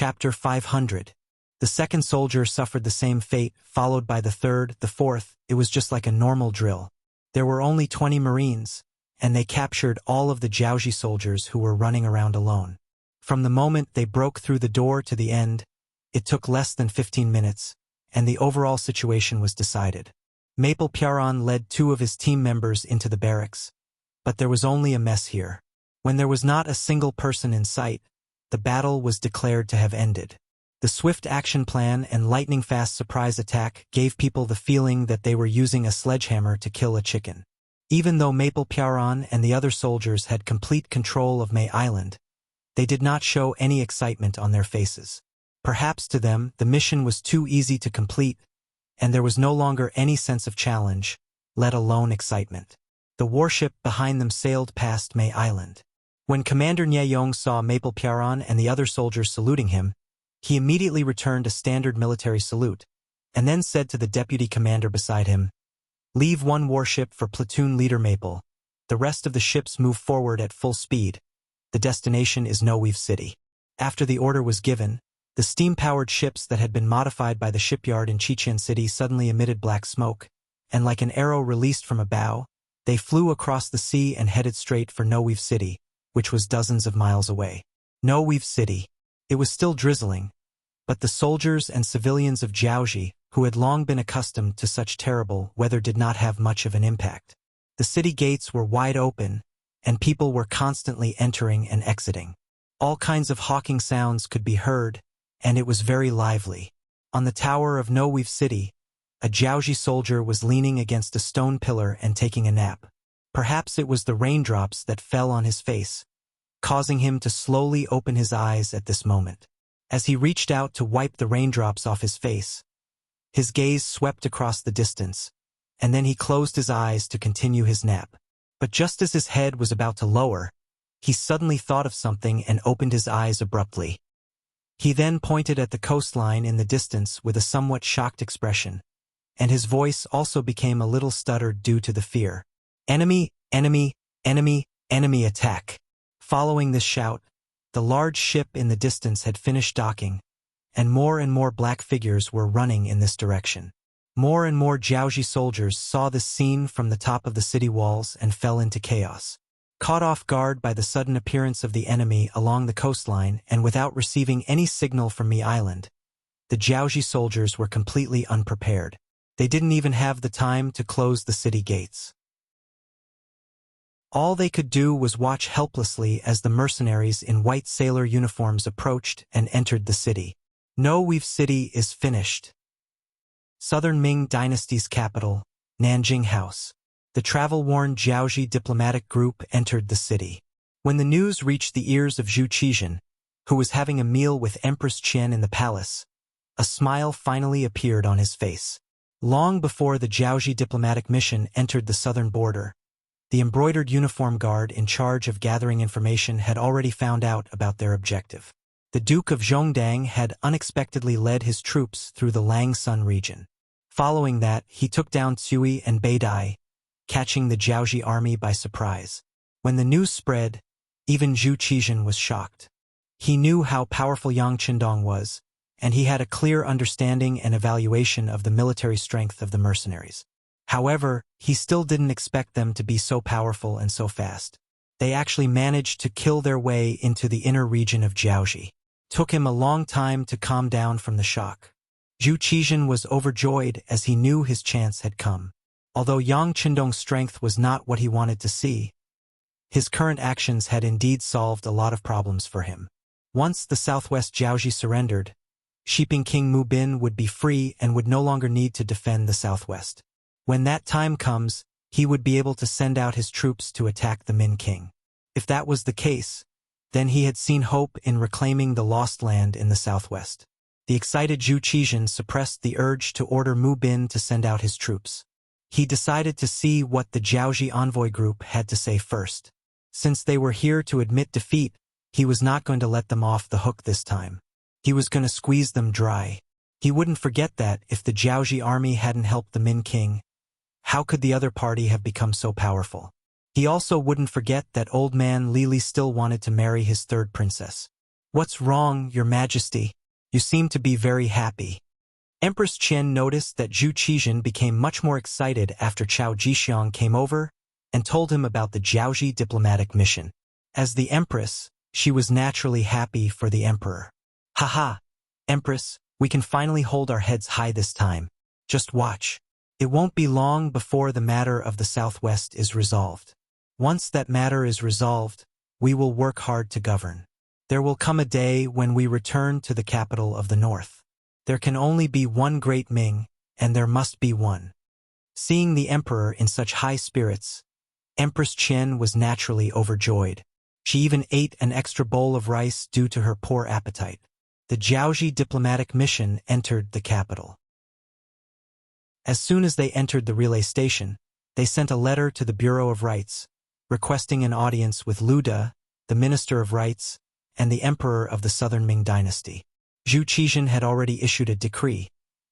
Chapter 500. The second soldier suffered the same fate, followed by the third, the fourth. It was just like a normal drill. There were only 20 Marines, and they captured all of the Jiaoji soldiers who were running around alone. From the moment they broke through the door to the end, it took less than 15 minutes, and the overall situation was decided. Maple Piaron led 2 of his team members into the barracks, but there was only a mess here. When there was not a single person in sight, the battle was declared to have ended. The swift action plan and lightning-fast surprise attack gave people the feeling that they were using a sledgehammer to kill a chicken. Even though Maple Piaron and the other soldiers had complete control of May Island, they did not show any excitement on their faces. Perhaps to them, the mission was too easy to complete, and there was no longer any sense of challenge, let alone excitement. The warship behind them sailed past May Island. When Commander Nyeyong saw Maple Piaron and the other soldiers saluting him, he immediately returned a standard military salute, and then said to the deputy commander beside him, "Leave 1 warship for platoon leader Maple. The rest of the ships move forward at full speed. The destination is Noweave City." After the order was given, the steam-powered ships that had been modified by the shipyard in Chichen City suddenly emitted black smoke, and like an arrow released from a bow, they flew across the sea and headed straight for Noweave City, which was dozens of miles away. Noweave City. It was still drizzling, but the soldiers and civilians of Jiaoji, who had long been accustomed to such terrible weather, did not have much of an impact. The city gates were wide open, and people were constantly entering and exiting. All kinds of hawking sounds could be heard, and it was very lively. On the tower of Noweave City, a Jiaoji soldier was leaning against a stone pillar and taking a nap. Perhaps it was the raindrops that fell on his face, causing him to slowly open his eyes at this moment. As he reached out to wipe the raindrops off his face, his gaze swept across the distance, and then he closed his eyes to continue his nap. But just as his head was about to lower, he suddenly thought of something and opened his eyes abruptly. He then pointed at the coastline in the distance with a somewhat shocked expression, and his voice also became a little stuttered due to the fear. "Enemy, enemy, enemy, enemy attack." Following this shout, the large ship in the distance had finished docking, and more black figures were running in this direction. More and more Jiaoji soldiers saw this scene from the top of the city walls and fell into chaos. Caught off guard by the sudden appearance of the enemy along the coastline and without receiving any signal from May Island, the Jiaoji soldiers were completely unprepared. They didn't even have the time to close the city gates. All they could do was watch helplessly as the mercenaries in white sailor uniforms approached and entered the city. Noweave City is finished. Southern Ming Dynasty's capital, Nanjing House. The travel-worn Jiaoji diplomatic group entered the city. When the news reached the ears of Zhu Qizhen, who was having a meal with Empress Qian in the palace, a smile finally appeared on his face. Long before the Jiaoji diplomatic mission entered the southern border, the embroidered uniform guard in charge of gathering information had already found out about their objective. The Duke of Zhongdang had unexpectedly led his troops through the Langsun region. Following that, he took down Tsui and Beidai, catching the Jiaoji army by surprise. When the news spread, even Zhu Qizhen was shocked. He knew how powerful Yang Qindong was, and he had a clear understanding and evaluation of the military strength of the mercenaries. However, he still didn't expect them to be so powerful and so fast. They actually managed to kill their way into the inner region of Jiaoji. Took him a long time to calm down from the shock. Zhu Qizhen was overjoyed as he knew his chance had come. Although Yang Qindong's strength was not what he wanted to see, his current actions had indeed solved a lot of problems for him. Once the southwest Jiaoji surrendered, Shiping King Mu Bin would be free and would no longer need to defend the southwest. When that time comes, he would be able to send out his troops to attack the Min King. If that was the case, then he had seen hope in reclaiming the lost land in the southwest. The excited Zhu Qizhen suppressed the urge to order Mu Bin to send out his troops. He decided to see what the Jiaoji envoy group had to say first. Since they were here to admit defeat, he was not going to let them off the hook this time. He was going to squeeze them dry. He wouldn't forget that if the Jiaoji army hadn't helped the Min King, how could the other party have become so powerful? He also wouldn't forget that old man Li Li still wanted to marry his third princess. "What's wrong, Your Majesty? You seem to be very happy." Empress Qian noticed that Zhu Qizhen became much more excited after Chao Jixiang came over and told him about the Jiaoji diplomatic mission. As the Empress, she was naturally happy for the Emperor. "Haha, Empress, we can finally hold our heads high this time. Just watch. It won't be long before the matter of the Southwest is resolved. Once that matter is resolved, we will work hard to govern. There will come a day when we return to the capital of the North. There can only be one great Ming, and there must be one." Seeing the Emperor in such high spirits, Empress Qian was naturally overjoyed. She even ate an extra bowl of rice due to her poor appetite. The Jiaoji diplomatic mission entered the capital. As soon as they entered the relay station, they sent a letter to the Bureau of Rights, requesting an audience with Lu De, the Minister of Rights, and the Emperor of the Southern Ming Dynasty. Zhu Qizhen had already issued a decree,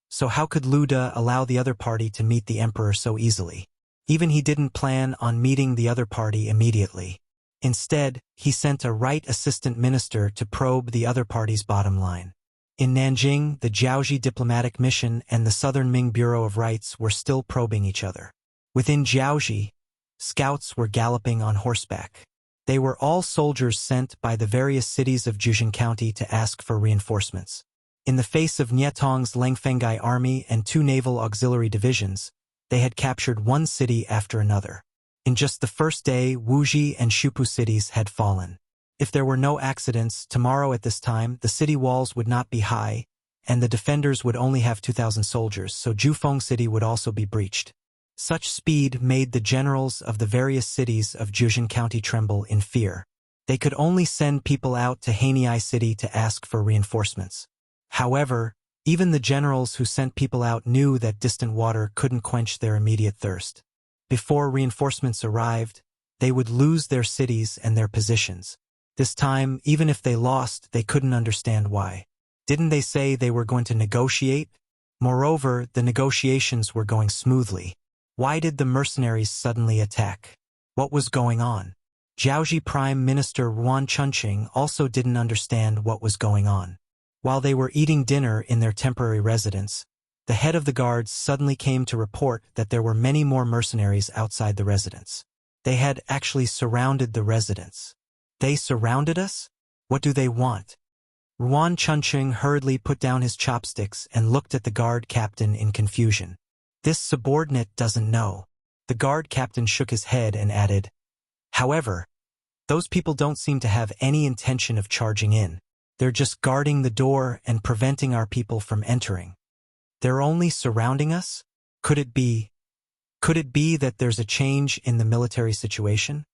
so how could Lu De allow the other party to meet the Emperor so easily? Even he didn't plan on meeting the other party immediately. Instead, he sent a right assistant minister to probe the other party's bottom line. In Nanjing, the Jiaoji diplomatic mission and the Southern Ming Bureau of Rights were still probing each other. Within Jiaoji, scouts were galloping on horseback. They were all soldiers sent by the various cities of Juzhen County to ask for reinforcements. In the face of Nietong's Langfengai army and 2 naval auxiliary divisions, they had captured one city after another. In just the first day, Wuxia and Shupu cities had fallen. If there were no accidents, tomorrow at this time, the city walls would not be high, and the defenders would only have 2,000 soldiers, so Jufeng City would also be breached. Such speed made the generals of the various cities of Juzhen County tremble in fear. They could only send people out to Haniai City to ask for reinforcements. However, even the generals who sent people out knew that distant water couldn't quench their immediate thirst. Before reinforcements arrived, they would lose their cities and their positions. This time, even if they lost, they couldn't understand why. Didn't they say they were going to negotiate? Moreover, the negotiations were going smoothly. Why did the mercenaries suddenly attack? What was going on? Jiaoji Prime Minister Ruan Chunqing also didn't understand what was going on. While they were eating dinner in their temporary residence, the head of the guards suddenly came to report that there were many more mercenaries outside the residence. They had actually surrounded the residence. "They surrounded us? What do they want?" Ruan Chunqing hurriedly put down his chopsticks and looked at the guard captain in confusion. "This subordinate doesn't know." The guard captain shook his head and added, "However, those people don't seem to have any intention of charging in. They're just guarding the door and preventing our people from entering. They're only surrounding us? Could it be that there's a change in the military situation?"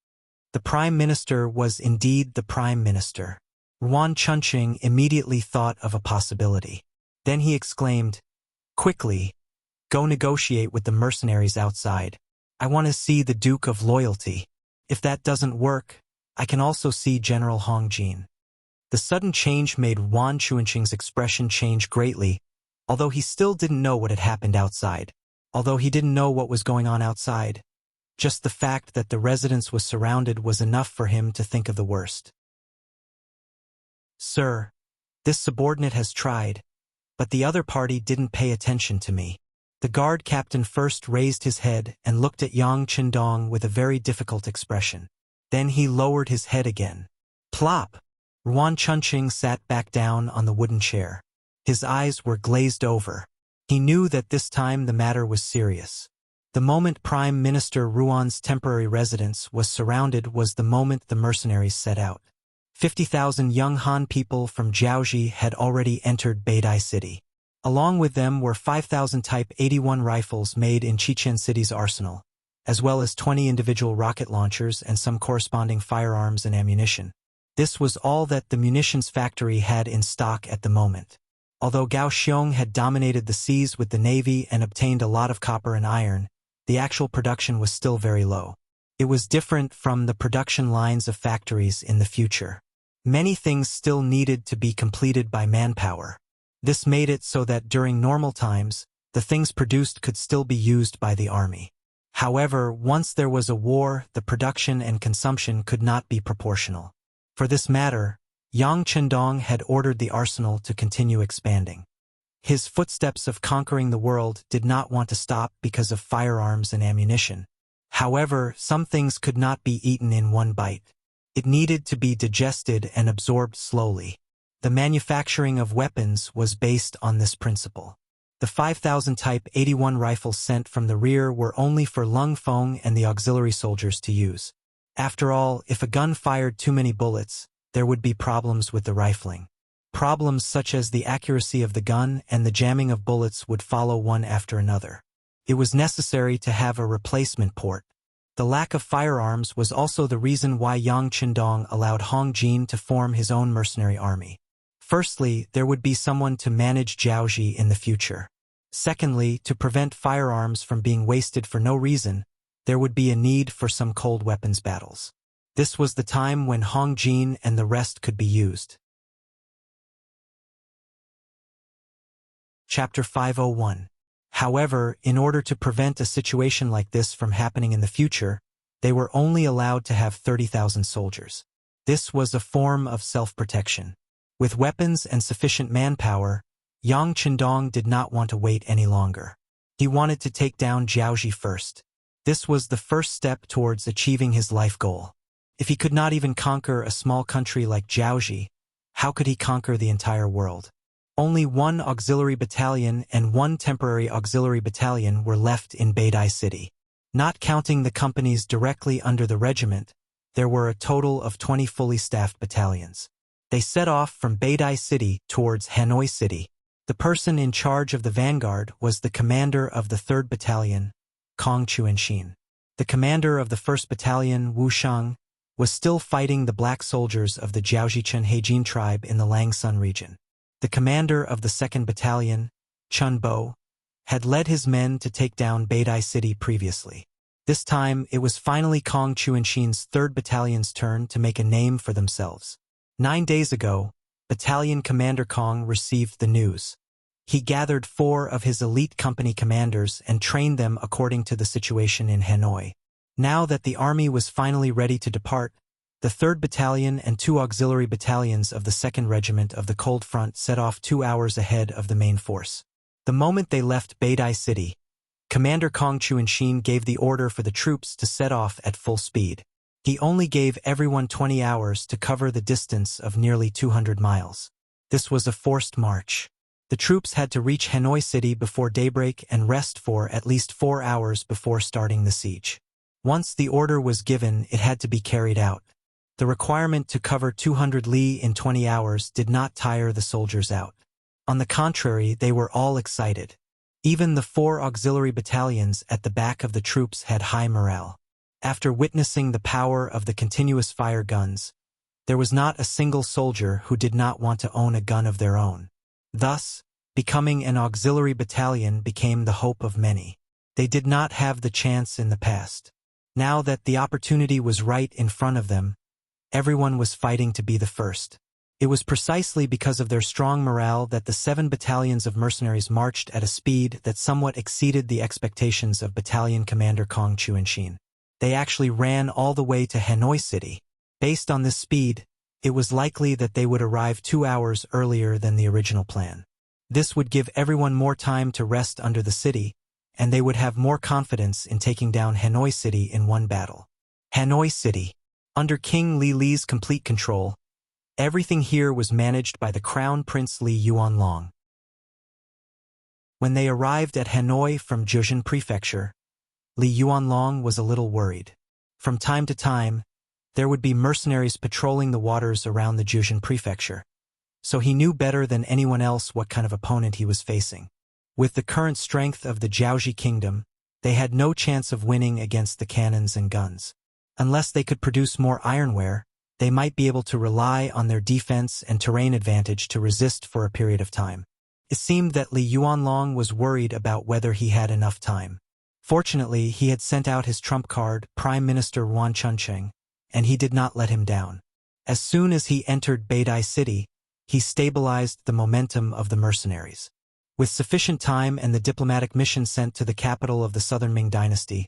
The Prime Minister was indeed the Prime Minister. Ruan Chunqing immediately thought of a possibility. Then he exclaimed, "Quickly, go negotiate with the mercenaries outside. I want to see the Duke of Loyalty. If that doesn't work, I can also see General Hongjin." The sudden change made Ruan Chunqing's expression change greatly, although he still didn't know what had happened outside. Although he didn't know what was going on outside, just the fact that the residence was surrounded was enough for him to think of the worst. "Sir, this subordinate has tried, but the other party didn't pay attention to me." The guard captain first raised his head and looked at Yang Qindong with a very difficult expression. Then he lowered his head again. Plop! Ruan Chunqing sat back down on the wooden chair. His eyes were glazed over. He knew that this time the matter was serious. The moment Prime Minister Ruan's temporary residence was surrounded was the moment the mercenaries set out. 50,000 young Han people from Jiaoji had already entered Beidai City. Along with them were 5,000 Type 81 rifles made in Chichen City's arsenal, as well as 20 individual rocket launchers and some corresponding firearms and ammunition. This was all that the munitions factory had in stock at the moment. Although Gao Xiong had dominated the seas with the navy and obtained a lot of copper and iron, the actual production was still very low. It was different from the production lines of factories in the future. Many things still needed to be completed by manpower. This made it so that during normal times, the things produced could still be used by the army. However, once there was a war, the production and consumption could not be proportional. For this matter, Yang Chendong had ordered the arsenal to continue expanding. His footsteps of conquering the world did not want to stop because of firearms and ammunition. However, some things could not be eaten in one bite. It needed to be digested and absorbed slowly. The manufacturing of weapons was based on this principle. The 5000 Type 81 rifles sent from the rear were only for Lung Feng and the auxiliary soldiers to use. After all, if a gun fired too many bullets, there would be problems with the rifling. Problems such as the accuracy of the gun and the jamming of bullets would follow one after another. It was necessary to have a replacement port. The lack of firearms was also the reason why Yang Chendong allowed Hong Jin to form his own mercenary army. Firstly, there would be someone to manage Jiaoji in the future. Secondly, to prevent firearms from being wasted for no reason, there would be a need for some cold weapons battles. This was the time when Hong Jin and the rest could be used. Chapter 501. However, in order to prevent a situation like this from happening in the future, they were only allowed to have 30,000 soldiers. This was a form of self-protection. With weapons and sufficient manpower, Yang Chendong did not want to wait any longer. He wanted to take down Jiaoji first. This was the first step towards achieving his life goal. If he could not even conquer a small country like Jiaoji, how could he conquer the entire world? Only one auxiliary battalion and one temporary auxiliary battalion were left in Beidai City. Not counting the companies directly under the regiment, there were a total of 20 fully staffed battalions. They set off from Beidai City towards Hanoi City. The person in charge of the vanguard was the commander of the 3rd Battalion, Kong Chuanxin. The commander of the 1st Battalion, Wu Shang, was still fighting the black soldiers of the Jiaojichen Heijin tribe in the Langsun region. The commander of the 2nd Battalion, Chun Bo, had led his men to take down Beidai City previously. This time, it was finally Kong Chuanxin's 3rd Battalion's turn to make a name for themselves. 9 days ago, Battalion Commander Kong received the news. He gathered 4 of his elite company commanders and trained them according to the situation in Hanoi. Now that the army was finally ready to depart, the 3rd Battalion and 2 auxiliary battalions of the 2nd Regiment of the Cold Front set off 2 hours ahead of the main force. The moment they left Beidai City, Commander Kong Chuanxin gave the order for the troops to set off at full speed. He only gave everyone 20 hours to cover the distance of nearly 200 miles. This was a forced march. The troops had to reach Hanoi City before daybreak and rest for at least 4 hours before starting the siege. Once the order was given, it had to be carried out. The requirement to cover 200 li in 20 hours did not tire the soldiers out. On the contrary, they were all excited. Even the 4 auxiliary battalions at the back of the troops had high morale. After witnessing the power of the continuous fire guns, there was not a single soldier who did not want to own a gun of their own. Thus, becoming an auxiliary battalion became the hope of many. They did not have the chance in the past. Now that the opportunity was right in front of them, everyone was fighting to be the first. It was precisely because of their strong morale that the 7 battalions of mercenaries marched at a speed that somewhat exceeded the expectations of Battalion Commander Kong Chuanxin. They actually ran all the way to Hanoi City. Based on this speed, it was likely that they would arrive 2 hours earlier than the original plan. This would give everyone more time to rest under the city, and they would have more confidence in taking down Hanoi City in one battle. Hanoi City. Under King Li Li's complete control, everything here was managed by the Crown Prince Li Yuanlong. When they arrived at Hanoi from Zhejiang Prefecture, Li Yuanlong was a little worried. From time to time, there would be mercenaries patrolling the waters around the Zhejiang Prefecture, so he knew better than anyone else what kind of opponent he was facing. With the current strength of the Jiaoji kingdom, they had no chance of winning against the cannons and guns. Unless they could produce more ironware, they might be able to rely on their defense and terrain advantage to resist for a period of time. It seemed that Li Yuanlong was worried about whether he had enough time. Fortunately, he had sent out his trump card, Prime Minister Wan Chuncheng, and he did not let him down. As soon as he entered Beidai City, he stabilized the momentum of the mercenaries. With sufficient time and the diplomatic mission sent to the capital of the Southern Ming dynasty,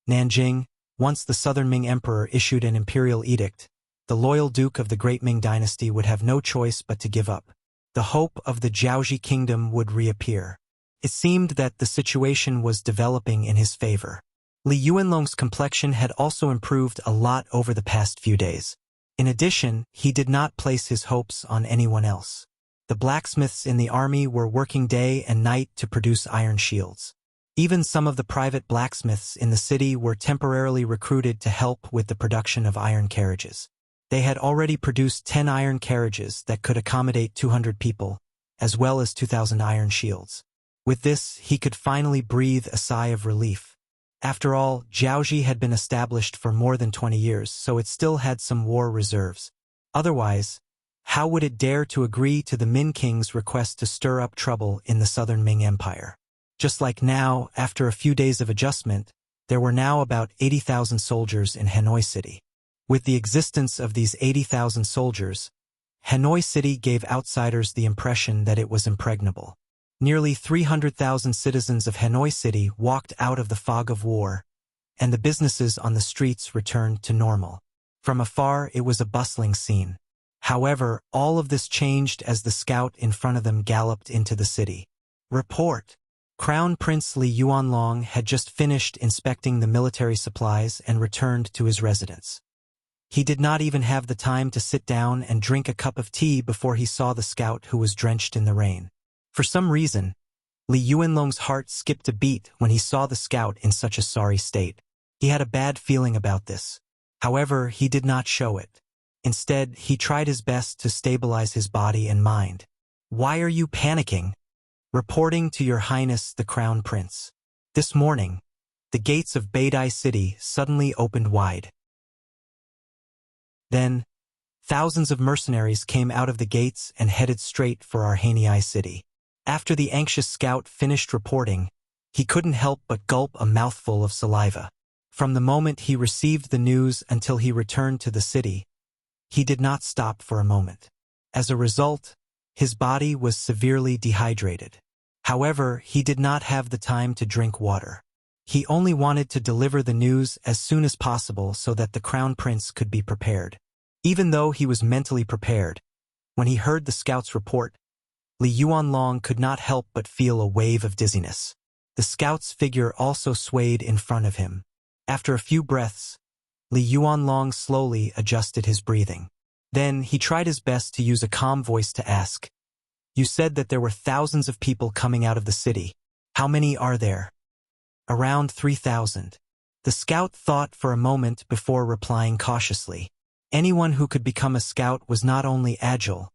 Nanjing, once the Southern Ming Emperor issued an imperial edict, the loyal duke of the Great Ming dynasty would have no choice but to give up. The hope of the Jiaoxi kingdom would reappear. It seemed that the situation was developing in his favor. Li Yuanlong's complexion had also improved a lot over the past few days. In addition, he did not place his hopes on anyone else. The blacksmiths in the army were working day and night to produce iron shields. Even some of the private blacksmiths in the city were temporarily recruited to help with the production of iron carriages. They had already produced 10 iron carriages that could accommodate 200 people, as well as 2,000 iron shields. With this, he could finally breathe a sigh of relief. After all, Jiaoxi had been established for more than 20 years, so it still had some war reserves. Otherwise, how would it dare to agree to the Min King's request to stir up trouble in the southern Ming Empire? Just like now, after a few days of adjustment, there were now about 80,000 soldiers in Hanoi City. With the existence of these 80,000 soldiers, Hanoi City gave outsiders the impression that it was impregnable. Nearly 300,000 citizens of Hanoi City walked out of the fog of war, and the businesses on the streets returned to normal. From afar, it was a bustling scene. However, all of this changed as the scout in front of them galloped into the city. Report. Crown Prince Li Yuanlong had just finished inspecting the military supplies and returned to his residence. He did not even have the time to sit down and drink a cup of tea before he saw the scout who was drenched in the rain. For some reason, Li Yuanlong's heart skipped a beat when he saw the scout in such a sorry state. He had a bad feeling about this. However, he did not show it. Instead, he tried his best to stabilize his body and mind. "Why are you panicking?" Reporting to Your Highness the Crown Prince. This morning, the gates of Beidai City suddenly opened wide. Then, thousands of mercenaries came out of the gates and headed straight for Arhanei City. After the anxious scout finished reporting, he couldn't help but gulp a mouthful of saliva. From the moment he received the news until he returned to the city, he did not stop for a moment. As a result, his body was severely dehydrated. However, he did not have the time to drink water. He only wanted to deliver the news as soon as possible so that the crown prince could be prepared. Even though he was mentally prepared, when he heard the scout's report, Li Yuanlong could not help but feel a wave of dizziness. The scout's figure also swayed in front of him. After a few breaths, Li Yuanlong slowly adjusted his breathing. Then he tried his best to use a calm voice to ask, "You said that there were thousands of people coming out of the city. How many are there?" "Around 3,000. The scout thought for a moment before replying cautiously. Anyone who could become a scout was not only agile,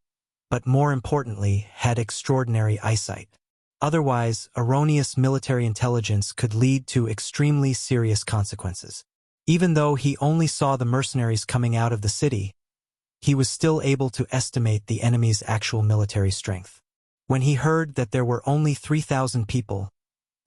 but more importantly, had extraordinary eyesight. Otherwise, erroneous military intelligence could lead to extremely serious consequences. Even though he only saw the mercenaries coming out of the city, he was still able to estimate the enemy's actual military strength. When he heard that there were only 3,000 people,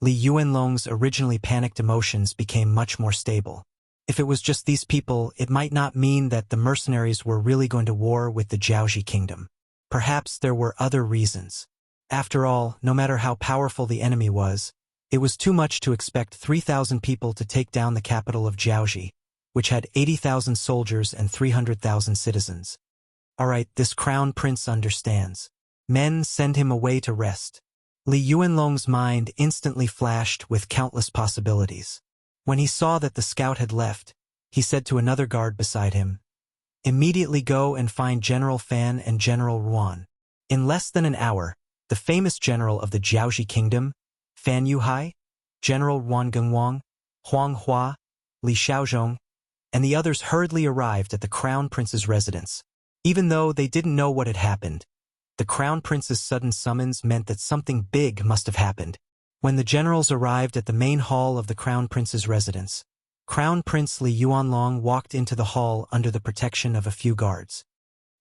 Li Yuanlong's originally panicked emotions became much more stable. If it was just these people, it might not mean that the mercenaries were really going to war with the Jiaoxi kingdom. Perhaps there were other reasons. After all, no matter how powerful the enemy was, it was too much to expect 3,000 people to take down the capital of Jiaoxi, which had 80,000 soldiers and 300,000 citizens. All right, this crown prince understands. Men, send him away to rest. Li Yuanlong's mind instantly flashed with countless possibilities. When he saw that the scout had left, he said to another guard beside him, "Immediately go and find General Fan and General Ruan." In less than an hour, the famous general of the Jiaoxi kingdom, Fan Yuhai, General Ruan Gengwang, Huang Hua, Li Xiaozhong, and the others hurriedly arrived at the crown prince's residence. Even though they didn't know what had happened, the crown prince's sudden summons meant that something big must have happened. When the generals arrived at the main hall of the crown prince's residence, Crown Prince Li Yuanlong walked into the hall under the protection of a few guards.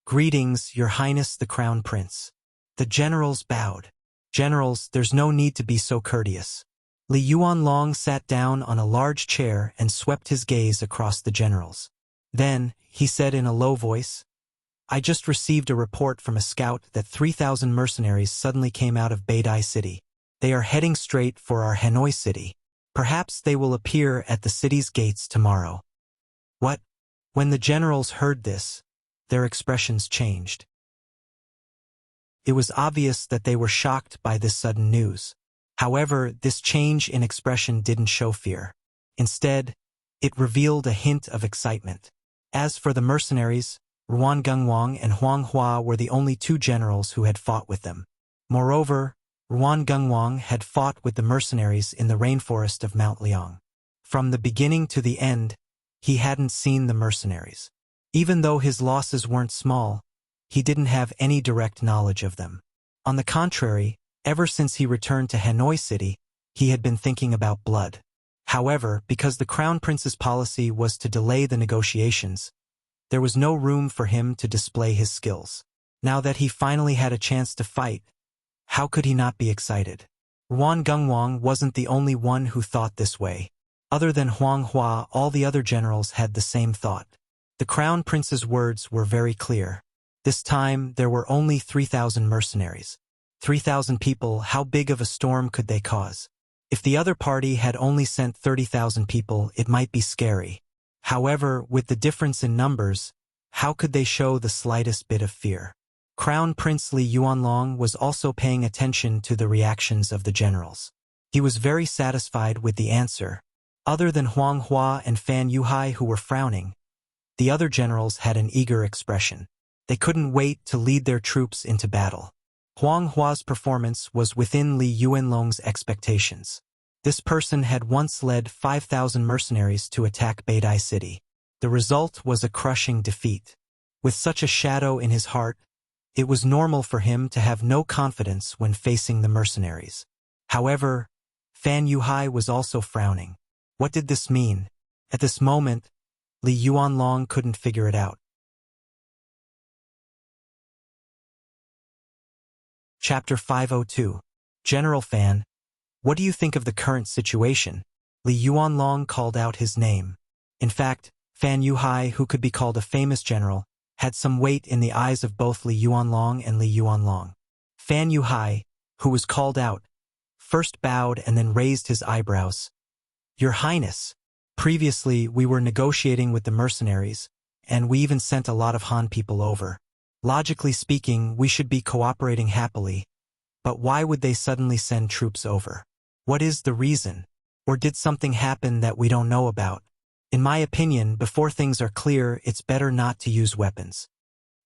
"Greetings, Your Highness the Crown Prince." The generals bowed. "Generals, there's no need to be so courteous." Li Yuanlong sat down on a large chair and swept his gaze across the generals. Then, he said in a low voice, "I just received a report from a scout that 3,000 mercenaries suddenly came out of Beidai City. They are heading straight for our Hanoi City. Perhaps they will appear at the city's gates tomorrow." What? When the generals heard this, their expressions changed. It was obvious that they were shocked by this sudden news. However, this change in expression didn't show fear. Instead, it revealed a hint of excitement. As for the mercenaries, Ruan Gungwang and Huang Hua were the only two generals who had fought with them. Moreover, Ruan Gungwang had fought with the mercenaries in the rainforest of Mount Liang. From the beginning to the end, he hadn't seen the mercenaries. Even though his losses weren't small, he didn't have any direct knowledge of them. On the contrary, ever since he returned to Hanoi City, he had been thinking about blood. However, because the Crown Prince's policy was to delay the negotiations, there was no room for him to display his skills. Now that he finally had a chance to fight, how could he not be excited? Ruan Gungwang wasn't the only one who thought this way. Other than Huang Hua, all the other generals had the same thought. The Crown Prince's words were very clear. This time, there were only 3,000 mercenaries. 3,000 people, how big of a storm could they cause? If the other party had only sent 30,000 people, it might be scary. However, with the difference in numbers, how could they show the slightest bit of fear? Crown Prince Li Yuanlong was also paying attention to the reactions of the generals. He was very satisfied with the answer. Other than Huang Hua and Fan Yuhai who were frowning, the other generals had an eager expression. They couldn't wait to lead their troops into battle. Huang Hua's performance was within Li Yuanlong's expectations. This person had once led 5,000 mercenaries to attack Beidai City. The result was a crushing defeat. With such a shadow in his heart, it was normal for him to have no confidence when facing the mercenaries. However, Fan Yuhai was also frowning. What did this mean? At this moment, Li Yuanlong couldn't figure it out. Chapter 502. General Fan, what do you think of the current situation? Li Yuanlong called out his name. In fact, Fan Yuhai, who could be called a famous general, had some weight in the eyes of both Li Yuanlong and Li Yuanlong. Fan Yuhai, who was called out, first bowed and then raised his eyebrows. Your Highness, previously we were negotiating with the mercenaries, and we even sent a lot of Han people over. Logically speaking, we should be cooperating happily, but why would they suddenly send troops over? What is the reason? Or did something happen that we don't know about? In my opinion, before things are clear, it's better not to use weapons.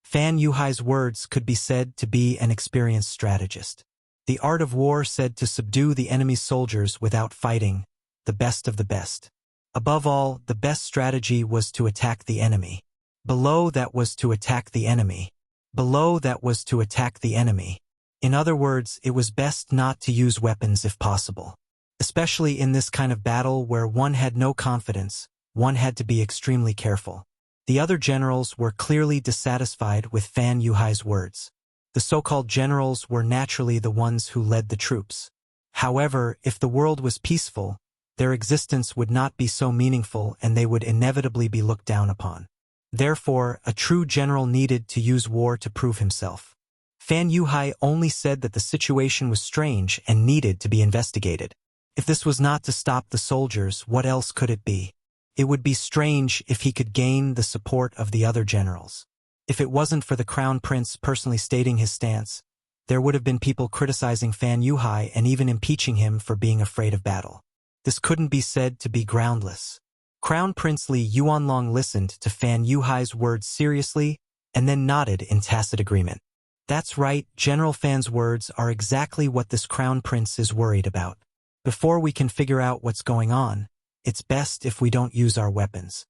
Fan Yuhai's words could be said to be an experienced strategist. The art of war said to subdue the enemy's soldiers without fighting, the best of the best. Above all, the best strategy was to attack the enemy. Below that was to attack the enemy. Below that was to attack the enemy. In other words, it was best not to use weapons if possible. Especially in this kind of battle where one had no confidence, one had to be extremely careful. The other generals were clearly dissatisfied with Fan Yuhai's words. The so-called generals were naturally the ones who led the troops. However, if the world was peaceful, their existence would not be so meaningful and they would inevitably be looked down upon. Therefore, a true general needed to use war to prove himself. Fan Yuhai only said that the situation was strange and needed to be investigated. If this was not to stop the soldiers, what else could it be? It would be strange if he could gain the support of the other generals. If it wasn't for the Crown Prince personally stating his stance, there would have been people criticizing Fan Yuhai and even impeaching him for being afraid of battle. This couldn't be said to be groundless. Crown Prince Li Yuanlong listened to Fan Yuhai's words seriously and then nodded in tacit agreement. That's right, General Fan's words are exactly what this Crown Prince is worried about. Before we can figure out what's going on, it's best if we don't use our weapons.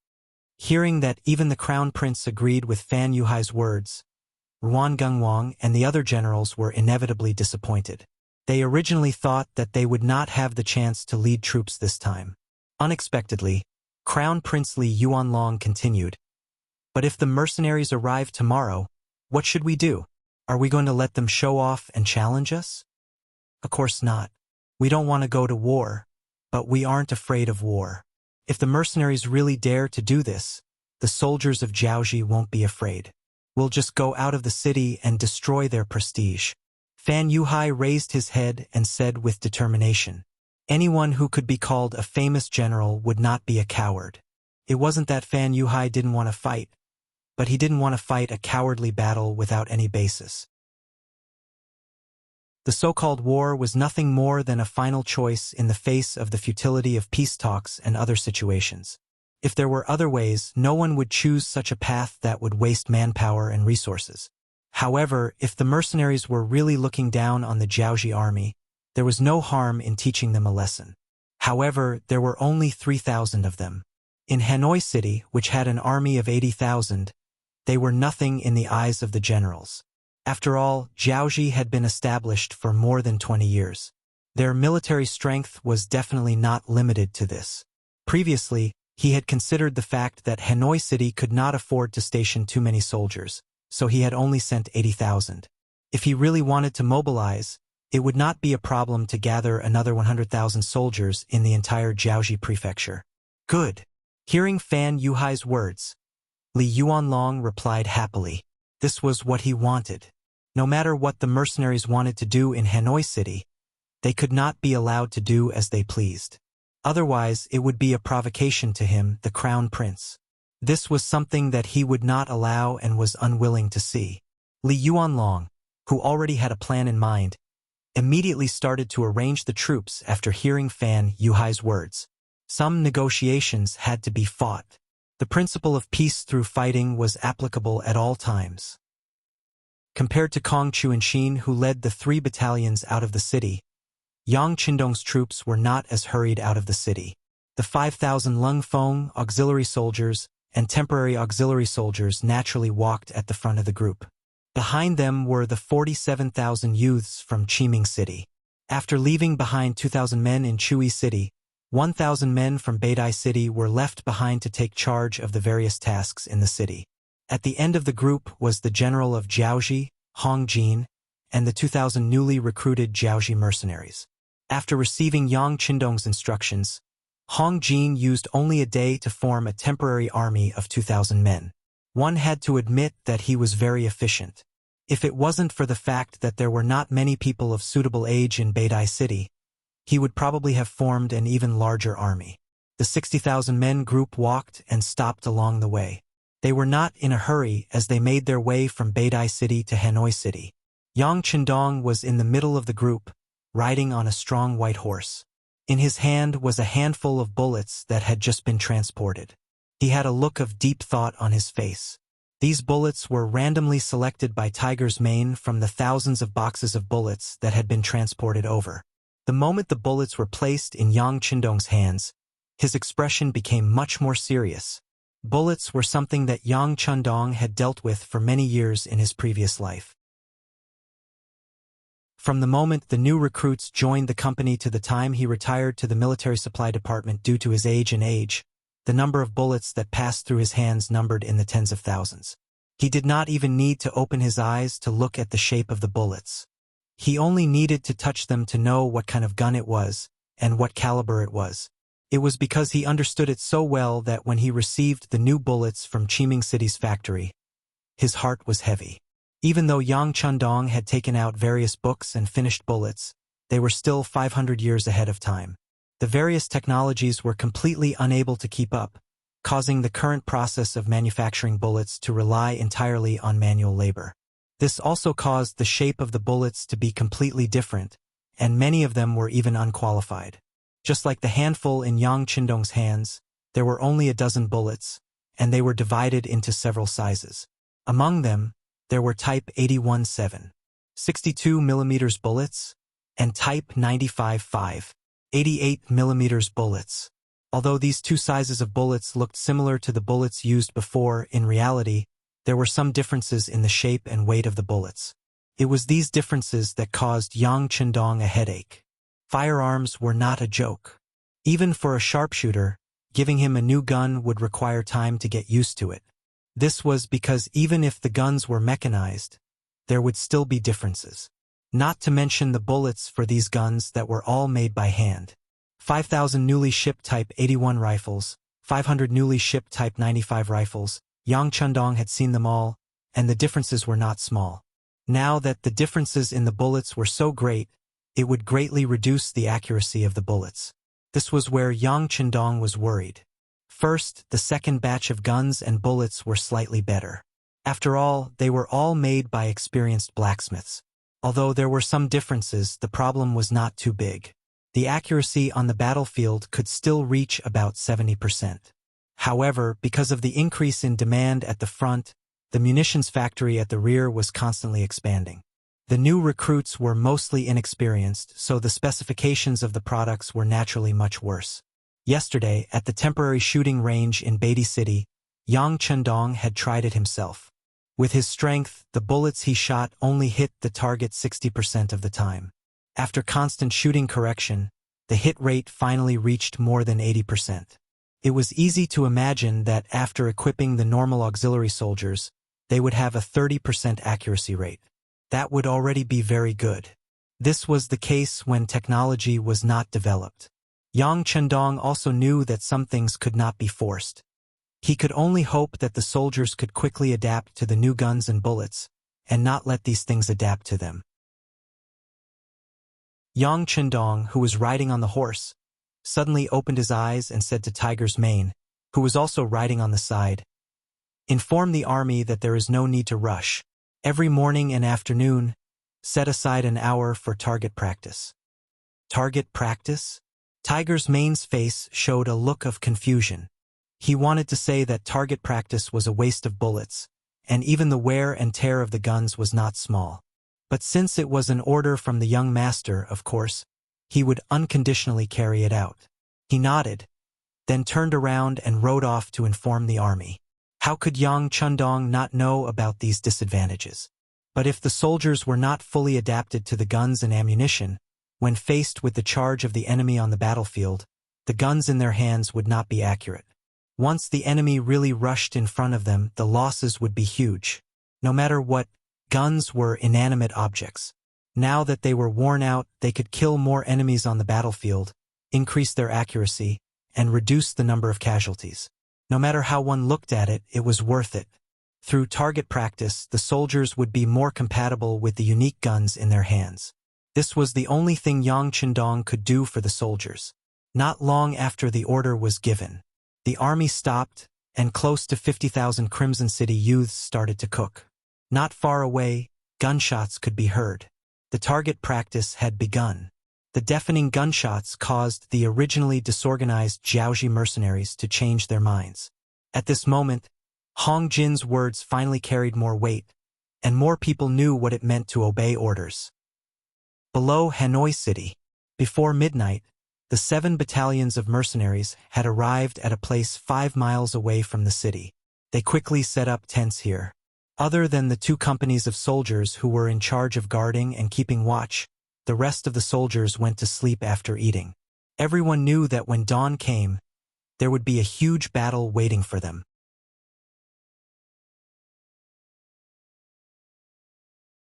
Hearing that even the Crown Prince agreed with Fan Yuhai's words, Ruan Gungwang and the other generals were inevitably disappointed. They originally thought that they would not have the chance to lead troops this time. Unexpectedly, Crown Prince Li Yuanlong continued, "But if the mercenaries arrive tomorrow, what should we do? Are we going to let them show off and challenge us? Of course not. We don't want to go to war, but we aren't afraid of war. If the mercenaries really dare to do this, the soldiers of Jiaoji won't be afraid. We'll just go out of the city and destroy their prestige." Fan Yuhai raised his head and said with determination, "Anyone who could be called a famous general would not be a coward." It wasn't that Fan Yuhai didn't want to fight, but he didn't want to fight a cowardly battle without any basis. The so-called war was nothing more than a final choice in the face of the futility of peace talks and other situations. If there were other ways, no one would choose such a path that would waste manpower and resources. However, if the mercenaries were really looking down on the Jiaoji army, there was no harm in teaching them a lesson. However, there were only 3,000 of them. In Hanoi City, which had an army of 80,000, they were nothing in the eyes of the generals. After all, Jiaoji had been established for more than 20 years. Their military strength was definitely not limited to this. Previously, he had considered the fact that Hanoi City could not afford to station too many soldiers, so he had only sent 80,000. If he really wanted to mobilize, it would not be a problem to gather another 100,000 soldiers in the entire Jiaoji prefecture. Good. Hearing Fan Yuhai's words, Li Yuanlong replied happily. This was what he wanted. No matter what the mercenaries wanted to do in Hanoi City, they could not be allowed to do as they pleased. Otherwise, it would be a provocation to him, the crown prince. This was something that he would not allow and was unwilling to see. Li Yuanlong, who already had a plan in mind, immediately started to arrange the troops after hearing Fan Yuhai's words. Some negotiations had to be fought. The principle of peace through fighting was applicable at all times. Compared to Kong Chuanxin, who led the 3 battalions out of the city, Yang Qindong's troops were not as hurried out of the city. The 5,000 Lung Feng auxiliary soldiers and temporary auxiliary soldiers naturally walked at the front of the group. Behind them were the 47,000 youths from Qiming City. After leaving behind 2,000 men in Chui City, 1,000 men from Beidai City were left behind to take charge of the various tasks in the city. At the end of the group was the general of Jiaoji, Hong Jin, and the 2,000 newly recruited Jiaoji mercenaries. After receiving Yang Qindong's instructions, Hong Jin used only a day to form a temporary army of 2,000 men. One had to admit that he was very efficient. If it wasn't for the fact that there were not many people of suitable age in Beidai City, he would probably have formed an even larger army. The 60,000 men group walked and stopped along the way. They were not in a hurry as they made their way from Beidai City to Hanoi City. Yang Qindong was in the middle of the group, riding on a strong white horse. In his hand was a handful of bullets that had just been transported. He had a look of deep thought on his face. These bullets were randomly selected by Tiger's Mane from the thousands of boxes of bullets that had been transported over. The moment the bullets were placed in Yang Qindong's hands, his expression became much more serious. Bullets were something that Yang Qindong had dealt with for many years in his previous life. From the moment the new recruits joined the company to the time he retired to the military supply department due to his age and age, the number of bullets that passed through his hands numbered in the tens of thousands. He did not even need to open his eyes to look at the shape of the bullets. He only needed to touch them to know what kind of gun it was and what caliber it was. It was because he understood it so well that when he received the new bullets from Qiming City's factory, his heart was heavy. Even though Yang Qindong had taken out various books and finished bullets, they were still 500 years ahead of time. The various technologies were completely unable to keep up, causing the current process of manufacturing bullets to rely entirely on manual labor. This also caused the shape of the bullets to be completely different, and many of them were even unqualified. Just like the handful in Yang Qindong's hands, there were only a dozen bullets, and they were divided into several sizes. Among them, there were Type 81-7, 62mm bullets, and Type 95-5, 88mm bullets. Although these two sizes of bullets looked similar to the bullets used before, in reality, there were some differences in the shape and weight of the bullets. It was these differences that caused Yang Qindong a headache. Firearms were not a joke. Even for a sharpshooter, giving him a new gun would require time to get used to it. This was because even if the guns were mechanized, there would still be differences. Not to mention the bullets for these guns that were all made by hand. 5,000 newly shipped Type 81 rifles, 500 newly shipped Type 95 rifles, Yang Qindong had seen them all, and the differences were not small. Now that the differences in the bullets were so great, it would greatly reduce the accuracy of the bullets. This was where Yang Qindong was worried. First, the second batch of guns and bullets were slightly better. After all, they were all made by experienced blacksmiths. Although there were some differences, the problem was not too big. The accuracy on the battlefield could still reach about 70%. However, because of the increase in demand at the front, the munitions factory at the rear was constantly expanding. The new recruits were mostly inexperienced, so the specifications of the products were naturally much worse. Yesterday, at the temporary shooting range in Beatty City, Yang Chendong had tried it himself. With his strength, the bullets he shot only hit the target 60% of the time. After constant shooting correction, the hit rate finally reached more than 80%. It was easy to imagine that after equipping the normal auxiliary soldiers, they would have a 30% accuracy rate. That would already be very good. This was the case when technology was not developed. Yang Chendong also knew that some things could not be forced. He could only hope that the soldiers could quickly adapt to the new guns and bullets, and not let these things adapt to them. Yang Chendong, who was riding on the horse, suddenly opened his eyes and said to Tiger's Mane, who was also riding on the side, "Inform the army that there is no need to rush. Every morning and afternoon, set aside an hour for target practice." Target practice? Tiger's Mane's face showed a look of confusion. He wanted to say that target practice was a waste of bullets, and even the wear and tear of the guns was not small. But since it was an order from the young master, of course, he would unconditionally carry it out. He nodded, then turned around and rode off to inform the army. How could Yang Chendong not know about these disadvantages? But if the soldiers were not fully adapted to the guns and ammunition, when faced with the charge of the enemy on the battlefield, the guns in their hands would not be accurate. Once the enemy really rushed in front of them, the losses would be huge. No matter what, guns were inanimate objects. Now that they were worn out, they could kill more enemies on the battlefield, increase their accuracy, and reduce the number of casualties. No matter how one looked at it, it was worth it. Through target practice, the soldiers would be more compatible with the unique guns in their hands. This was the only thing Yang Chendong could do for the soldiers. Not long after the order was given, the army stopped, and close to 50,000 Crimson City youths started to cook. Not far away, gunshots could be heard. The target practice had begun. The deafening gunshots caused the originally disorganized Jiaoji mercenaries to change their minds. At this moment, Hong Jin's words finally carried more weight, and more people knew what it meant to obey orders. Below Hanoi City, before midnight, the 7 battalions of mercenaries had arrived at a place 5 miles away from the city. They quickly set up tents here. Other than the 2 companies of soldiers who were in charge of guarding and keeping watch, the rest of the soldiers went to sleep after eating. Everyone knew that when dawn came, there would be a huge battle waiting for them.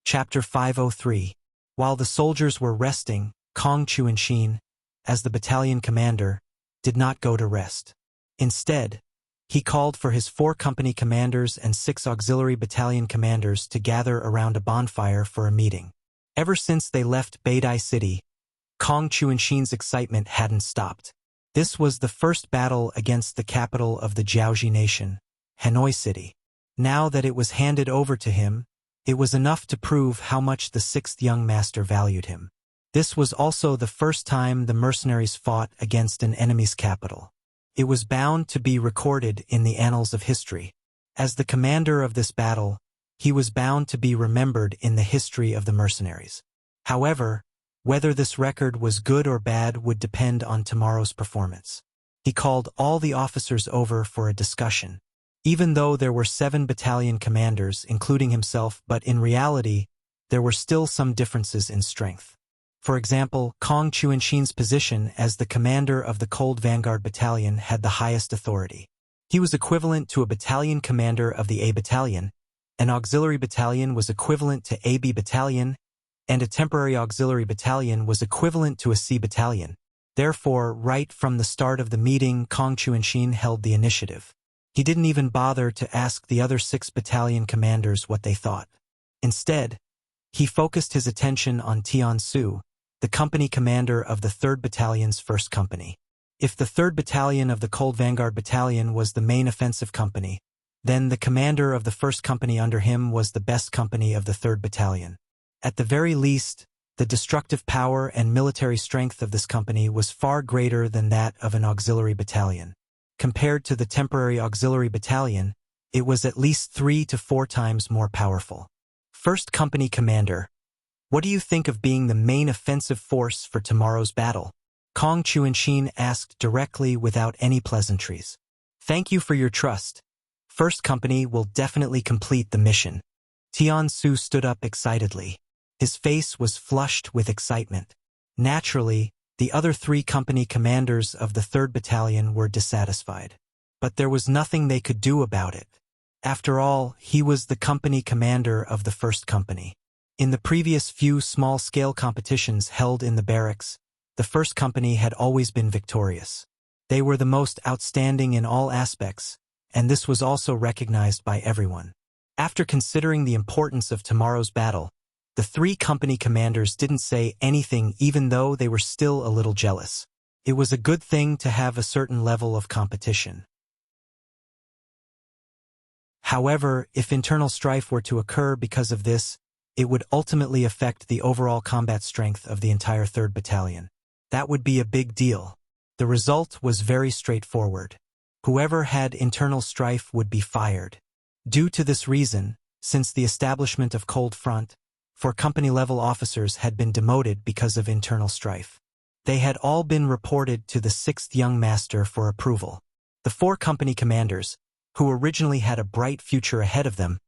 Chapter 503. While the soldiers were resting, Kong Chuanshin, as the battalion commander, did not go to rest. Instead, he called for his 4 company commanders and 6 auxiliary battalion commanders to gather around a bonfire for a meeting. Ever since they left Beidai City, Kong Chuanshin's excitement hadn't stopped. This was the first battle against the capital of the Jiaoji nation, Hanoi City. Now that it was handed over to him, it was enough to prove how much the 6th young master valued him. This was also the first time the mercenaries fought against an enemy's capital. It was bound to be recorded in the annals of history. As the commander of this battle, he was bound to be remembered in the history of the mercenaries. However, whether this record was good or bad would depend on tomorrow's performance. He called all the officers over for a discussion. Even though there were 7 battalion commanders, including himself, but in reality, there were still some differences in strength. For example, Kong Chuanshin's position as the commander of the Cold Vanguard Battalion had the highest authority. He was equivalent to a battalion commander of the A Battalion, an auxiliary battalion was equivalent to a B Battalion, and a temporary auxiliary battalion was equivalent to a C Battalion. Therefore, right from the start of the meeting, Kong Chuanshin held the initiative. He didn't even bother to ask the other 6 battalion commanders what they thought. Instead, he focused his attention on Tian Su, the company commander of the 3rd Battalion's 1st Company. If the 3rd Battalion of the Cold Vanguard Battalion was the main offensive company, Then the commander of the 1st Company under him was the best company of the 3rd Battalion. At the very least, the destructive power and military strength of this company was far greater than that of an auxiliary battalion. Compared to the temporary auxiliary battalion, it was at least 3 to 4 times more powerful. 1st Company Commander, what do you think of being the main offensive force for tomorrow's battle? Kong Chuanxin asked directly without any pleasantries. Thank you for your trust. 1st Company will definitely complete the mission. Tian Su stood up excitedly. His face was flushed with excitement. Naturally, the other 3 company commanders of the 3rd Battalion were dissatisfied. But there was nothing they could do about it. After all, he was the company commander of the 1st Company. In the previous few small-scale competitions held in the barracks, the 1st Company had always been victorious. They were the most outstanding in all aspects, and this was also recognized by everyone. After considering the importance of tomorrow's battle, the 3 company commanders didn't say anything even though they were still a little jealous. It was a good thing to have a certain level of competition. However, if internal strife were to occur because of this, it would ultimately affect the overall combat strength of the entire 3rd Battalion. That would be a big deal. The result was very straightforward. Whoever had internal strife would be fired. Due to this reason, since the establishment of Cold Front, 4 company-level officers had been demoted because of internal strife. They had all been reported to the 6th Young Master for approval. The 4 company commanders, who originally had a bright future ahead of them,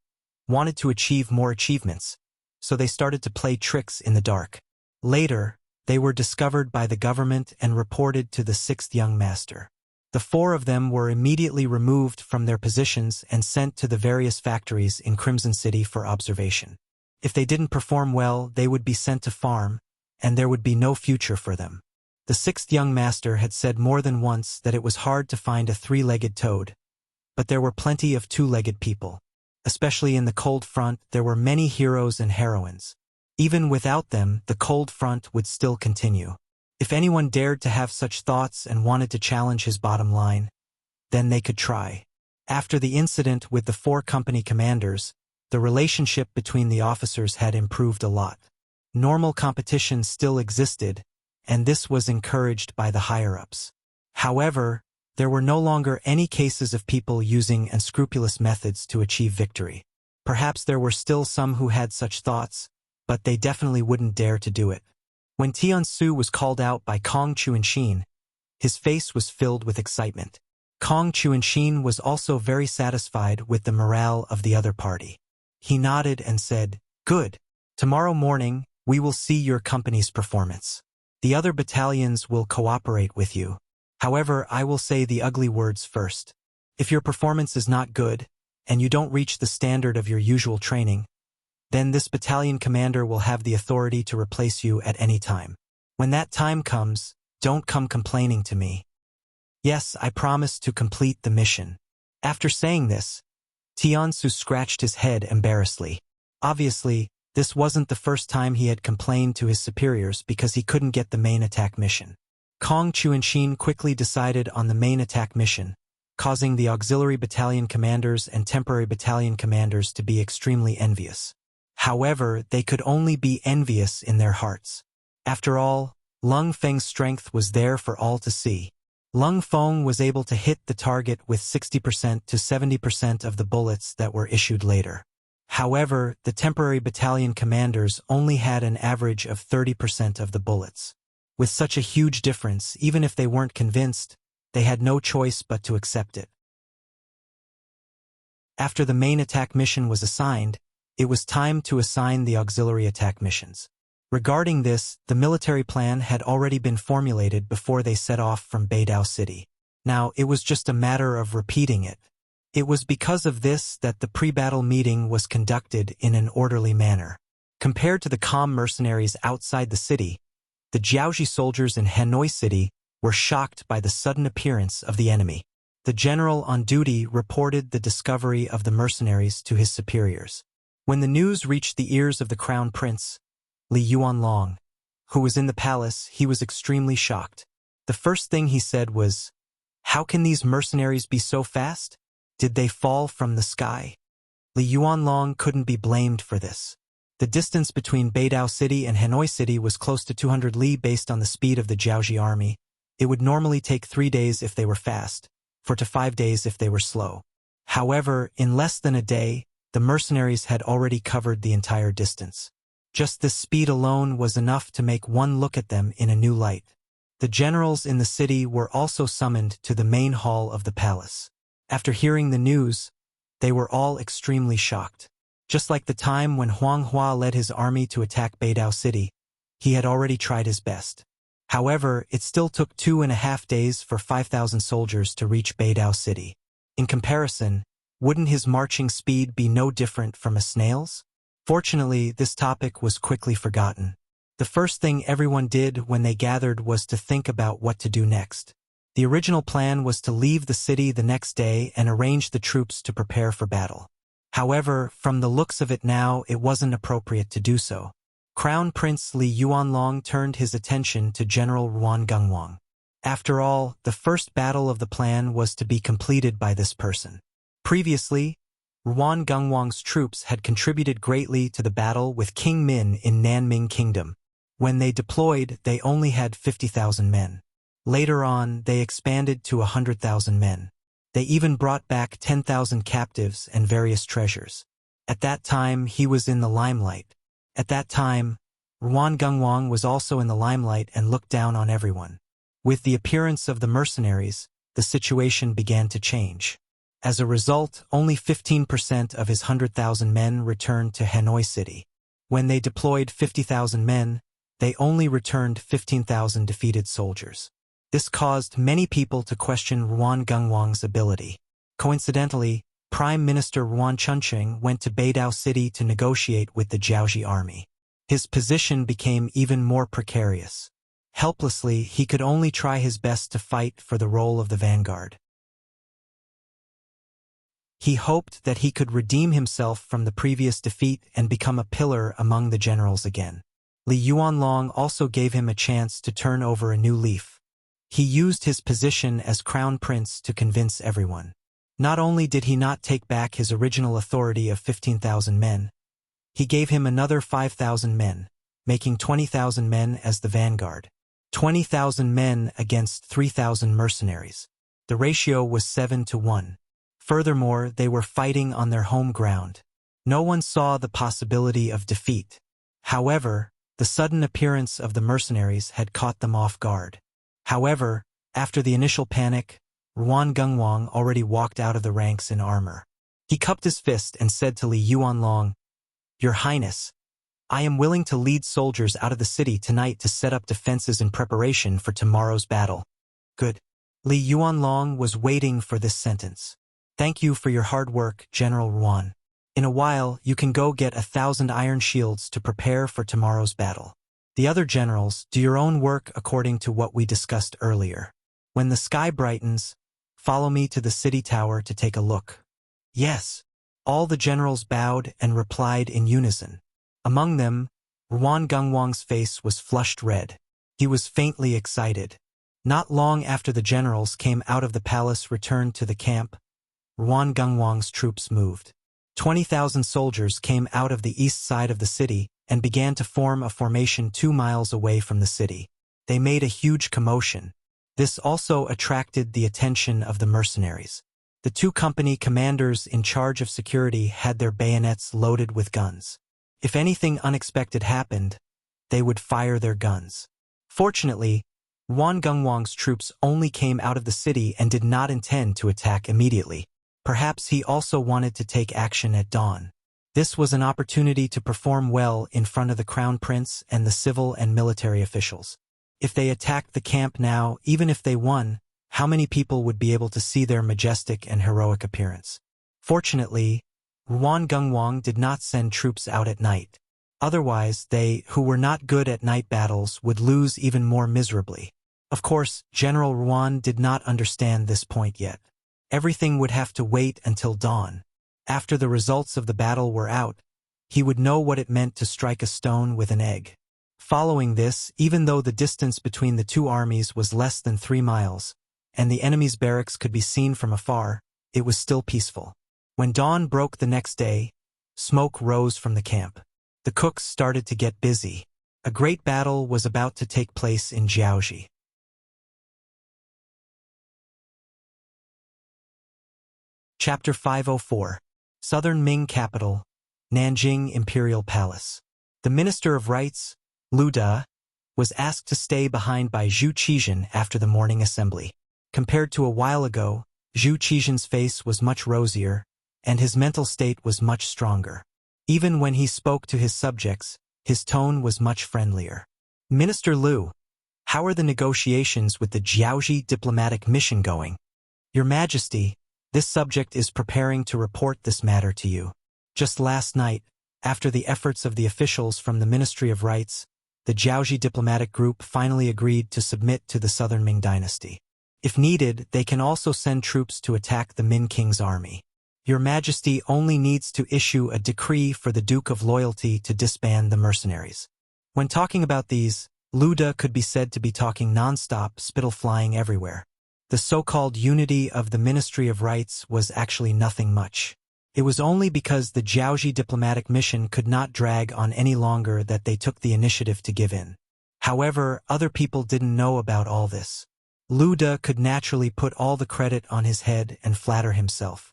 wanted to achieve more achievements, so they started to play tricks in the dark. Later, they were discovered by the government and reported to the 6th Young Master. The 4 of them were immediately removed from their positions and sent to the various factories in Crimson City for observation. If they didn't perform well, they would be sent to farm, and there would be no future for them. The 6th Young Master had said more than once that it was hard to find a 3-legged toad, but there were plenty of 2-legged people. Especially in the Cold Front, there were many heroes and heroines. Even without them, the Cold Front would still continue. If anyone dared to have such thoughts and wanted to challenge his bottom line, then they could try. After the incident with the 4 company commanders, the relationship between the officers had improved a lot. Normal competition still existed, and this was encouraged by the higher-ups. However, there were no longer any cases of people using unscrupulous methods to achieve victory. Perhaps there were still some who had such thoughts, but they definitely wouldn't dare to do it. When Tian Su was called out by Kong Chuanxin, his face was filled with excitement. Kong Chuanxin was also very satisfied with the morale of the other party. He nodded and said, "Good. Tomorrow morning, we will see your company's performance. The other battalions will cooperate with you. However, I will say the ugly words first. If your performance is not good, and you don't reach the standard of your usual training, then this battalion commander will have the authority to replace you at any time. When that time comes, don't come complaining to me. Yes, I promise to complete the mission." After saying this, Tian Su scratched his head embarrassedly. Obviously, this wasn't the first time he had complained to his superiors because he couldn't get the main attack mission. Kong Chuanxin quickly decided on the main attack mission, causing the auxiliary battalion commanders and temporary battalion commanders to be extremely envious. However, they could only be envious in their hearts. After all, Lung Feng's strength was there for all to see. Lung Feng was able to hit the target with 60% to 70% of the bullets that were issued later. However, the temporary battalion commanders only had an average of 30% of the bullets. With such a huge difference, even if they weren't convinced, they had no choice but to accept it. After the main attack mission was assigned, it was time to assign the auxiliary attack missions. Regarding this, the military plan had already been formulated before they set off from Beidao City. Now, it was just a matter of repeating it. It was because of this that the pre-battle meeting was conducted in an orderly manner. Compared to the calm mercenaries outside the city, the Jiaoxi soldiers in Hanoi City were shocked by the sudden appearance of the enemy. The general on duty reported the discovery of the mercenaries to his superiors. When the news reached the ears of the Crown Prince, Li Yuanlong, who was in the palace, he was extremely shocked. The first thing he said was, "How can these mercenaries be so fast? Did they fall from the sky? Li Yuanlong couldn't be blamed for this. The distance between Beidao City and Hanoi City was close to 200 li based on the speed of the Jiaoji army. It would normally take 3 days if they were fast, 4 to 5 days if they were slow. However, in less than a day, the mercenaries had already covered the entire distance. Just this speed alone was enough to make one look at them in a new light. The generals in the city were also summoned to the main hall of the palace. After hearing the news, they were all extremely shocked. Just like the time when Huang Hua led his army to attack Beidao City, he had already tried his best. However, it still took 2.5 days for 5,000 soldiers to reach Beidao City. In comparison, wouldn't his marching speed be no different from a snail's? Fortunately, this topic was quickly forgotten. The first thing everyone did when they gathered was to think about what to do next. The original plan was to leave the city the next day and arrange the troops to prepare for battle. However, from the looks of it now, it wasn't appropriate to do so. Crown Prince Li Yuanlong turned his attention to General Ruan Gungwang. After all, the first battle of the plan was to be completed by this person. Previously, Ruan Gungwang's troops had contributed greatly to the battle with King Min in Nanming Kingdom. When they deployed, they only had 50,000 men. Later on, they expanded to 100,000 men. They even brought back 10,000 captives and various treasures. At that time, he was in the limelight. At that time, Ruan Gungwang was also in the limelight and looked down on everyone. With the appearance of the mercenaries, the situation began to change. As a result, only 15% of his 100,000 men returned to Hanoi City. When they deployed 50,000 men, they only returned 15,000 defeated soldiers. This caused many people to question Ruan Gungwang's ability. Coincidentally, Prime Minister Ruan Chunqing went to Beidao City to negotiate with the Jiaoji army. His position became even more precarious. Helplessly, he could only try his best to fight for the role of the vanguard. He hoped that he could redeem himself from the previous defeat and become a pillar among the generals again. Li Yuanlong also gave him a chance to turn over a new leaf. He used his position as crown prince to convince everyone. Not only did he not take back his original authority of 15,000 men, he gave him another 5,000 men, making 20,000 men as the vanguard. 20,000 men against 3,000 mercenaries. The ratio was 7-1. Furthermore, they were fighting on their home ground. No one saw the possibility of defeat. However, the sudden appearance of the mercenaries had caught them off guard. However, after the initial panic, Ruan Gungwang already walked out of the ranks in armor. He cupped his fist and said to Li Yuanlong, "Your Highness, I am willing to lead soldiers out of the city tonight to set up defenses in preparation for tomorrow's battle." Good. Li Yuanlong was waiting for this sentence. "Thank you for your hard work, General Ruan. In a while, you can go get 1,000 iron shields to prepare for tomorrow's battle. The other generals, do your own work according to what we discussed earlier. When the sky brightens, follow me to the city tower to take a look." Yes. All the generals bowed and replied in unison. Among them, Ruan Gungwang's face was flushed red. He was faintly excited. Not long after the generals came out of the palace returned to the camp, Ruan Gungwang's troops moved. 20,000 soldiers came out of the east side of the city and began to form a formation 2 miles away from the city. They made a huge commotion. This also attracted the attention of the mercenaries. The 2 company commanders in charge of security had their bayonets loaded with guns. If anything unexpected happened, they would fire their guns. Fortunately, Ruan Gungwang's troops only came out of the city and did not intend to attack immediately. Perhaps he also wanted to take action at dawn. This was an opportunity to perform well in front of the crown prince and the civil and military officials. If they attacked the camp now, even if they won, how many people would be able to see their majestic and heroic appearance? Fortunately, Ruan Gungwang did not send troops out at night. Otherwise, they, who were not good at night battles, would lose even more miserably. Of course, General Ruan did not understand this point yet. Everything would have to wait until dawn. After the results of the battle were out, he would know what it meant to strike a stone with an egg. Following this, even though the distance between the 2 armies was less than 3 miles, and the enemy's barracks could be seen from afar, it was still peaceful. When dawn broke the next day, smoke rose from the camp. The cooks started to get busy. A great battle was about to take place in Jiaoji. Chapter 504. Southern Ming Capital, Nanjing Imperial Palace. The Minister of Rites, Lu De, was asked to stay behind by Zhu Qizhen after the morning assembly. Compared to a while ago, Zhu Qizhen's face was much rosier, and his mental state was much stronger. Even when he spoke to his subjects, his tone was much friendlier. Minister Lu, how are the negotiations with the Jiaoji diplomatic mission going? Your Majesty, this subject is preparing to report this matter to you. Just last night, after the efforts of the officials from the Ministry of Rites, the Jiaoji diplomatic group finally agreed to submit to the Southern Ming dynasty. If needed, they can also send troops to attack the Min King's army. Your Majesty only needs to issue a decree for the Duke of Loyalty to disband the mercenaries. When talking about these, Lu De could be said to be talking non-stop, spittle flying everywhere. The so-called unity of the Ministry of Rites was actually nothing much. It was only because the Jiaoji diplomatic mission could not drag on any longer that they took the initiative to give in. However, other people didn't know about all this. Lu De could naturally put all the credit on his head and flatter himself.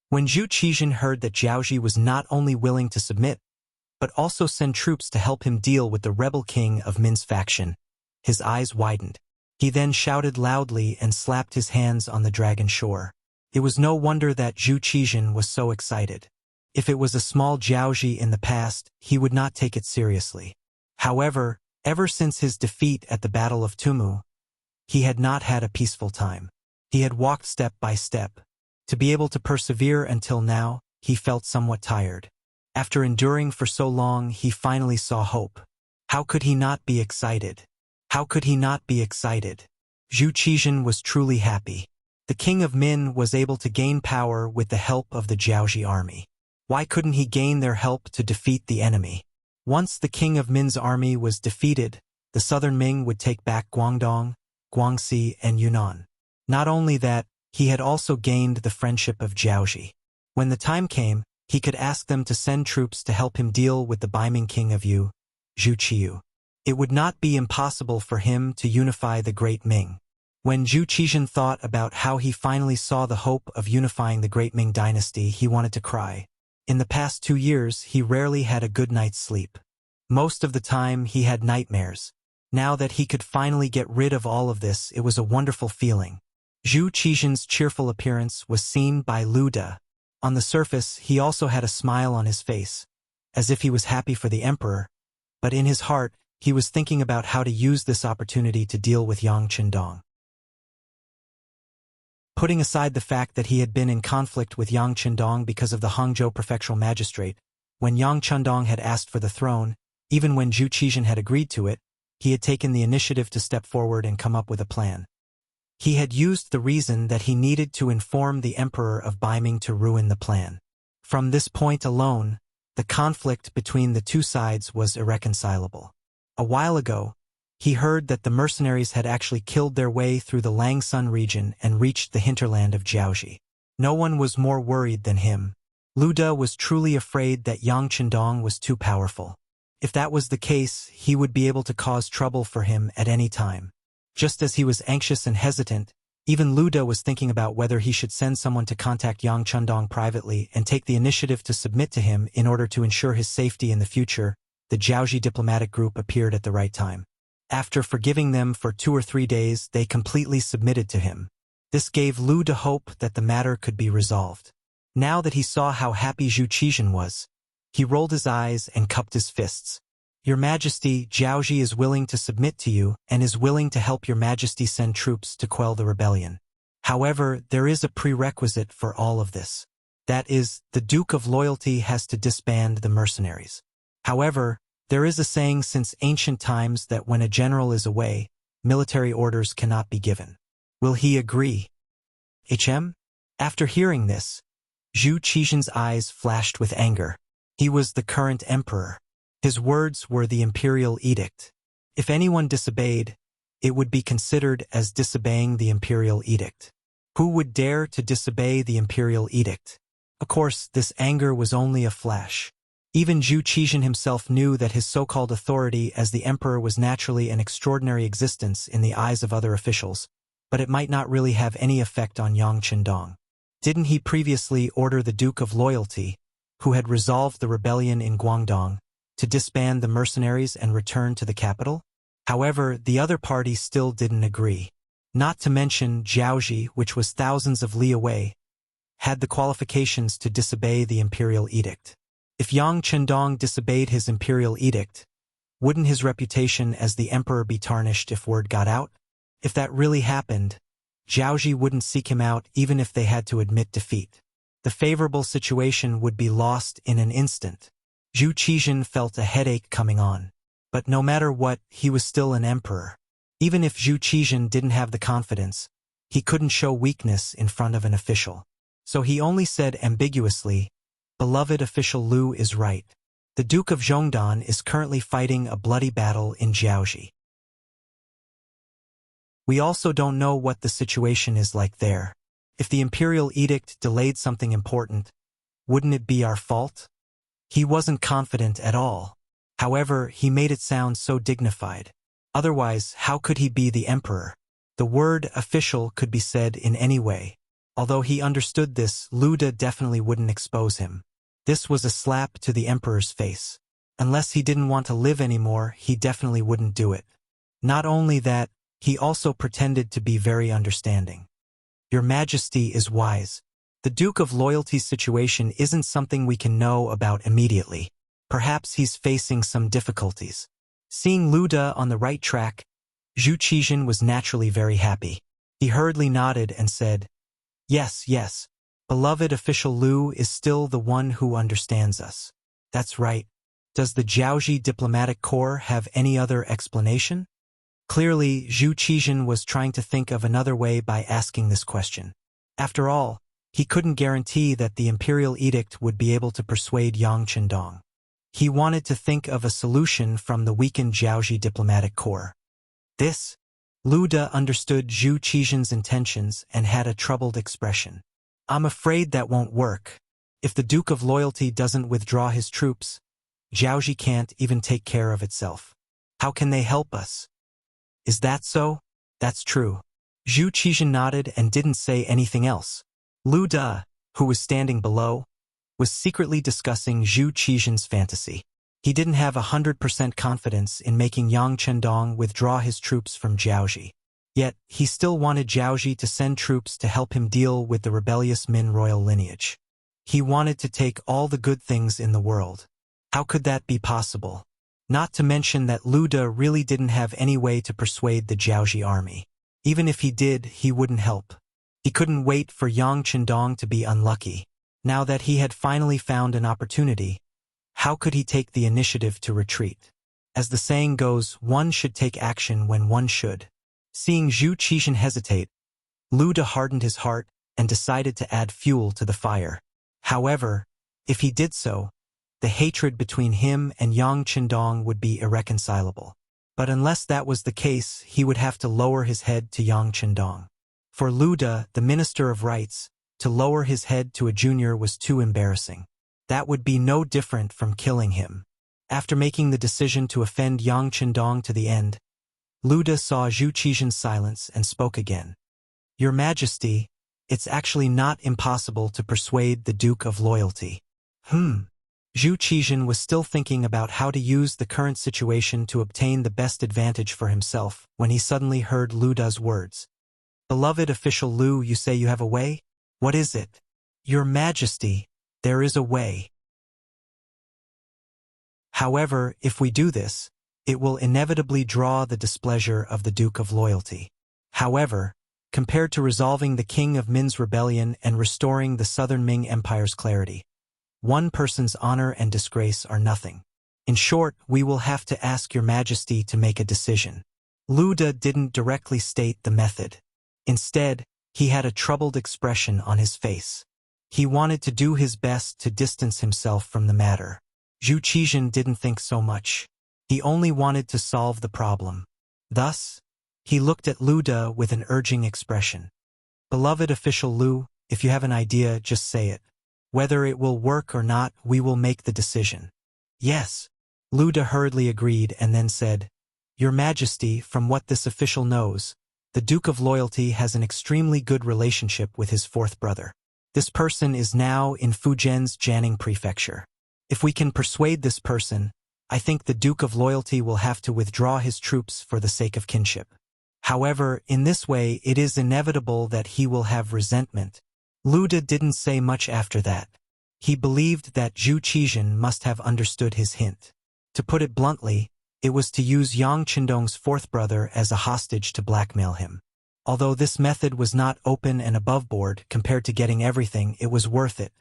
When Zhu Qizhen heard that Jiaoji was not only willing to submit, but also send troops to help him deal with the rebel king of Min's faction, his eyes widened. He then shouted loudly and slapped his hands on the dragon shore. It was no wonder that Zhu Qizhen was so excited. If it was a small Jiaoji in the past, he would not take it seriously. However, ever since his defeat at the Battle of Tumu, he had not had a peaceful time. He had walked step by step. To be able to persevere until now, he felt somewhat tired. After enduring for so long, he finally saw hope. How could he not be excited? How could he not be excited? Zhu Qizhen was truly happy. The king of Min was able to gain power with the help of the Jiaoji army. Why couldn't he gain their help to defeat the enemy? Once the king of Min's army was defeated, the southern Ming would take back Guangdong, Guangxi, and Yunnan. Not only that, he had also gained the friendship of Jiaoji. When the time came, he could ask them to send troops to help him deal with the Baiming king of Yu, Zhu Qiyu. It would not be impossible for him to unify the Great Ming. When Zhu Qizhen thought about how he finally saw the hope of unifying the Great Ming dynasty, he wanted to cry. In the past 2 years, he rarely had a good night's sleep. Most of the time, he had nightmares. Now that he could finally get rid of all of this, it was a wonderful feeling. Zhu Qizhen's cheerful appearance was seen by Lu De. On the surface, he also had a smile on his face, as if he was happy for the emperor, but in his heart, he was thinking about how to use this opportunity to deal with Yang Chendong. Putting aside the fact that he had been in conflict with Yang Chendong because of the Hangzhou prefectural magistrate, when Yang Chendong had asked for the throne, even when Zhu Qizhen had agreed to it, he had taken the initiative to step forward and come up with a plan. He had used the reason that he needed to inform the emperor of Baiming to ruin the plan. From this point alone, the conflict between the two sides was irreconcilable. A while ago, he heard that the mercenaries had actually killed their way through the Langsun region and reached the hinterland of Jiaoji. No one was more worried than him. Lu De was truly afraid that Yang Chendong was too powerful. If that was the case, he would be able to cause trouble for him at any time. Just as he was anxious and hesitant, even Lu De was thinking about whether he should send someone to contact Yang Chendong privately and take the initiative to submit to him in order to ensure his safety in the future. The Jiaoji diplomatic group appeared at the right time. After forgiving them for 2 or 3 days, they completely submitted to him. This gave Lu De hope that the matter could be resolved. Now that he saw how happy Zhu Qizhen was, he rolled his eyes and cupped his fists. Your Majesty, Jiaoji is willing to submit to you and is willing to help Your Majesty send troops to quell the rebellion. However, there is a prerequisite for all of this. That is, the Duke of Loyalty has to disband the mercenaries. However, there is a saying since ancient times that when a general is away, military orders cannot be given. Will he agree? After hearing this, Zhu Qizhen's eyes flashed with anger. He was the current emperor. His words were the imperial edict. If anyone disobeyed, it would be considered as disobeying the imperial edict. Who would dare to disobey the imperial edict? Of course, this anger was only a flash. Even Zhu Qizhen himself knew that his so-called authority as the emperor was naturally an extraordinary existence in the eyes of other officials, but it might not really have any effect on Yang Qindong. Didn't he previously order the Duke of Loyalty, who had resolved the rebellion in Guangdong, to disband the mercenaries and return to the capital? However, the other party still didn't agree. Not to mention Jiaoji, which was thousands of li away, had the qualifications to disobey the imperial edict. If Yang Qindong disobeyed his imperial edict, wouldn't his reputation as the emperor be tarnished if word got out? If that really happened, Jiaoji wouldn't seek him out even if they had to admit defeat. The favorable situation would be lost in an instant. Zhu Qizhen felt a headache coming on. But no matter what, he was still an emperor. Even if Zhu Qizhen didn't have the confidence, he couldn't show weakness in front of an official. So he only said ambiguously, "Beloved official Lu is right. The Duke of Zhongdan is currently fighting a bloody battle in Jiaoji. We also don't know what the situation is like there. If the imperial edict delayed something important, wouldn't it be our fault?" He wasn't confident at all. However, he made it sound so dignified. Otherwise, how could he be the emperor? The word official could be said in any way. Although he understood this, Lu De definitely wouldn't expose him. This was a slap to the emperor's face. Unless he didn't want to live anymore, he definitely wouldn't do it. Not only that, he also pretended to be very understanding. "Your Majesty is wise. The Duke of Loyalty's situation isn't something we can know about immediately. Perhaps he's facing some difficulties." Seeing Lu De on the right track, Zhu Qizhen was naturally very happy. He hurriedly nodded and said, Yes, beloved official Lu is still the one who understands us." "That's right. Does the Jiaoji diplomatic corps have any other explanation?" Clearly, Zhu Qizhen was trying to think of another way by asking this question. After all, he couldn't guarantee that the imperial edict would be able to persuade Yang Qindong. He wanted to think of a solution from the weakened Jiaoji diplomatic corps. Lu De understood Zhu Qizhen's intentions and had a troubled expression. "I'm afraid that won't work. If the Duke of Loyalty doesn't withdraw his troops, Jiaoji can't even take care of itself. How can they help us?" "Is that so?" "That's true." Zhu Qizhen nodded and didn't say anything else. Lu De, who was standing below, was secretly discussing Zhu Qizhen's fantasy. He didn't have 100% confidence in making Yang Qindong withdraw his troops from Jiaoji. Yet, he still wanted Jiaoji to send troops to help him deal with the rebellious Min royal lineage. He wanted to take all the good things in the world. How could that be possible? Not to mention that Lu De really didn't have any way to persuade the Jiaoji army. Even if he did, he wouldn't help. He couldn't wait for Yang Qindong to be unlucky. Now that he had finally found an opportunity, how could he take the initiative to retreat? As the saying goes, one should take action when one should. Seeing Zhu Qizhen hesitate, Lu De hardened his heart and decided to add fuel to the fire. However, if he did so, the hatred between him and Yang Qindong would be irreconcilable. But unless that was the case, he would have to lower his head to Yang Qindong. For Lu De, the Minister of Rights, to lower his head to a junior was too embarrassing. That would be no different from killing him. After making the decision to offend Yang Qindong to the end, Lu De saw Zhu Qizhen's silence and spoke again. "Your Majesty, it's actually not impossible to persuade the Duke of Loyalty." Zhu Qizhen was still thinking about how to use the current situation to obtain the best advantage for himself when he suddenly heard Lu De's words. "Beloved official Lu, you say you have a way? What is it?" "Your Majesty, there is a way. However, if we do this, it will inevitably draw the displeasure of the Duke of Loyalty. However, compared to resolving the King of Min's rebellion and restoring the Southern Ming Empire's clarity, one person's honor and disgrace are nothing. In short, we will have to ask your Majesty to make a decision." Lu De didn't directly state the method. Instead, he had a troubled expression on his face. He wanted to do his best to distance himself from the matter. Zhu Qizhen didn't think so much. He only wanted to solve the problem. Thus, he looked at Lu De with an urging expression. Beloved official Lu, if you have an idea, just say it. Whether it will work or not, we will make the decision. Yes. Lu De hurriedly agreed and then said, Your Majesty, from what this official knows, the Duke of Loyalty has an extremely good relationship with his fourth brother. This person is now in Fujian's Jianing Prefecture. If we can persuade this person, I think the Duke of Loyalty will have to withdraw his troops for the sake of kinship. However, in this way it is inevitable that he will have resentment. Lu De didn't say much after that. He believed that Zhu Qizhen must have understood his hint. To put it bluntly, it was to use Yang Qindong's fourth brother as a hostage to blackmail him. Although this method was not open and aboveboard compared to getting everything, it was worth it.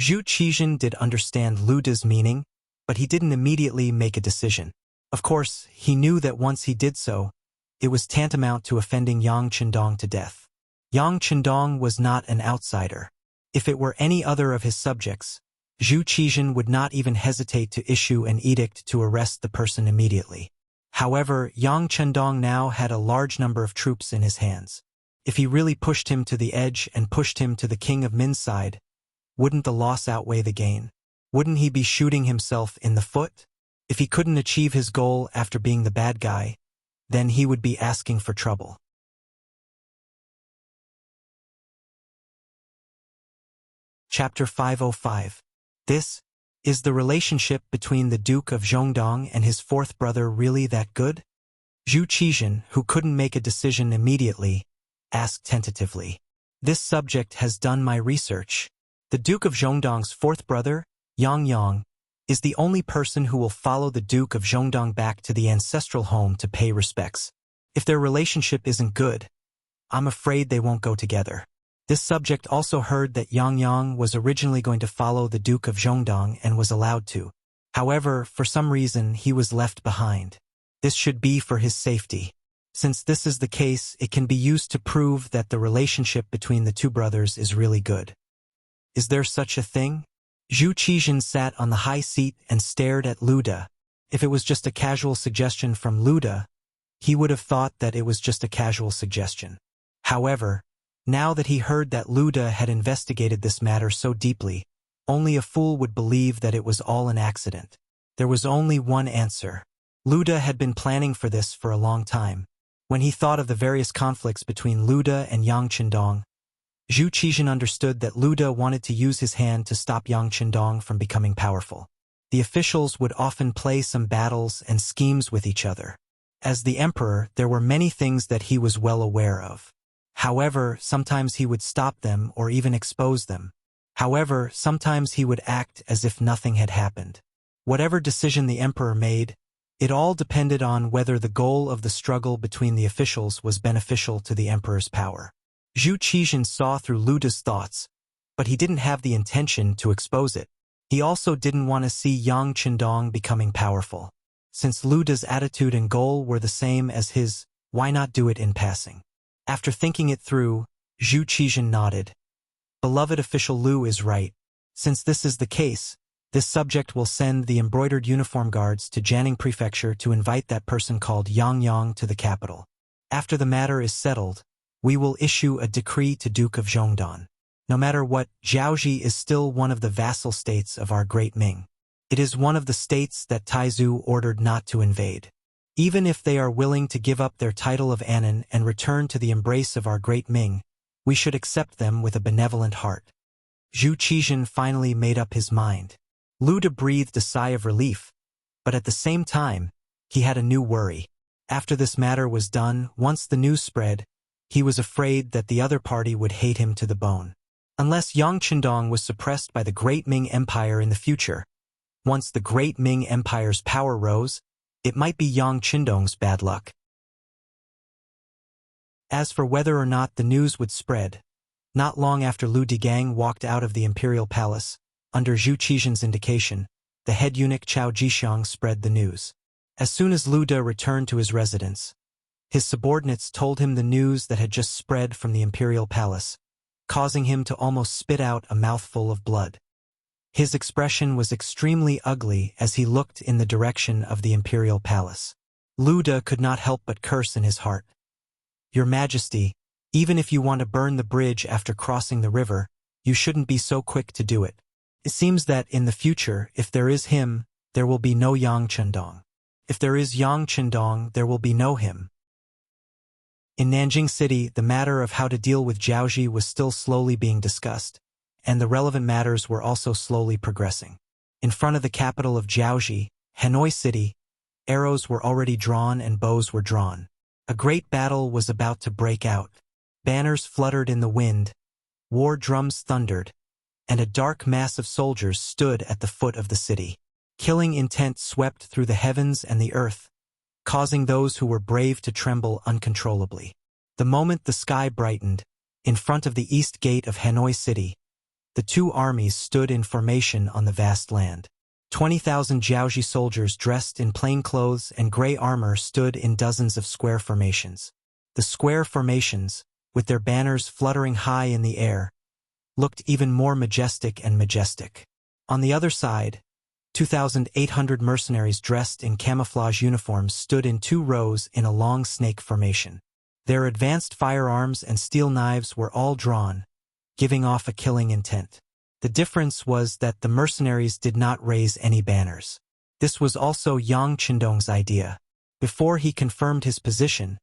Zhu Qizhen did understand Lu De's meaning, but he didn't immediately make a decision. Of course, he knew that once he did so, it was tantamount to offending Yang Qindong to death. Yang Qindong was not an outsider. If it were any other of his subjects, Zhu Qizhen would not even hesitate to issue an edict to arrest the person immediately. However, Yang Qindong now had a large number of troops in his hands. If he really pushed him to the edge and pushed him to the King of Min's side, wouldn't the loss outweigh the gain? Wouldn't he be shooting himself in the foot? If he couldn't achieve his goal after being the bad guy, then he would be asking for trouble. Chapter 505. This, is the relationship between the Duke of Zhongdong and his fourth brother really that good? Zhu Qizhen, who couldn't make a decision immediately, asked tentatively. This subject has done my research. The Duke of Zhongdong's fourth brother, Yang, is the only person who will follow the Duke of Zhongdong back to the ancestral home to pay respects. If their relationship isn't good, I'm afraid they won't go together. This subject also heard that Yang was originally going to follow the Duke of Zhongdong and was allowed to. However, for some reason, he was left behind. This should be for his safety. Since this is the case, it can be used to prove that the relationship between the two brothers is really good. Is there such a thing? Zhu Qizhen sat on the high seat and stared at Lu De. If it was just a casual suggestion from Lu De, he would have thought that it was just a casual suggestion. However, now that he heard that Lu De had investigated this matter so deeply, only a fool would believe that it was all an accident. There was only one answer. Lu De had been planning for this for a long time. When he thought of the various conflicts between Lu De and Yang Qindong, Zhu Qizhen understood that Lu De wanted to use his hand to stop Yang Qindong from becoming powerful. The officials would often play some battles and schemes with each other. As the emperor, there were many things that he was well aware of. However, sometimes he would stop them or even expose them. However, sometimes he would act as if nothing had happened. Whatever decision the emperor made, it all depended on whether the goal of the struggle between the officials was beneficial to the emperor's power. Zhu Qizhen saw through Lu De's thoughts, but he didn't have the intention to expose it. He also didn't want to see Yang Qindong becoming powerful. Since Lu De's attitude and goal were the same as his, why not do it in passing? After thinking it through, Zhu Qizhen nodded. Beloved official Lu is right. Since this is the case, this subject will send the embroidered uniform guards to Jianing Prefecture to invite that person called Yang to the capital. After the matter is settled, we will issue a decree to Duke of Zhongdong. No matter what, Jiaoji is still one of the vassal states of our great Ming. It is one of the states that Taizu ordered not to invade. Even if they are willing to give up their title of Anan and return to the embrace of our great Ming, we should accept them with a benevolent heart. Zhu Qizhen finally made up his mind. Lu De breathed a sigh of relief, but at the same time, he had a new worry. After this matter was done, once the news spread, he was afraid that the other party would hate him to the bone. Unless Yang Qindong was suppressed by the Great Ming Empire in the future, once the Great Ming Empire's power rose, it might be Yang Qindong's bad luck. As for whether or not the news would spread, not long after Lu Degang walked out of the imperial palace, under Zhu Qizhen's indication, the head eunuch Chao Jixiang spread the news. As soon as Lu De returned to his residence, his subordinates told him the news that had just spread from the imperial palace, causing him to almost spit out a mouthful of blood. His expression was extremely ugly as he looked in the direction of the imperial palace. Lu De could not help but curse in his heart. Your Majesty, Even if you want to burn the bridge after crossing the river, you shouldn't be so quick to do it. It seems that in the future, if there is him, there will be no Yang Chendong. If there is Yang Chendong, there will be no him. In Nanjing City, the matter of how to deal with Jiaoji was still slowly being discussed, and the relevant matters were also slowly progressing. In front of the capital of Jiaoji, Hanoi City, arrows were already drawn and bows were drawn. A great battle was about to break out. Banners fluttered in the wind, war drums thundered, and a dark mass of soldiers stood at the foot of the city. Killing intent swept through the heavens and the earth, causing those who were brave to tremble uncontrollably. The moment the sky brightened, in front of the east gate of Hanoi City, the two armies stood in formation on the vast land. 20,000 Jiaoji soldiers dressed in plain clothes and gray armor stood in dozens of square formations. The square formations, with their banners fluttering high in the air, looked even more majestic and majestic. On the other side, 2,800 mercenaries dressed in camouflage uniforms stood in 2 rows in a long snake formation. Their advanced firearms and steel knives were all drawn, giving off a killing intent. The difference was that the mercenaries did not raise any banners. This was also Yang Chendong's idea. Before he confirmed his position,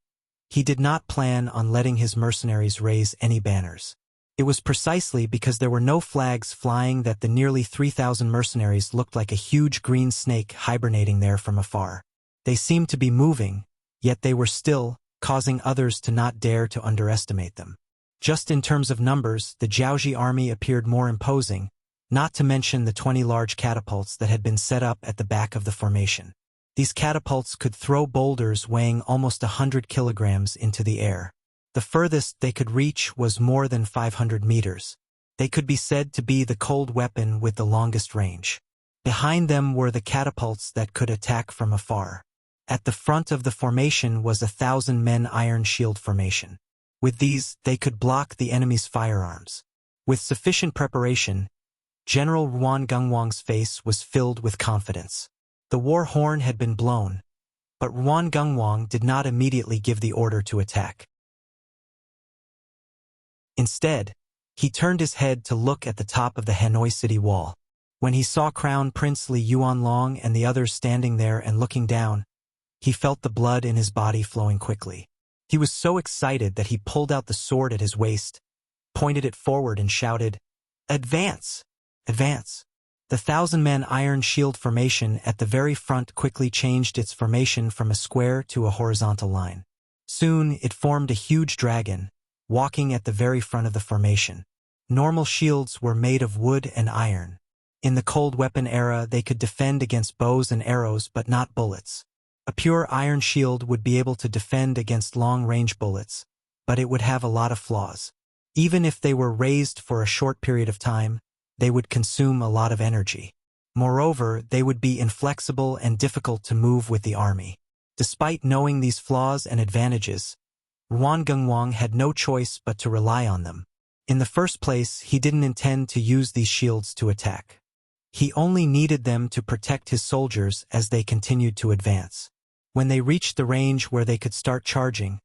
he did not plan on letting his mercenaries raise any banners. It was precisely because there were no flags flying that the nearly 3,000 mercenaries looked like a huge green snake hibernating there from afar. They seemed to be moving, yet they were still, causing others to not dare to underestimate them. Just in terms of numbers, the Jiaoji army appeared more imposing, not to mention the 20 large catapults that had been set up at the back of the formation. These catapults could throw boulders weighing almost 100 kilograms into the air. The furthest they could reach was more than 500 meters. They could be said to be the cold weapon with the longest range. Behind them were the catapults that could attack from afar. At the front of the formation was a 1,000-men iron shield formation. With these, they could block the enemy's firearms. With sufficient preparation, General Ruan Gungwang's face was filled with confidence. The war horn had been blown, but Ruan Gungwang did not immediately give the order to attack. Instead, he turned his head to look at the top of the Hanoi City wall. When he saw Crown Prince Li Yuanlong and the others standing there and looking down, he felt the blood in his body flowing quickly. He was so excited that he pulled out the sword at his waist, pointed it forward and shouted, "Advance! Advance!" The 1,000-man iron shield formation at the very front quickly changed its formation from a square to a horizontal line. Soon, it formed a huge dragon, walking at the very front of the formation. Normal shields were made of wood and iron. In the cold weapon era, they could defend against bows and arrows but not bullets. A pure iron shield would be able to defend against long-range bullets, but it would have a lot of flaws. Even if they were raised for a short period of time, they would consume a lot of energy. Moreover, they would be inflexible and difficult to move with the army. Despite knowing these flaws and advantages, Ruan Gungwang had no choice but to rely on them. In the first place, he didn't intend to use these shields to attack. He only needed them to protect his soldiers as they continued to advance. When they reached the range where they could start charging,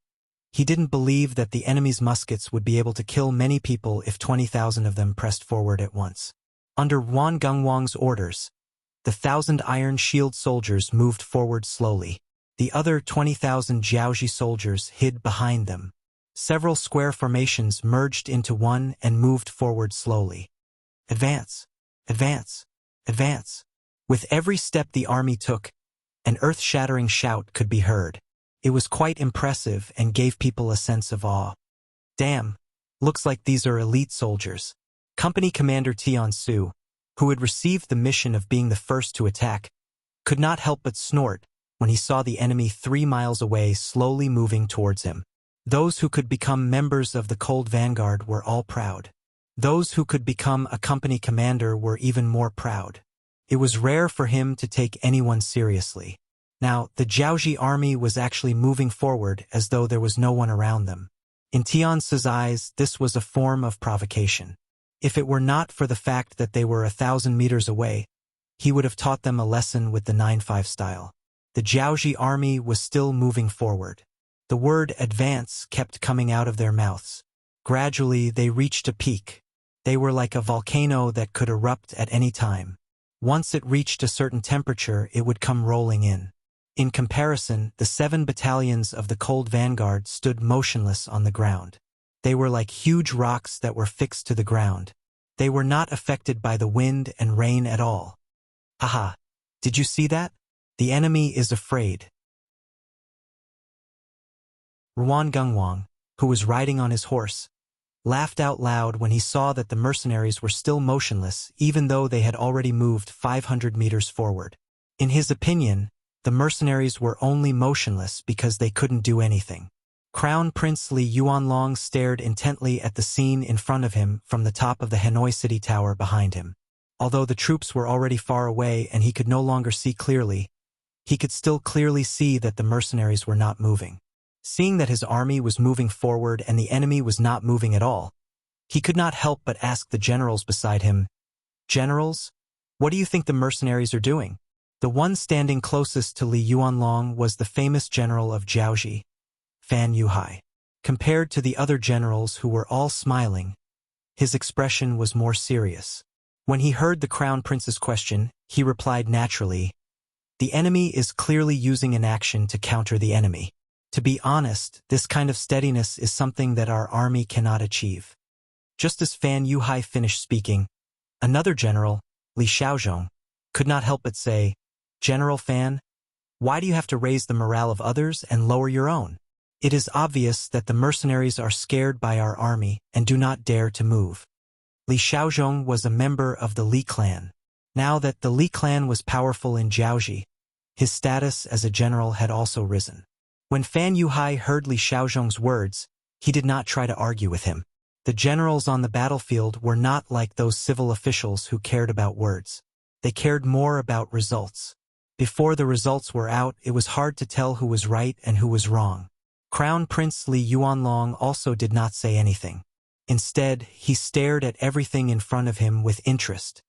he didn't believe that the enemy's muskets would be able to kill many people if 20,000 of them pressed forward at once. Under Ruan Gungwang's orders, the 1,000 iron shield soldiers moved forward slowly. The other 20,000 Jiaoji soldiers hid behind them. Several square formations merged into one and moved forward slowly. Advance! Advance! Advance! With every step the army took, an earth-shattering shout could be heard. It was quite impressive and gave people a sense of awe. Damn, looks like these are elite soldiers. Company Commander Tian Su, who had received the mission of being the first to attack, could not help but snort when he saw the enemy 3 miles away slowly moving towards him. Those who could become members of the Cold Vanguard were all proud. Those who could become a company commander were even more proud. It was rare for him to take anyone seriously. Now, the Jiaoji army was actually moving forward as though there was no one around them. In Tian Su's eyes, this was a form of provocation. If it were not for the fact that they were 1,000 meters away, he would have taught them a lesson with the 9-5 style. The Jiaoji army was still moving forward. The word advance kept coming out of their mouths. Gradually, they reached a peak. They were like a volcano that could erupt at any time. Once it reached a certain temperature, it would come rolling in. In comparison, the 7 battalions of the Cold Vanguard stood motionless on the ground. They were like huge rocks that were fixed to the ground. They were not affected by the wind and rain at all. Haha! Did you see that? The enemy is afraid. Ruan Gungwang, who was riding on his horse, laughed out loud when he saw that the mercenaries were still motionless even though they had already moved 500 meters forward. In his opinion, the mercenaries were only motionless because they couldn't do anything. Crown Prince Li Yuanlong stared intently at the scene in front of him from the top of the Hanoi City Tower behind him. Although the troops were already far away and he could no longer see clearly, he could still clearly see that the mercenaries were not moving. Seeing that his army was moving forward and the enemy was not moving at all, he could not help but ask the generals beside him, "Generals, what do you think the mercenaries are doing?" The one standing closest to Li Yuanlong was the famous general of Jiaoji, Fan Yuhai. Compared to the other generals who were all smiling, his expression was more serious. When he heard the crown prince's question, he replied naturally, "The enemy is clearly using an action to counter the enemy. To be honest, this kind of steadiness is something that our army cannot achieve." Just as Fan Yuhai finished speaking, another general, Li Xiaozhong, could not help but say, "General Fan, why do you have to raise the morale of others and lower your own? It is obvious that the mercenaries are scared by our army and do not dare to move." Li Xiaozhong was a member of the Li clan. Now that the Li clan was powerful in Jiaoji, his status as a general had also risen. When Fan Yuhai heard Li Xiaozhong's words, he did not try to argue with him. The generals on the battlefield were not like those civil officials who cared about words. They cared more about results. Before the results were out, it was hard to tell who was right and who was wrong. Crown Prince Li Yuanlong also did not say anything. Instead, he stared at everything in front of him with interest.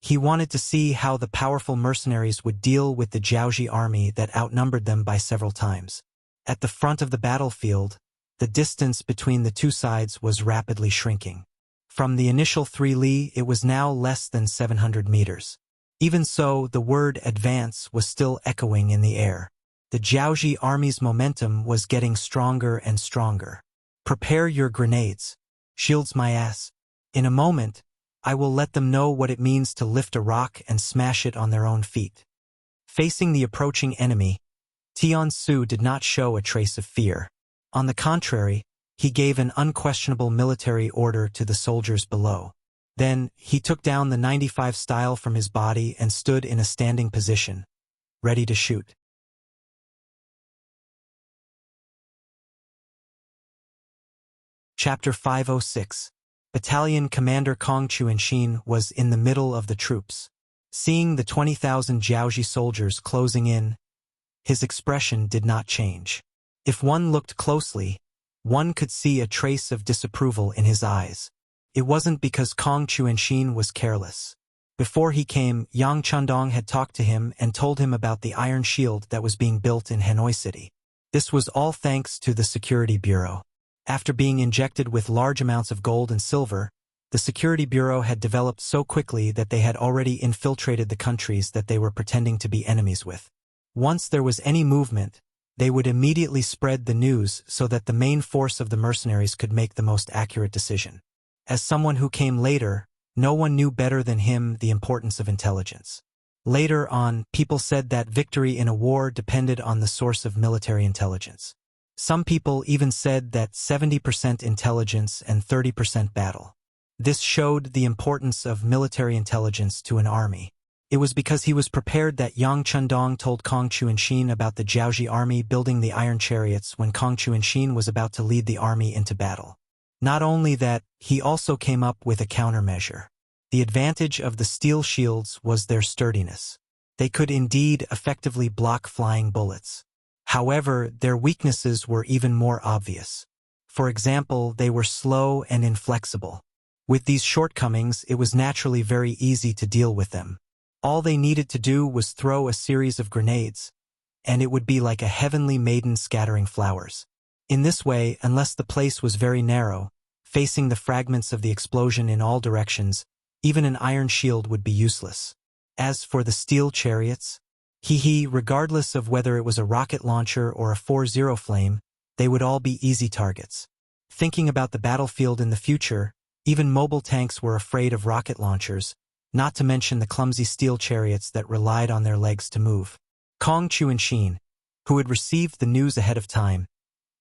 He wanted to see how the powerful mercenaries would deal with the Jiaoji army that outnumbered them by several times. At the front of the battlefield, the distance between the two sides was rapidly shrinking. From the initial 3 li, it was now less than 700 meters. Even so, the word advance was still echoing in the air. The Jiaoji army's momentum was getting stronger and stronger. "Prepare your grenades. Shields my ass. In a moment, I will let them know what it means to lift a rock and smash it on their own feet." Facing the approaching enemy, Tian Su did not show a trace of fear. On the contrary, he gave an unquestionable military order to the soldiers below. Then, he took down the 95 style from his body and stood in a standing position, ready to shoot. Chapter 506. Battalion Commander Kong Chuanshin was in the middle of the troops. Seeing the 20,000 Jiaoji soldiers closing in, his expression did not change. If one looked closely, one could see a trace of disapproval in his eyes. It wasn't because Kong Chuanshin was careless. Before he came, Yang Chandong had talked to him and told him about the iron shield that was being built in Hanoi City. This was all thanks to the Security Bureau. After being injected with large amounts of gold and silver, the Security Bureau had developed so quickly that they had already infiltrated the countries that they were pretending to be enemies with. Once there was any movement, they would immediately spread the news so that the main force of the mercenaries could make the most accurate decision. As someone who came later, no one knew better than him the importance of intelligence. Later on, people said that victory in a war depended on the source of military intelligence. Some people even said that 70% intelligence and 30% battle. This showed the importance of military intelligence to an army. It was because he was prepared that Yang Chandong told Kong Chuanshin about the Jiaoji army building the iron chariots when Kong Chuanshin was about to lead the army into battle. Not only that, he also came up with a countermeasure. The advantage of the steel shields was their sturdiness. They could indeed effectively block flying bullets. However, their weaknesses were even more obvious. For example, they were slow and inflexible. With these shortcomings, it was naturally very easy to deal with them. All they needed to do was throw a series of grenades, and it would be like a heavenly maiden scattering flowers. In this way, unless the place was very narrow, facing the fragments of the explosion in all directions, even an iron shield would be useless. As for the steel chariots, regardless of whether it was a rocket launcher or a 4-0 flame, they would all be easy targets. Thinking about the battlefield in the future, even mobile tanks were afraid of rocket launchers, not to mention the clumsy steel chariots that relied on their legs to move. Kong Chuanshin, who had received the news ahead of time,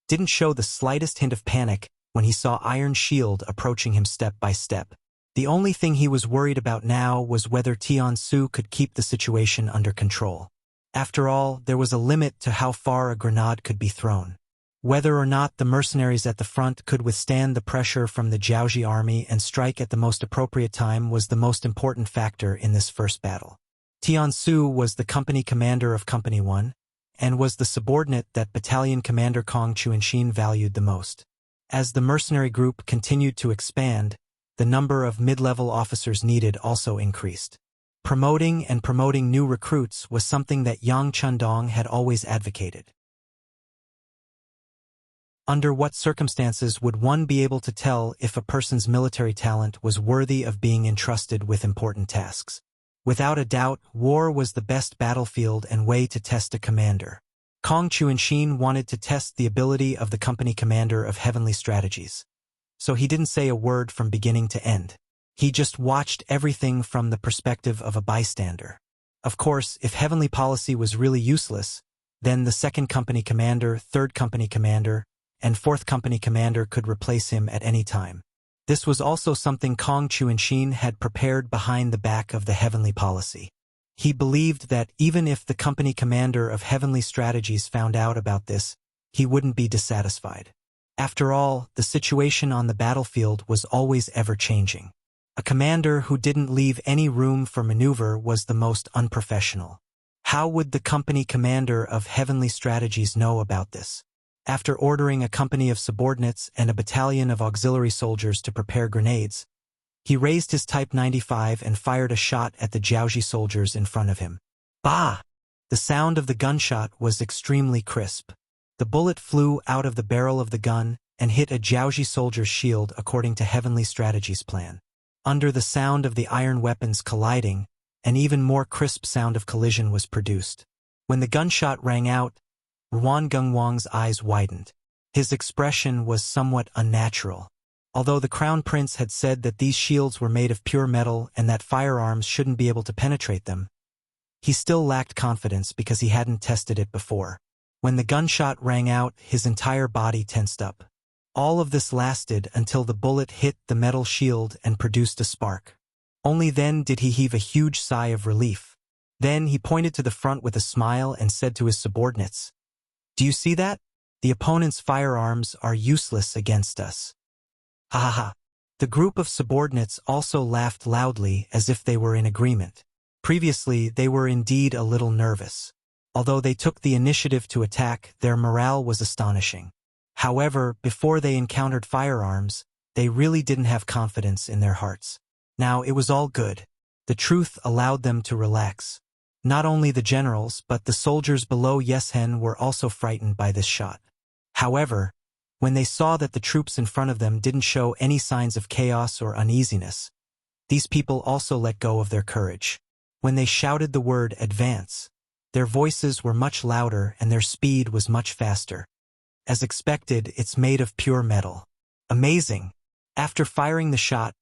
didn't show the slightest hint of panic when he saw Iron Shield approaching him step by step. The only thing he was worried about now was whether Tian-Su could keep the situation under control. After all, there was a limit to how far a grenade could be thrown. Whether or not the mercenaries at the front could withstand the pressure from the Jiaoji army and strike at the most appropriate time was the most important factor in this first battle. Tian-Su was the company commander of Company 1, and was the subordinate that Battalion Commander Kong Chuanshin valued the most. As the mercenary group continued to expand, the number of mid-level officers needed also increased. Promoting new recruits was something that Yang Chundong had always advocated. Under what circumstances would one be able to tell if a person's military talent was worthy of being entrusted with important tasks? Without a doubt, war was the best battlefield and way to test a commander. Kong Chuanshin wanted to test the ability of the company commander of heavenly strategies. So he didn't say a word from beginning to end. He just watched everything from the perspective of a bystander. Of course, if heavenly policy was really useless, then the second company commander, third company commander, and fourth company commander could replace him at any time. This was also something Kong Chuanshin had prepared behind the back of the heavenly policy. He believed that even if the company commander of heavenly strategies found out about this, he wouldn't be dissatisfied. After all, the situation on the battlefield was always ever-changing. A commander who didn't leave any room for maneuver was the most unprofessional. How would the company commander of heavenly strategies know about this? After ordering a company of subordinates and a battalion of auxiliary soldiers to prepare grenades, he raised his Type 95 and fired a shot at the Jiaoji soldiers in front of him. Bah! The sound of the gunshot was extremely crisp. The bullet flew out of the barrel of the gun and hit a Jiaoji soldier's shield according to Heavenly Strategies' plan. Under the sound of the iron weapons colliding, an even more crisp sound of collision was produced. When the gunshot rang out, Ruan Gengwang's eyes widened. His expression was somewhat unnatural. Although the Crown Prince had said that these shields were made of pure metal and that firearms shouldn't be able to penetrate them, he still lacked confidence because he hadn't tested it before. When the gunshot rang out, his entire body tensed up. All of this lasted until the bullet hit the metal shield and produced a spark. Only then did he heave a huge sigh of relief. Then he pointed to the front with a smile and said to his subordinates, "Do you see that? The opponent's firearms are useless against us." Ha ha ha. The group of subordinates also laughed loudly as if they were in agreement. Previously, they were indeed a little nervous. Although they took the initiative to attack, their morale was astonishing. However, before they encountered firearms, they really didn't have confidence in their hearts. Now it was all good. The truth allowed them to relax. Not only the generals, but the soldiers below Yeshen were also frightened by this shot. However, when they saw that the troops in front of them didn't show any signs of chaos or uneasiness, these people also let go of their courage. When they shouted the word "advance," their voices were much louder and their speed was much faster. As expected, it's made of pure metal. Amazing! After firing the shot,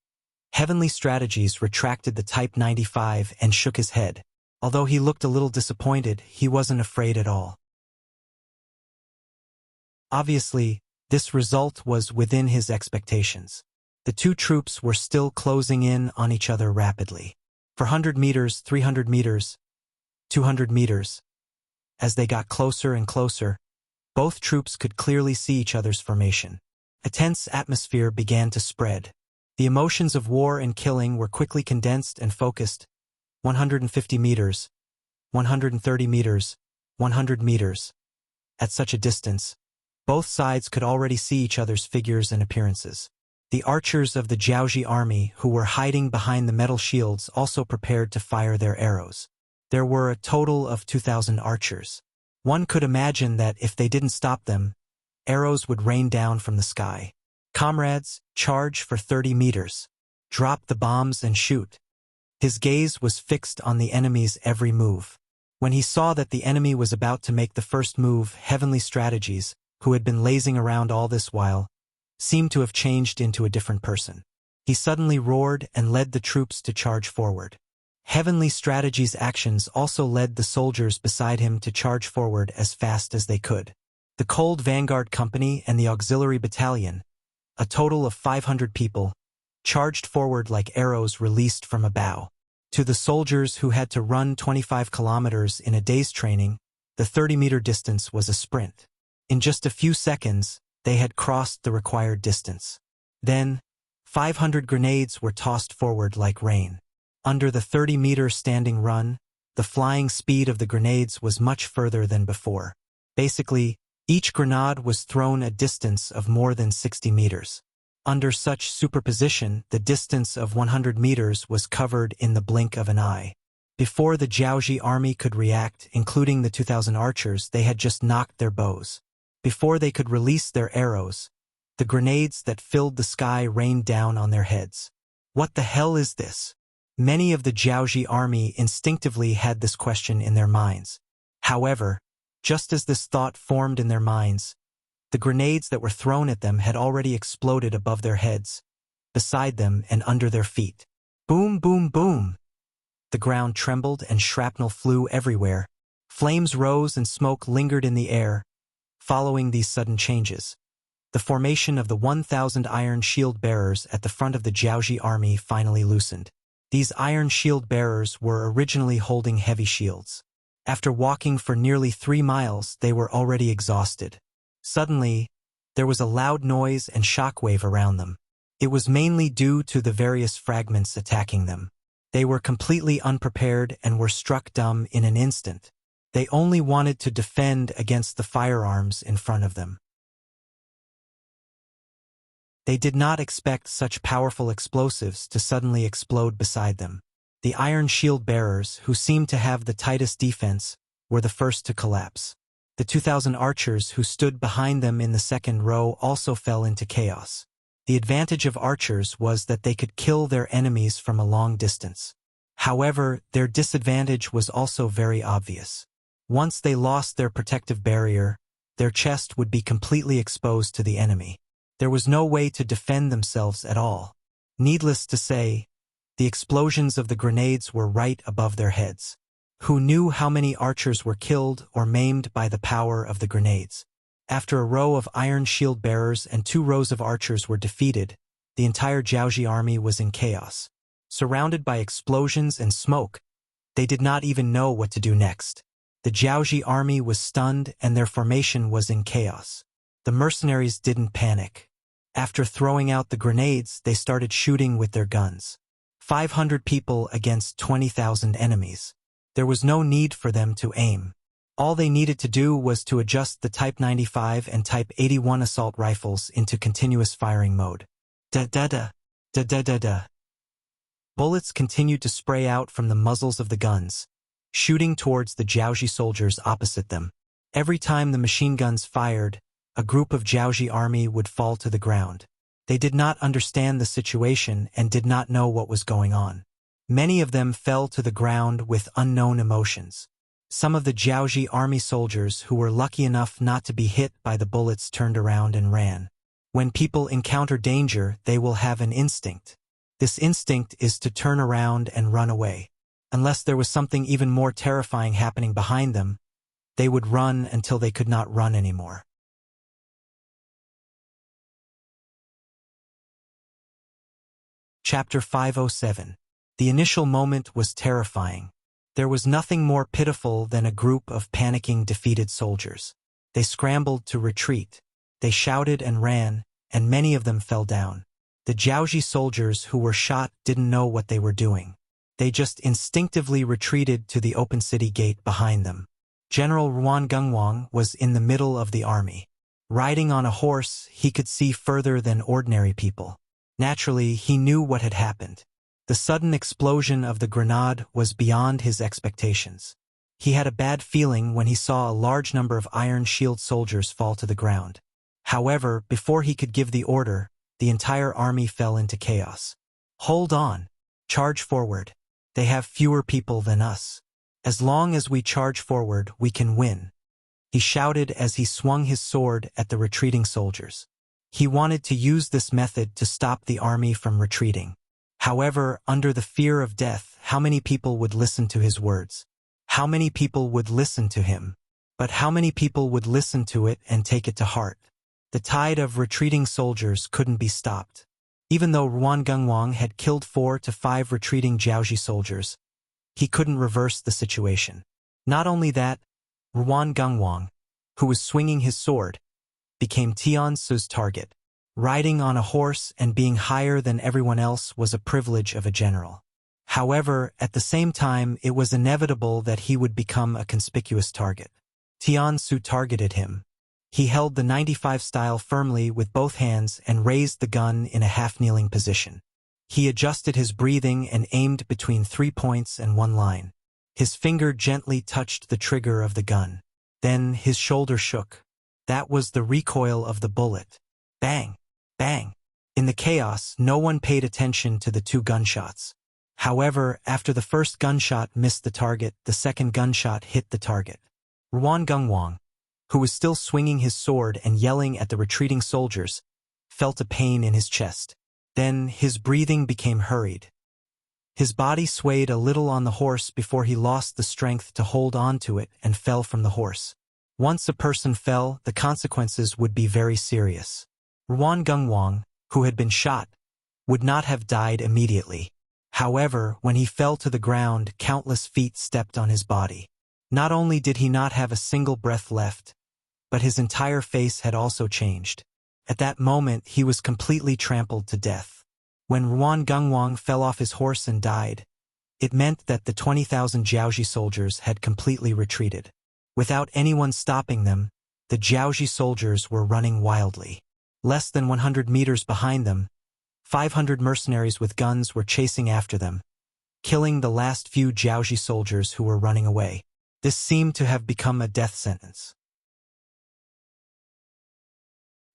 Heavenly Strategies retracted the Type 95 and shook his head. Although he looked a little disappointed, he wasn't afraid at all. Obviously, this result was within his expectations. The two troops were still closing in on each other rapidly. For 100 meters, 300 meters, 200 meters. As they got closer and closer, both troops could clearly see each other's formation. A tense atmosphere began to spread. The emotions of war and killing were quickly condensed and focused. 150 meters, 130 meters, 100 meters. At such a distance, both sides could already see each other's figures and appearances. The archers of the Jiaoji army who were hiding behind the metal shields also prepared to fire their arrows. There were a total of 2,000 archers. One could imagine that if they didn't stop them, arrows would rain down from the sky. "Comrades, charge for 30 meters. Drop the bombs and shoot." His gaze was fixed on the enemy's every move. When he saw that the enemy was about to make the first move, Heavenly Strategies, who had been lazing around all this while, seemed to have changed into a different person. He suddenly roared and led the troops to charge forward. Heavenly Strategies' actions also led the soldiers beside him to charge forward as fast as they could. The Cold Vanguard Company and the Auxiliary Battalion, a total of 500 people, charged forward like arrows released from a bow. To the soldiers who had to run 25 kilometers in a day's training, the 30-meter distance was a sprint. In just a few seconds, they had crossed the required distance. Then, 500 grenades were tossed forward like rain. Under the 30-meter standing run, the flying speed of the grenades was much further than before. Basically, each grenade was thrown a distance of more than 60 meters. Under such superposition, the distance of 100 meters was covered in the blink of an eye. Before the Jiaoji army could react, including the 2,000 archers, they had just knocked their bows. Before they could release their arrows, the grenades that filled the sky rained down on their heads. What the hell is this? Many of the Jiaoji army instinctively had this question in their minds. However, just as this thought formed in their minds, the grenades that were thrown at them had already exploded above their heads, beside them and under their feet. Boom, boom, boom! The ground trembled and shrapnel flew everywhere. Flames rose and smoke lingered in the air. Following these sudden changes, the formation of the 1,000 iron shield bearers at the front of the Jiaoji army finally loosened. These iron shield bearers were originally holding heavy shields. After walking for nearly 3 miles, they were already exhausted. Suddenly, there was a loud noise and shockwave around them. It was mainly due to the various fragments attacking them. They were completely unprepared and were struck dumb in an instant. They only wanted to defend against the firearms in front of them. They did not expect such powerful explosives to suddenly explode beside them. The iron shield bearers, who seemed to have the tightest defense, were the first to collapse. The 2,000 archers who stood behind them in the second row also fell into chaos. The advantage of archers was that they could kill their enemies from a long distance. However, their disadvantage was also very obvious. Once they lost their protective barrier, their chest would be completely exposed to the enemy. There was no way to defend themselves at all. Needless to say, the explosions of the grenades were right above their heads. Who knew how many archers were killed or maimed by the power of the grenades? After a row of iron shield bearers and 2 rows of archers were defeated, the entire Jiaoji army was in chaos. Surrounded by explosions and smoke, they did not even know what to do next. The Jiaoji army was stunned and their formation was in chaos. The mercenaries didn't panic. After throwing out the grenades, they started shooting with their guns. 500 people against 20,000 enemies. There was no need for them to aim. All they needed to do was to adjust the Type 95 and Type 81 assault rifles into continuous firing mode. Da-da-da, da-da-da-da. Bullets continued to spray out from the muzzles of the guns, shooting towards the Jiaoji soldiers opposite them. Every time the machine guns fired, a group of Jiaoji army would fall to the ground. They did not understand the situation and did not know what was going on. Many of them fell to the ground with unknown emotions. Some of the Jiaoji army soldiers who were lucky enough not to be hit by the bullets turned around and ran. When people encounter danger, they will have an instinct. This instinct is to turn around and run away. Unless there was something even more terrifying happening behind them, they would run until they could not run anymore. Chapter 507. The initial moment was terrifying. There was nothing more pitiful than a group of panicking, defeated soldiers. They scrambled to retreat. They shouted and ran, and many of them fell down. The Jiaoji soldiers who were shot didn't know what they were doing. They just instinctively retreated to the open city gate behind them. General Ruan Gengwang was in the middle of the army. Riding on a horse, he could see further than ordinary people. Naturally, he knew what had happened. The sudden explosion of the grenade was beyond his expectations. He had a bad feeling when he saw a large number of Iron Shield soldiers fall to the ground. However, before he could give the order, the entire army fell into chaos. Hold on. Charge forward. They have fewer people than us. As long as we charge forward, we can win. He shouted as he swung his sword at the retreating soldiers. He wanted to use this method to stop the army from retreating. However, under the fear of death, how many people would listen to his words? How many people would listen to him? But how many people would listen to it and take it to heart? The tide of retreating soldiers couldn't be stopped. Even though Ruan Gungwang had killed 4 to 5 retreating Jiaoji soldiers, he couldn't reverse the situation. Not only that, Ruan Gungwang, who was swinging his sword, became Tian Su's target. Riding on a horse and being higher than everyone else was a privilege of a general. However, at the same time, it was inevitable that he would become a conspicuous target. Tian Su targeted him. He held the 95 style firmly with both hands and raised the gun in a half-kneeling position. He adjusted his breathing and aimed between 3 points and 1 line. His finger gently touched the trigger of the gun. Then his shoulder shook. That was the recoil of the bullet. Bang! Bang! In the chaos, no one paid attention to the 2 gunshots. However, after the first gunshot missed the target, the second gunshot hit the target. Ruan Gungwang, who was still swinging his sword and yelling at the retreating soldiers, felt a pain in his chest. Then his breathing became hurried. His body swayed a little on the horse before he lost the strength to hold on to it and fell from the horse. Once a person fell, the consequences would be very serious. Ruan Gungwang, who had been shot, would not have died immediately. However, when he fell to the ground, countless feet stepped on his body. Not only did he not have a single breath left, but his entire face had also changed. At that moment, he was completely trampled to death. When Ruan Gungwang fell off his horse and died, it meant that the 20,000 Jiaoji soldiers had completely retreated. Without anyone stopping them, the Jiaoji soldiers were running wildly. Less than 100 meters behind them, 500 mercenaries with guns were chasing after them, killing the last few Jiaoji soldiers who were running away. This seemed to have become a death sentence.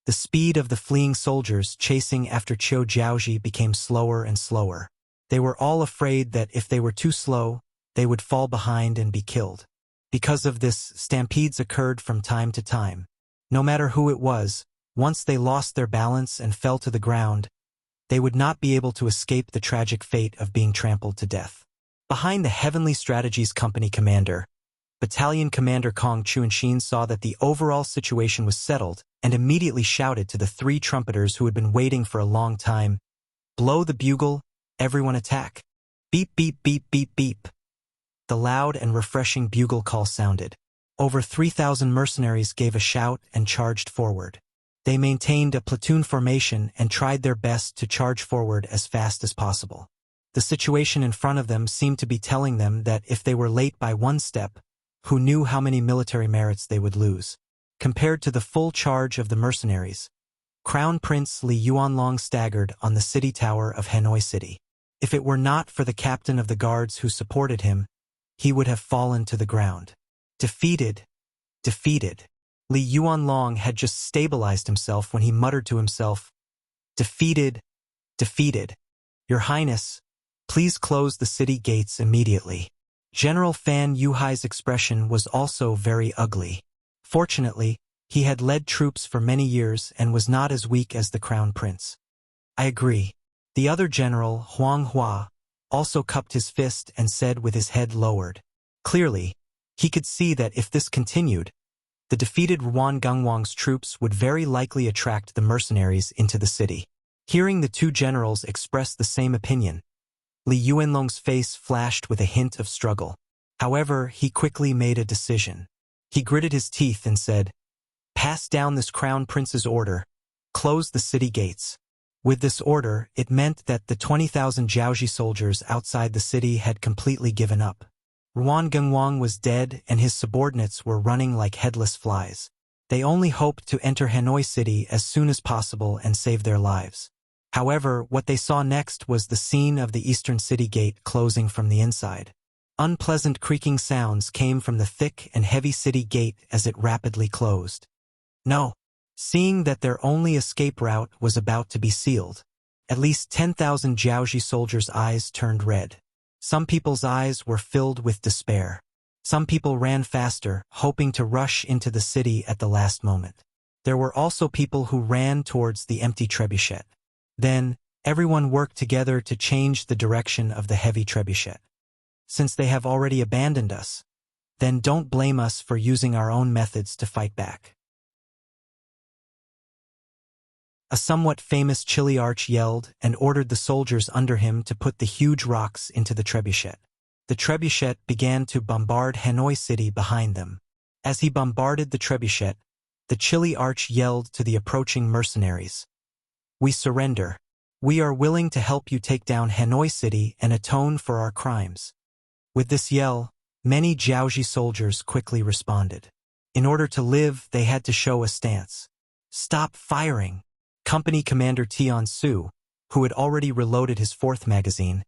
The speed of the fleeing soldiers chasing after Qiu Jiaoji became slower and slower. They were all afraid that if they were too slow, they would fall behind and be killed. Because of this, stampedes occurred from time to time. No matter who it was, once they lost their balance and fell to the ground, they would not be able to escape the tragic fate of being trampled to death. Behind the Heavenly Strategies Company commander, Battalion Commander Kong Chuanxin saw that the overall situation was settled and immediately shouted to the 3 trumpeters who had been waiting for a long time, "Blow the bugle, everyone attack." Beep, beep, beep, beep, beep. The loud and refreshing bugle call sounded. Over 3,000 mercenaries gave a shout and charged forward. They maintained a platoon formation and tried their best to charge forward as fast as possible. The situation in front of them seemed to be telling them that if they were late by 1 step, who knew how many military merits they would lose. Compared to the full charge of the mercenaries, Crown Prince Li Yuanlong staggered on the city tower of Hanoi City. If it were not for the captain of the guards who supported him, he would have fallen to the ground. Defeated. Defeated. Li Yuanlong had just stabilized himself when he muttered to himself, "Defeated. Defeated. Your Highness, please close the city gates immediately." General Fan Yuhai's expression was also very ugly. Fortunately, he had led troops for many years and was not as weak as the Crown Prince. "I agree." The other general, Huang Hua, also cupped his fist and said with his head lowered. Clearly, he could see that if this continued, the defeated Ruan Gungwang's troops would very likely attract the mercenaries into the city. Hearing the 2 generals express the same opinion, Li Yuanlong's face flashed with a hint of struggle. However, he quickly made a decision. He gritted his teeth and said, "Pass down this Crown Prince's order. Close the city gates." With this order, it meant that the 20,000 Jiaoji soldiers outside the city had completely given up. Ruan Gungwang was dead and his subordinates were running like headless flies. They only hoped to enter Hanoi City as soon as possible and save their lives. However, what they saw next was the scene of the eastern city gate closing from the inside. Unpleasant creaking sounds came from the thick and heavy city gate as it rapidly closed. "No, seeing that their only escape route was about to be sealed. At least 10,000 Jiaoji soldiers' eyes turned red. Some people's eyes were filled with despair. Some people ran faster, hoping to rush into the city at the last moment. There were also people who ran towards the empty trebuchet. Then, everyone worked together to change the direction of the heavy trebuchet. Since they have already abandoned us, then don't blame us for using our own methods to fight back. A somewhat famous Chiliarch yelled and ordered the soldiers under him to put the huge rocks into the trebuchet. The trebuchet began to bombard Hanoi City behind them. As he bombarded the trebuchet, the Chiliarch yelled to the approaching mercenaries, "We surrender. We are willing to help you take down Hanoi City and atone for our crimes." With this yell, many Jiaoji soldiers quickly responded. In order to live, they had to show a stance. "Stop firing!" Company Commander Tian Su, who had already reloaded his 4th magazine,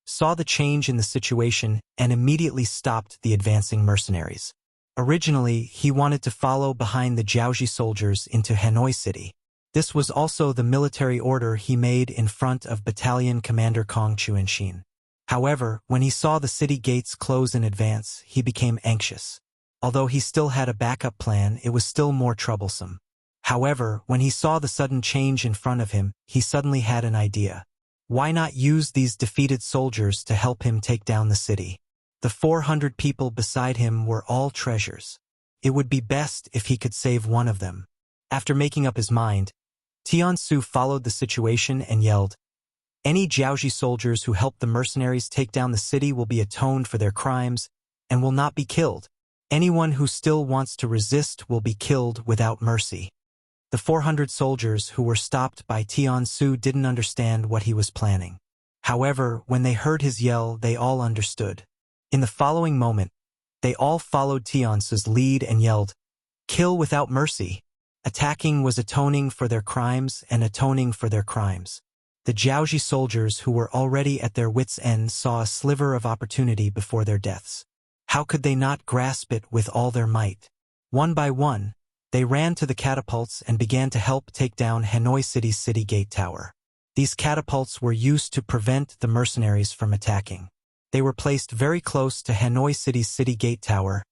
saw the change in the situation and immediately stopped the advancing mercenaries. Originally, he wanted to follow behind the Jiaoji soldiers into Hanoi City. This was also the military order he made in front of Battalion Commander Kong Chuanxin. However, when he saw the city gates close in advance, he became anxious. Although he still had a backup plan, it was still more troublesome. However, when he saw the sudden change in front of him, he suddenly had an idea. Why not use these defeated soldiers to help him take down the city? The 400 people beside him were all treasures. It would be best if he could save one of them. After making up his mind, Tian Su followed the situation and yelled, "Any Jiaoji soldiers who help the mercenaries take down the city will be atoned for their crimes and will not be killed. Anyone who still wants to resist will be killed without mercy." The 400 soldiers who were stopped by Tian Su didn't understand what he was planning. However, when they heard his yell, they all understood. In the following moment, they all followed Tian Su's lead and yelled, "Kill without mercy." Attacking was atoning for their crimes and atoning for their crimes. The Jiaoji soldiers who were already at their wits' end saw a sliver of opportunity before their deaths. How could they not grasp it with all their might? One by one, they ran to the catapults and began to help take down Hanoi City's city gate tower. These catapults were used to prevent the mercenaries from attacking. They were placed very close to Hanoi City's city gate tower,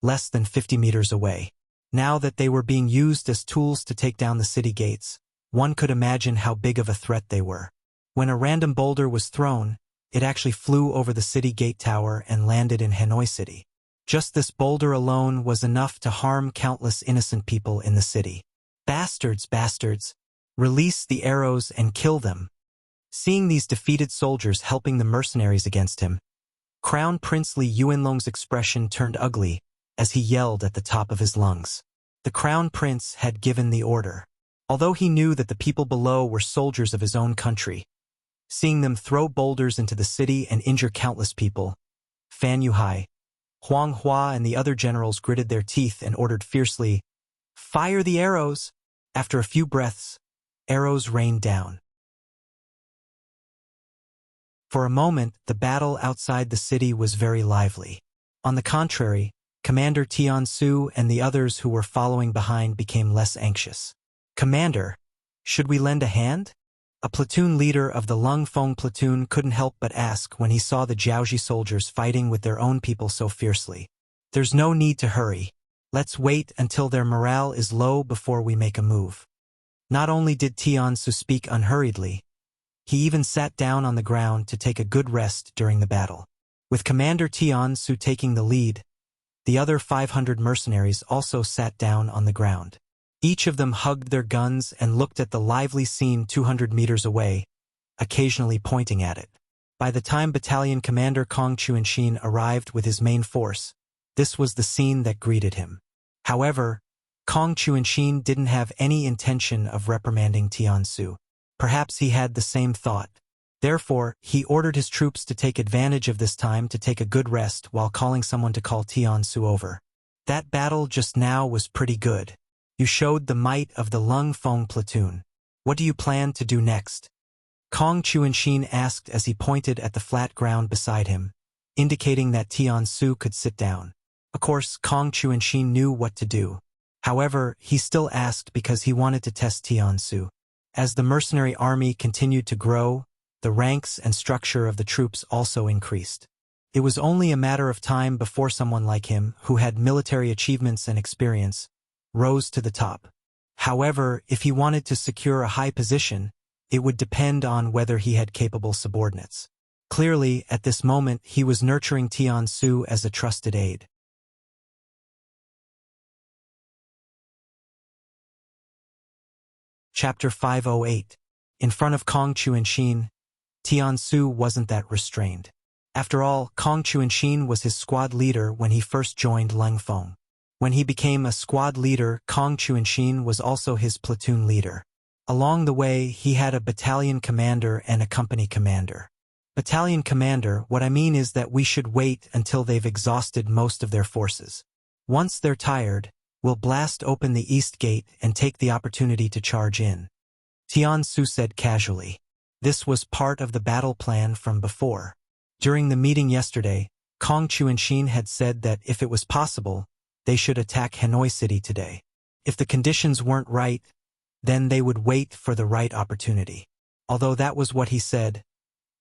less than 50 meters away. Now that they were being used as tools to take down the city gates, one could imagine how big of a threat they were. When a random boulder was thrown, it actually flew over the city gate tower and landed in Hanoi City. Just this boulder alone was enough to harm countless innocent people in the city. "Bastards, bastards! Release the arrows and kill them!" Seeing these defeated soldiers helping the mercenaries against him, Crown Prince Li Yuanlong's expression turned ugly as he yelled at the top of his lungs. The Crown Prince had given the order. Although he knew that the people below were soldiers of his own country, seeing them throw boulders into the city and injure countless people, Fan Yuhai, Huang Hua and the other generals gritted their teeth and ordered fiercely, "Fire the arrows!" After a few breaths, arrows rained down. For a moment, the battle outside the city was very lively. On the contrary, Commander Tian Su and the others who were following behind became less anxious. "Commander, should we lend a hand?" A platoon leader of the Lung Feng platoon couldn't help but ask when he saw the Jiaoji soldiers fighting with their own people so fiercely. "There's no need to hurry. Let's wait until their morale is low before we make a move." Not only did Tian Su speak unhurriedly, he even sat down on the ground to take a good rest during the battle. With Commander Tian Su taking the lead, the other 500 mercenaries also sat down on the ground. Each of them hugged their guns and looked at the lively scene 200 meters away, occasionally pointing at it. By the time Battalion Commander Kong Chuanxin arrived with his main force, this was the scene that greeted him. However, Kong Chuanxin didn't have any intention of reprimanding Tian Su. Perhaps he had the same thought. Therefore, he ordered his troops to take advantage of this time to take a good rest while calling someone to call Tian Su over. "That battle just now was pretty good. You showed the might of the Lung Feng platoon. What do you plan to do next?" Kong Chuanxin asked as he pointed at the flat ground beside him, indicating that Tian Su could sit down. Of course, Kong Chuanxin knew what to do. However, he still asked because he wanted to test Tiansu. As the mercenary army continued to grow, the ranks and structure of the troops also increased. It was only a matter of time before someone like him, who had military achievements and experience, rose to the top. However, if he wanted to secure a high position, it would depend on whether he had capable subordinates. Clearly, at this moment, he was nurturing Tiansu as a trusted aide. Chapter 508. In front of Kong Chuanxin, Tiansu wasn't that restrained. After all, Kong Chuanxin was his squad leader when he first joined Lengfeng. When he became a squad leader, Kong Chuanxin was also his platoon leader. Along the way, he had a battalion commander and a company commander. Battalion commander, what I mean is that we should wait until they've exhausted most of their forces. Once they're tired, we'll blast open the east gate and take the opportunity to charge in. Tiansu said casually. This was part of the battle plan from before. During the meeting yesterday, Kong Chuanxin had said that if it was possible, they should attack Hanoi City today. If the conditions weren't right, then they would wait for the right opportunity. Although that was what he said,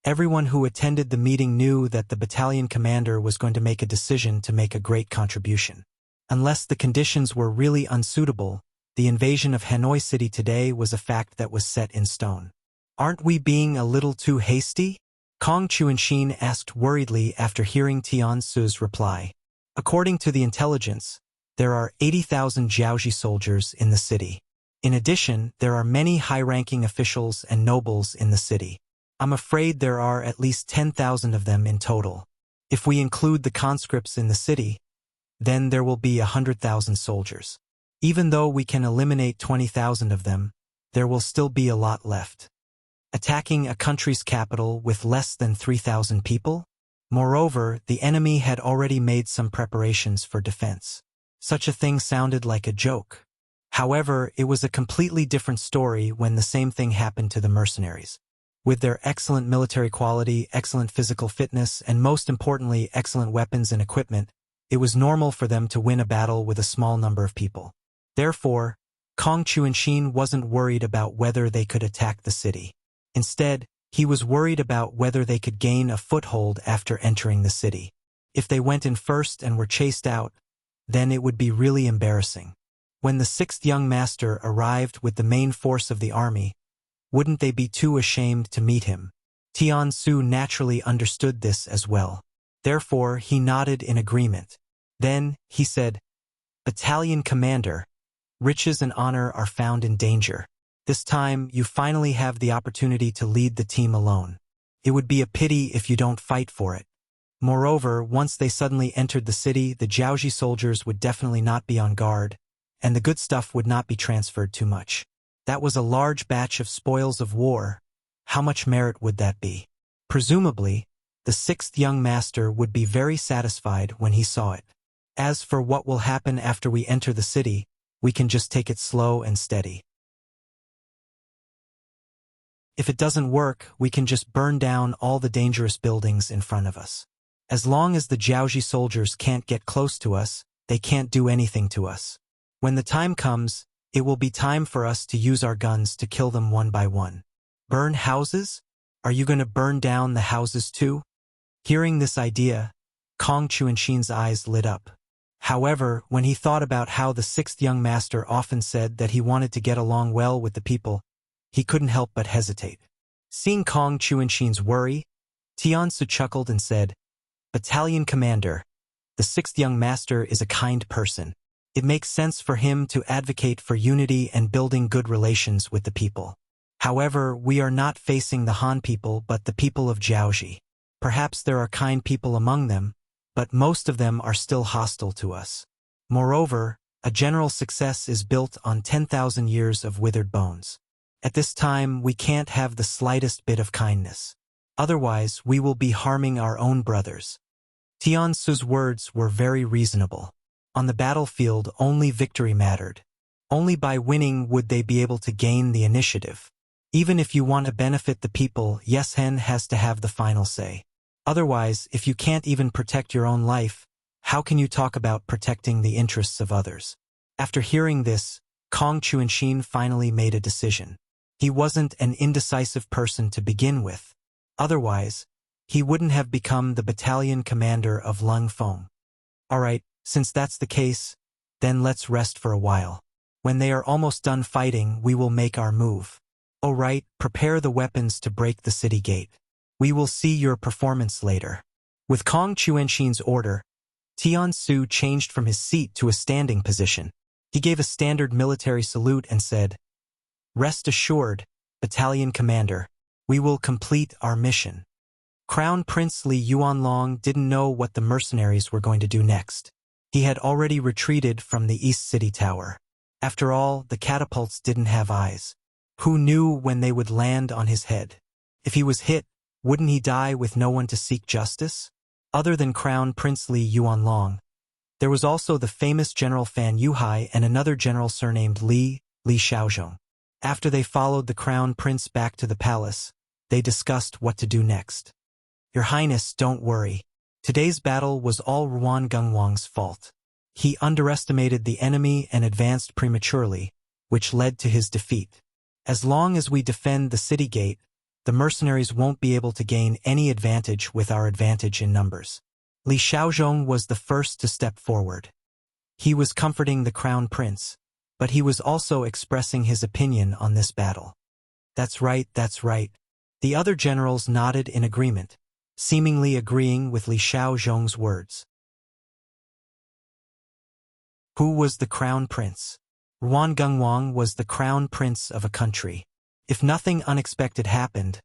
everyone who attended the meeting knew that the battalion commander was going to make a decision to make a great contribution. Unless the conditions were really unsuitable, the invasion of Hanoi City today was a fact that was set in stone. Aren't we being a little too hasty? Kong Chuanxin asked worriedly after hearing Tiansu's reply. According to the intelligence, there are 80,000 Jiaoji soldiers in the city. In addition, there are many high-ranking officials and nobles in the city. I'm afraid there are at least 10,000 of them in total. If we include the conscripts in the city, then there will be 100,000 soldiers. Even though we can eliminate 20,000 of them, there will still be a lot left. Attacking a country's capital with less than 3,000 people? Moreover, the enemy had already made some preparations for defense. Such a thing sounded like a joke. However, it was a completely different story when the same thing happened to the mercenaries. With their excellent military quality, excellent physical fitness, and most importantly, excellent weapons and equipment, it was normal for them to win a battle with a small number of people. Therefore, Kong Chuanxin wasn't worried about whether they could attack the city. Instead, he was worried about whether they could gain a foothold after entering the city. If they went in first and were chased out, then it would be really embarrassing. When the sixth young master arrived with the main force of the army, wouldn't they be too ashamed to meet him? Tiansu naturally understood this as well. Therefore, he nodded in agreement. Then, he said, "Battalion commander, riches and honor are found in danger. This time, you finally have the opportunity to lead the team alone. It would be a pity if you don't fight for it." Moreover, once they suddenly entered the city, the Jiaoji soldiers would definitely not be on guard, and the good stuff would not be transferred too much. That was a large batch of spoils of war. How much merit would that be? Presumably, the sixth young master would be very satisfied when he saw it. As for what will happen after we enter the city, we can just take it slow and steady. If it doesn't work, we can just burn down all the dangerous buildings in front of us. As long as the Jiaoji soldiers can't get close to us, they can't do anything to us. When the time comes, it will be time for us to use our guns to kill them one by one. Burn houses? Are you going to burn down the houses too? Hearing this idea, Kong Chuanxin's eyes lit up. However, when he thought about how the sixth young master often said that he wanted to get along well with the people, he couldn't help but hesitate. Seeing Kong Chuanxin's worry, Tiansu chuckled and said, "Battalion commander, the sixth young master is a kind person. It makes sense for him to advocate for unity and building good relations with the people. However, we are not facing the Han people but the people of Jiaoji. Perhaps there are kind people among them, but most of them are still hostile to us. Moreover, a general success is built on 10,000 years of withered bones. At this time, we can't have the slightest bit of kindness. Otherwise, we will be harming our own brothers." Tiansu's words were very reasonable. On the battlefield, only victory mattered. Only by winning would they be able to gain the initiative. Even if you want to benefit the people, Yeshen has to have the final say. Otherwise, if you can't even protect your own life, how can you talk about protecting the interests of others? After hearing this, Kong Chuanxin finally made a decision. He wasn't an indecisive person to begin with. Otherwise, he wouldn't have become the battalion commander of Lung Feng. Alright, since that's the case, then let's rest for a while. When they are almost done fighting, we will make our move. Alright, prepare the weapons to break the city gate. We will see your performance later. With Kong Chuanxin's order, Tian Su changed from his seat to a standing position. He gave a standard military salute and said, "Rest assured, Battalion Commander, we will complete our mission." Crown Prince Li Yuanlong didn't know what the mercenaries were going to do next. He had already retreated from the East City Tower. After all, the catapults didn't have eyes. Who knew when they would land on his head? If he was hit, wouldn't he die with no one to seek justice? Other than Crown Prince Li Yuanlong, there was also the famous General Fan Yuhai and another general surnamed Li Xiaozhong. After they followed the Crown Prince back to the palace, they discussed what to do next. "Your Highness, don't worry. Today's battle was all Ruan Gengwang's fault. He underestimated the enemy and advanced prematurely, which led to his defeat. As long as we defend the city gate, the mercenaries won't be able to gain any advantage with our advantage in numbers." Li Xiaozhong was the first to step forward. He was comforting the Crown Prince, but he was also expressing his opinion on this battle. That's right. The other generals nodded in agreement, seemingly agreeing with Li Xiaozhong's words. Who was the Crown Prince? Ruan Gengwang was the Crown Prince of a country. If nothing unexpected happened,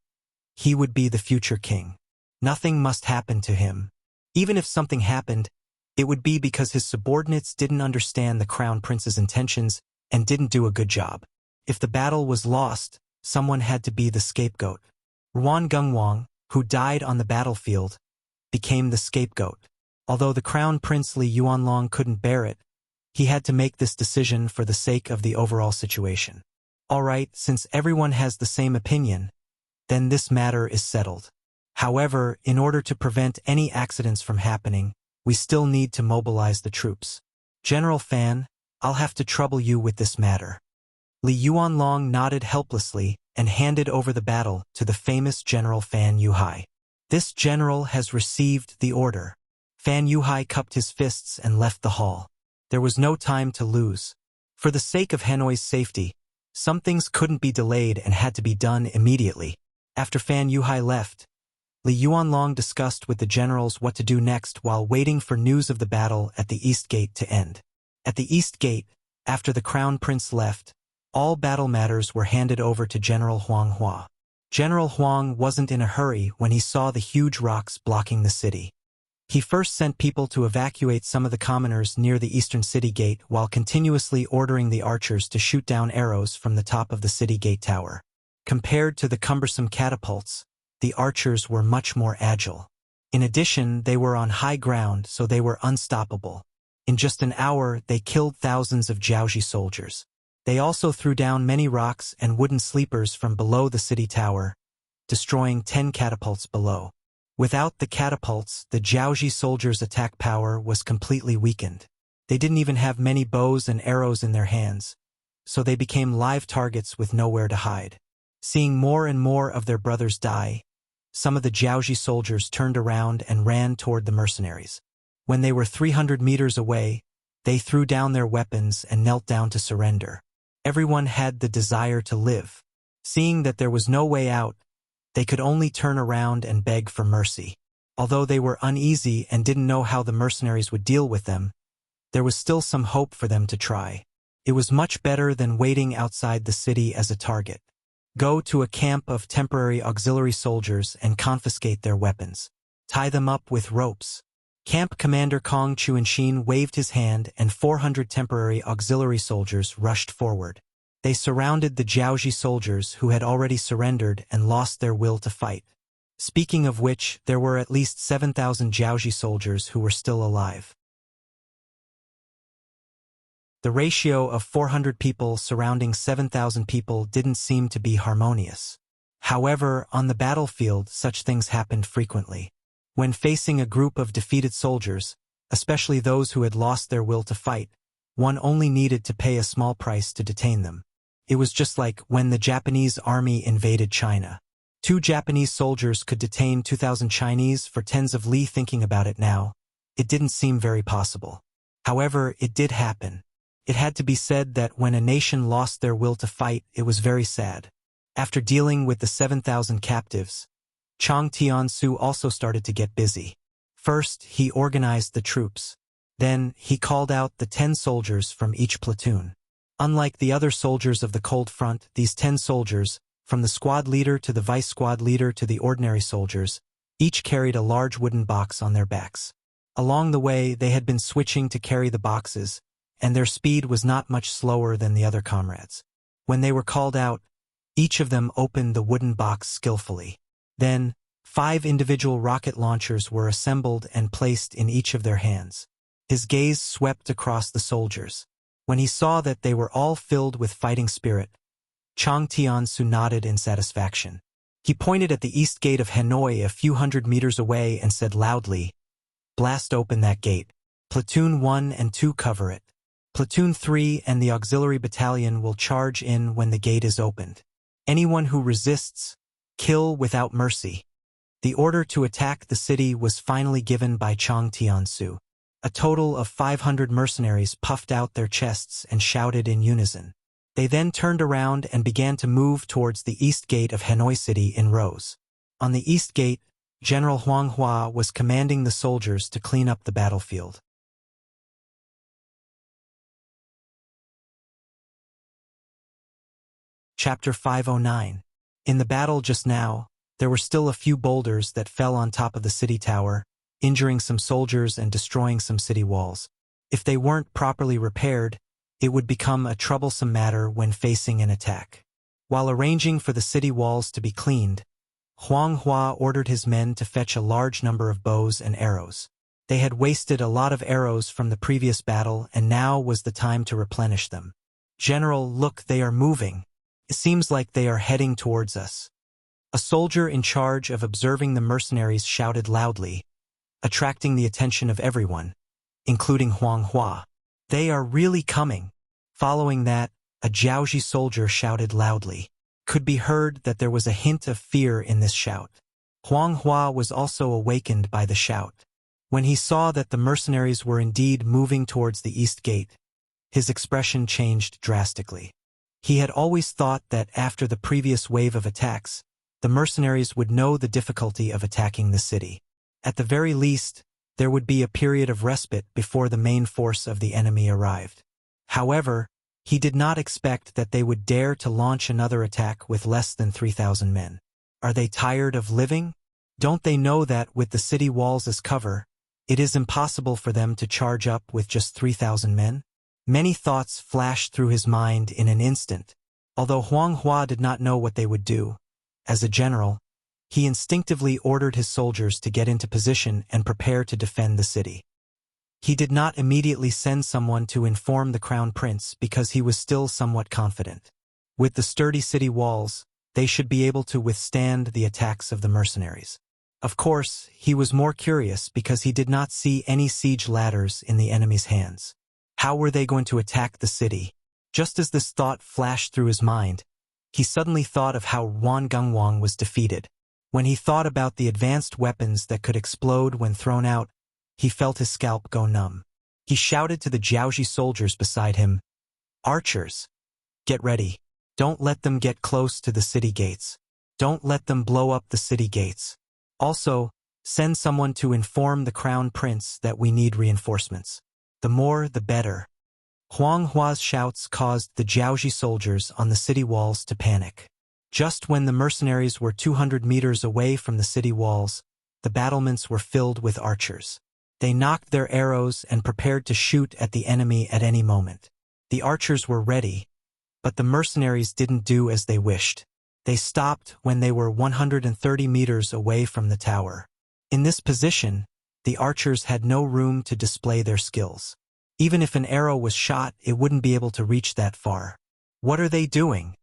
he would be the future king. Nothing must happen to him. Even if something happened, it would be because his subordinates didn't understand the Crown Prince's intentions and didn't do a good job. If the battle was lost, someone had to be the scapegoat. Ruan Gengwang, who died on the battlefield, became the scapegoat. Although the Crown Prince Li Yuanlong couldn't bear it, he had to make this decision for the sake of the overall situation. Alright, since everyone has the same opinion, then this matter is settled. However, in order to prevent any accidents from happening, we still need to mobilize the troops. General Fan, I'll have to trouble you with this matter. Li Yuanlong nodded helplessly and handed over the battle to the famous General Fan Yuhai. This general has received the order. Fan Yuhai cupped his fists and left the hall. There was no time to lose. For the sake of Hanoi's safety, some things couldn't be delayed and had to be done immediately. After Fan Yuhai left, Li Yuanlong discussed with the generals what to do next while waiting for news of the battle at the East Gate to end. At the East Gate, after the Crown Prince left, all battle matters were handed over to General Huang Hua. General Huang wasn't in a hurry when he saw the huge rocks blocking the city. He first sent people to evacuate some of the commoners near the eastern city gate while continuously ordering the archers to shoot down arrows from the top of the city gate tower. Compared to the cumbersome catapults, the archers were much more agile. In addition, they were on high ground, so they were unstoppable. In just an hour, they killed thousands of Jiaoji soldiers. They also threw down many rocks and wooden sleepers from below the city tower, destroying 10 catapults below. Without the catapults, the Jiaoji soldiers' attack power was completely weakened. They didn't even have many bows and arrows in their hands, so they became live targets with nowhere to hide. Seeing more and more of their brothers die, some of the Jiaoji soldiers turned around and ran toward the mercenaries. When they were 300 meters away, they threw down their weapons and knelt down to surrender. Everyone had the desire to live. Seeing that there was no way out, they could only turn around and beg for mercy. Although they were uneasy and didn't know how the mercenaries would deal with them, there was still some hope for them to try. It was much better than waiting outside the city as a target. Go to a camp of temporary auxiliary soldiers and confiscate their weapons. Tie them up with ropes. Camp Commander Kong Chuanxin waved his hand and 400 temporary auxiliary soldiers rushed forward. They surrounded the Jiaoji soldiers who had already surrendered and lost their will to fight. Speaking of which, there were at least 7,000 Jiaoji soldiers who were still alive. The ratio of 400 people surrounding 7,000 people didn't seem to be harmonious. However, on the battlefield, such things happened frequently. When facing a group of defeated soldiers, especially those who had lost their will to fight, One only needed to pay a small price to detain them. It was just like when the Japanese army invaded China. 2 Japanese soldiers could detain 2,000 Chinese for tens of li. Thinking about it now, it didn't seem very possible. However, it did happen. It had to be said that when a nation lost their will to fight, it was very sad. After dealing with the 7,000 captives, Chang Tiansu also started to get busy. First, he organized the troops. Then, he called out the 10 soldiers from each platoon. Unlike the other soldiers of the Cold Front, these 10 soldiers, from the squad leader to the vice squad leader to the ordinary soldiers, each carried a large wooden box on their backs. Along the way, they had been switching to carry the boxes, and their speed was not much slower than the other comrades. When they were called out, each of them opened the wooden box skillfully. Then, 5 individual rocket launchers were assembled and placed in each of their hands. His gaze swept across the soldiers. When he saw that they were all filled with fighting spirit, Chang Tiansu nodded in satisfaction. He pointed at the east gate of Hanoi a few hundred meters away and said loudly, "Blast open that gate. Platoon 1 and 2 cover it. Platoon 3 and the auxiliary battalion will charge in when the gate is opened. Anyone who resists, kill without mercy." The order to attack the city was finally given by Chang Tiansu. A total of 500 mercenaries puffed out their chests and shouted in unison. They then turned around and began to move towards the east gate of Hanoi City in rows. On the east gate, General Huang Hua was commanding the soldiers to clean up the battlefield. Chapter 509. In the battle just now, there were still a few boulders that fell on top of the city tower, injuring some soldiers and destroying some city walls. If they weren't properly repaired, it would become a troublesome matter when facing an attack. While arranging for the city walls to be cleaned, Huang Hua ordered his men to fetch a large number of bows and arrows. They had wasted a lot of arrows from the previous battle, and now was the time to replenish them. "General, look, they are moving. It seems like they are heading towards us." A soldier in charge of observing the mercenaries shouted loudly, attracting the attention of everyone, including Huang Hua. "They are really coming." Following that, a Jiaoji soldier shouted loudly. Could be heard that there was a hint of fear in this shout. Huang Hua was also awakened by the shout. When he saw that the mercenaries were indeed moving towards the east gate, his expression changed drastically. He had always thought that after the previous wave of attacks, the mercenaries would know the difficulty of attacking the city. At the very least, there would be a period of respite before the main force of the enemy arrived. However, he did not expect that they would dare to launch another attack with less than 3,000 men. Are they tired of living? Don't they know that with the city walls as cover, it is impossible for them to charge up with just 3,000 men? Many thoughts flashed through his mind in an instant. Although Huang Hua did not know what they would do, as a general, he instinctively ordered his soldiers to get into position and prepare to defend the city. He did not immediately send someone to inform the crown prince because he was still somewhat confident. With the sturdy city walls, they should be able to withstand the attacks of the mercenaries. Of course, he was more curious because he did not see any siege ladders in the enemy's hands. How were they going to attack the city? Just as this thought flashed through his mind, he suddenly thought of how Wan Gungwang was defeated. When he thought about the advanced weapons that could explode when thrown out, he felt his scalp go numb. He shouted to the Jiaoji soldiers beside him, "Archers, get ready. Don't let them get close to the city gates. Don't let them blow up the city gates. Also, send someone to inform the crown prince that we need reinforcements. The more, the better." Huang Hua's shouts caused the Jiaoji soldiers on the city walls to panic. Just when the mercenaries were 200 meters away from the city walls, the battlements were filled with archers. They knocked their arrows and prepared to shoot at the enemy at any moment. The archers were ready, but the mercenaries didn't do as they wished. They stopped when they were 130 meters away from the tower. In this position, the archers had no room to display their skills. Even if an arrow was shot, it wouldn't be able to reach that far. What are they doing?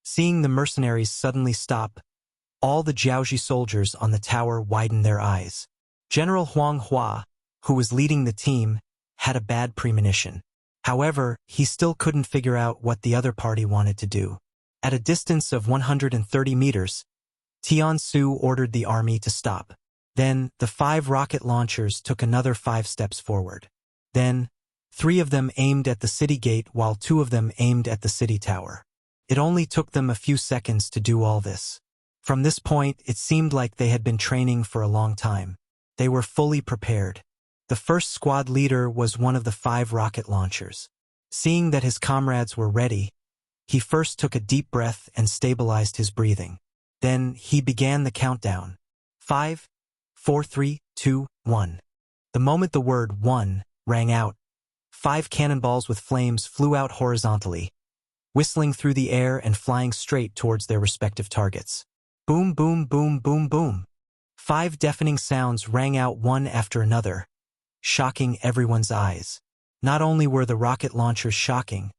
Seeing the mercenaries suddenly stop, all the Jiaoji soldiers on the tower widened their eyes. General Huang Hua, who was leading the team, had a bad premonition. However, he still couldn't figure out what the other party wanted to do. At a distance of 130 meters, Tian-Su ordered the army to stop. Then, the 5 rocket launchers took another 5 steps forward. Then, 3 of them aimed at the city gate while 2 of them aimed at the city tower. It only took them a few seconds to do all this. From this point, it seemed like they had been training for a long time. They were fully prepared. The first squad leader was one of the 5 rocket launchers. Seeing that his comrades were ready, he first took a deep breath and stabilized his breathing. Then he began the countdown. 5, 4, 3, 2, 1. The moment the word 1 rang out, 5 cannonballs with flames flew out horizontally, whistling through the air and flying straight towards their respective targets. Boom, boom, boom, boom, boom. 5 deafening sounds rang out one after another, shocking everyone's eyes. Not only were the rocket launchers shocking,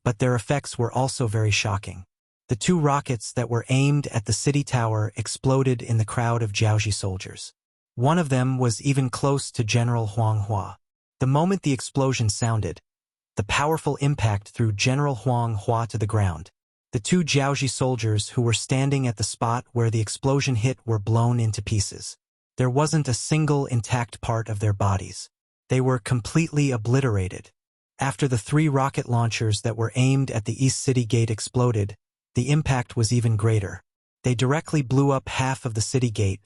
but their effects were also very shocking. The 2 rockets that were aimed at the city tower exploded in the crowd of Jiaoji soldiers. One of them was even close to General Huang Hua. The moment the explosion sounded, the powerful impact threw General Huang Hua to the ground. The 2 Jiaoji soldiers who were standing at the spot where the explosion hit were blown into pieces. There wasn't a single intact part of their bodies. They were completely obliterated. After the 3 rocket launchers that were aimed at the East City Gate exploded, the impact was even greater. They directly blew up half of the city gate,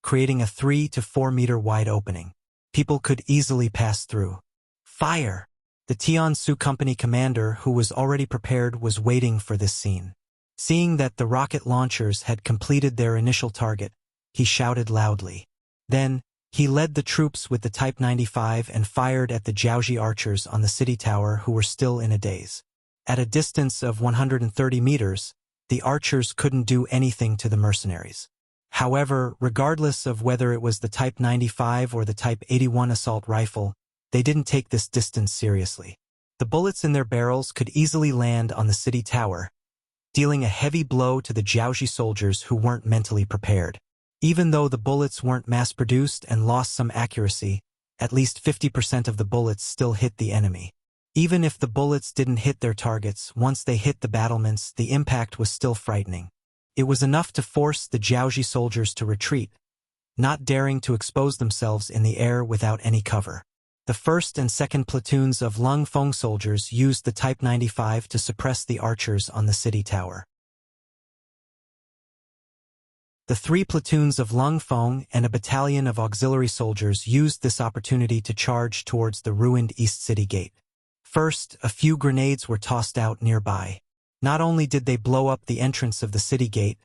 creating a 3 to 4 meter wide opening. People could easily pass through. Fire! The Tian-Su company commander, who was already prepared, was waiting for this scene. Seeing that the rocket launchers had completed their initial target, he shouted loudly. Then, he led the troops with the Type 95 and fired at the Jiaoji archers on the city tower who were still in a daze. At a distance of 130 meters, the archers couldn't do anything to the mercenaries. However, regardless of whether it was the Type 95 or the Type 81 assault rifle, they didn't take this distance seriously. The bullets in their barrels could easily land on the city tower, dealing a heavy blow to the Jiaoji soldiers who weren't mentally prepared. Even though the bullets weren't mass-produced and lost some accuracy, at least 50% of the bullets still hit the enemy. Even if the bullets didn't hit their targets, once they hit the battlements, the impact was still frightening. It was enough to force the Jiaoji soldiers to retreat, not daring to expose themselves in the air without any cover. The 1st and 2nd platoons of Lung Feng soldiers used the Type 95 to suppress the archers on the city tower. The 3 platoons of Lung Feng and a battalion of auxiliary soldiers used this opportunity to charge towards the ruined East City Gate. First, a few grenades were tossed out nearby. Not only did they blow up the entrance of the city gate,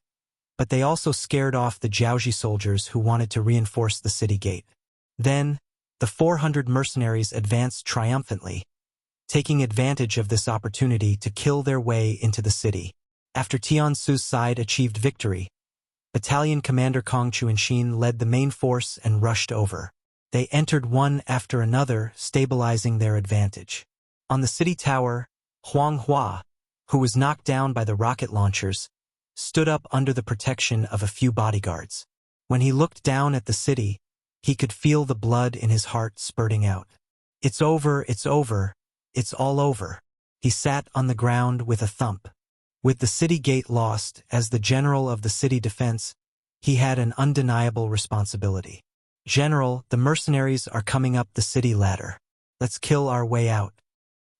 but they also scared off the Jiaoji soldiers who wanted to reinforce the city gate. Then, the 400 mercenaries advanced triumphantly, taking advantage of this opportunity to kill their way into the city. After Tian-Su's side achieved victory, Battalion Commander Kong Chuanshin led the main force and rushed over. They entered one after another, stabilizing their advantage. On the city tower, Huang Hua, who was knocked down by the rocket launchers, stood up under the protection of a few bodyguards. When he looked down at the city, he could feel the blood in his heart spurting out. It's over, it's over, it's all over. He sat on the ground with a thump. With the city gate lost, as the general of the city defense, he had an undeniable responsibility. General, the mercenaries are coming up the city ladder. Let's kill our way out.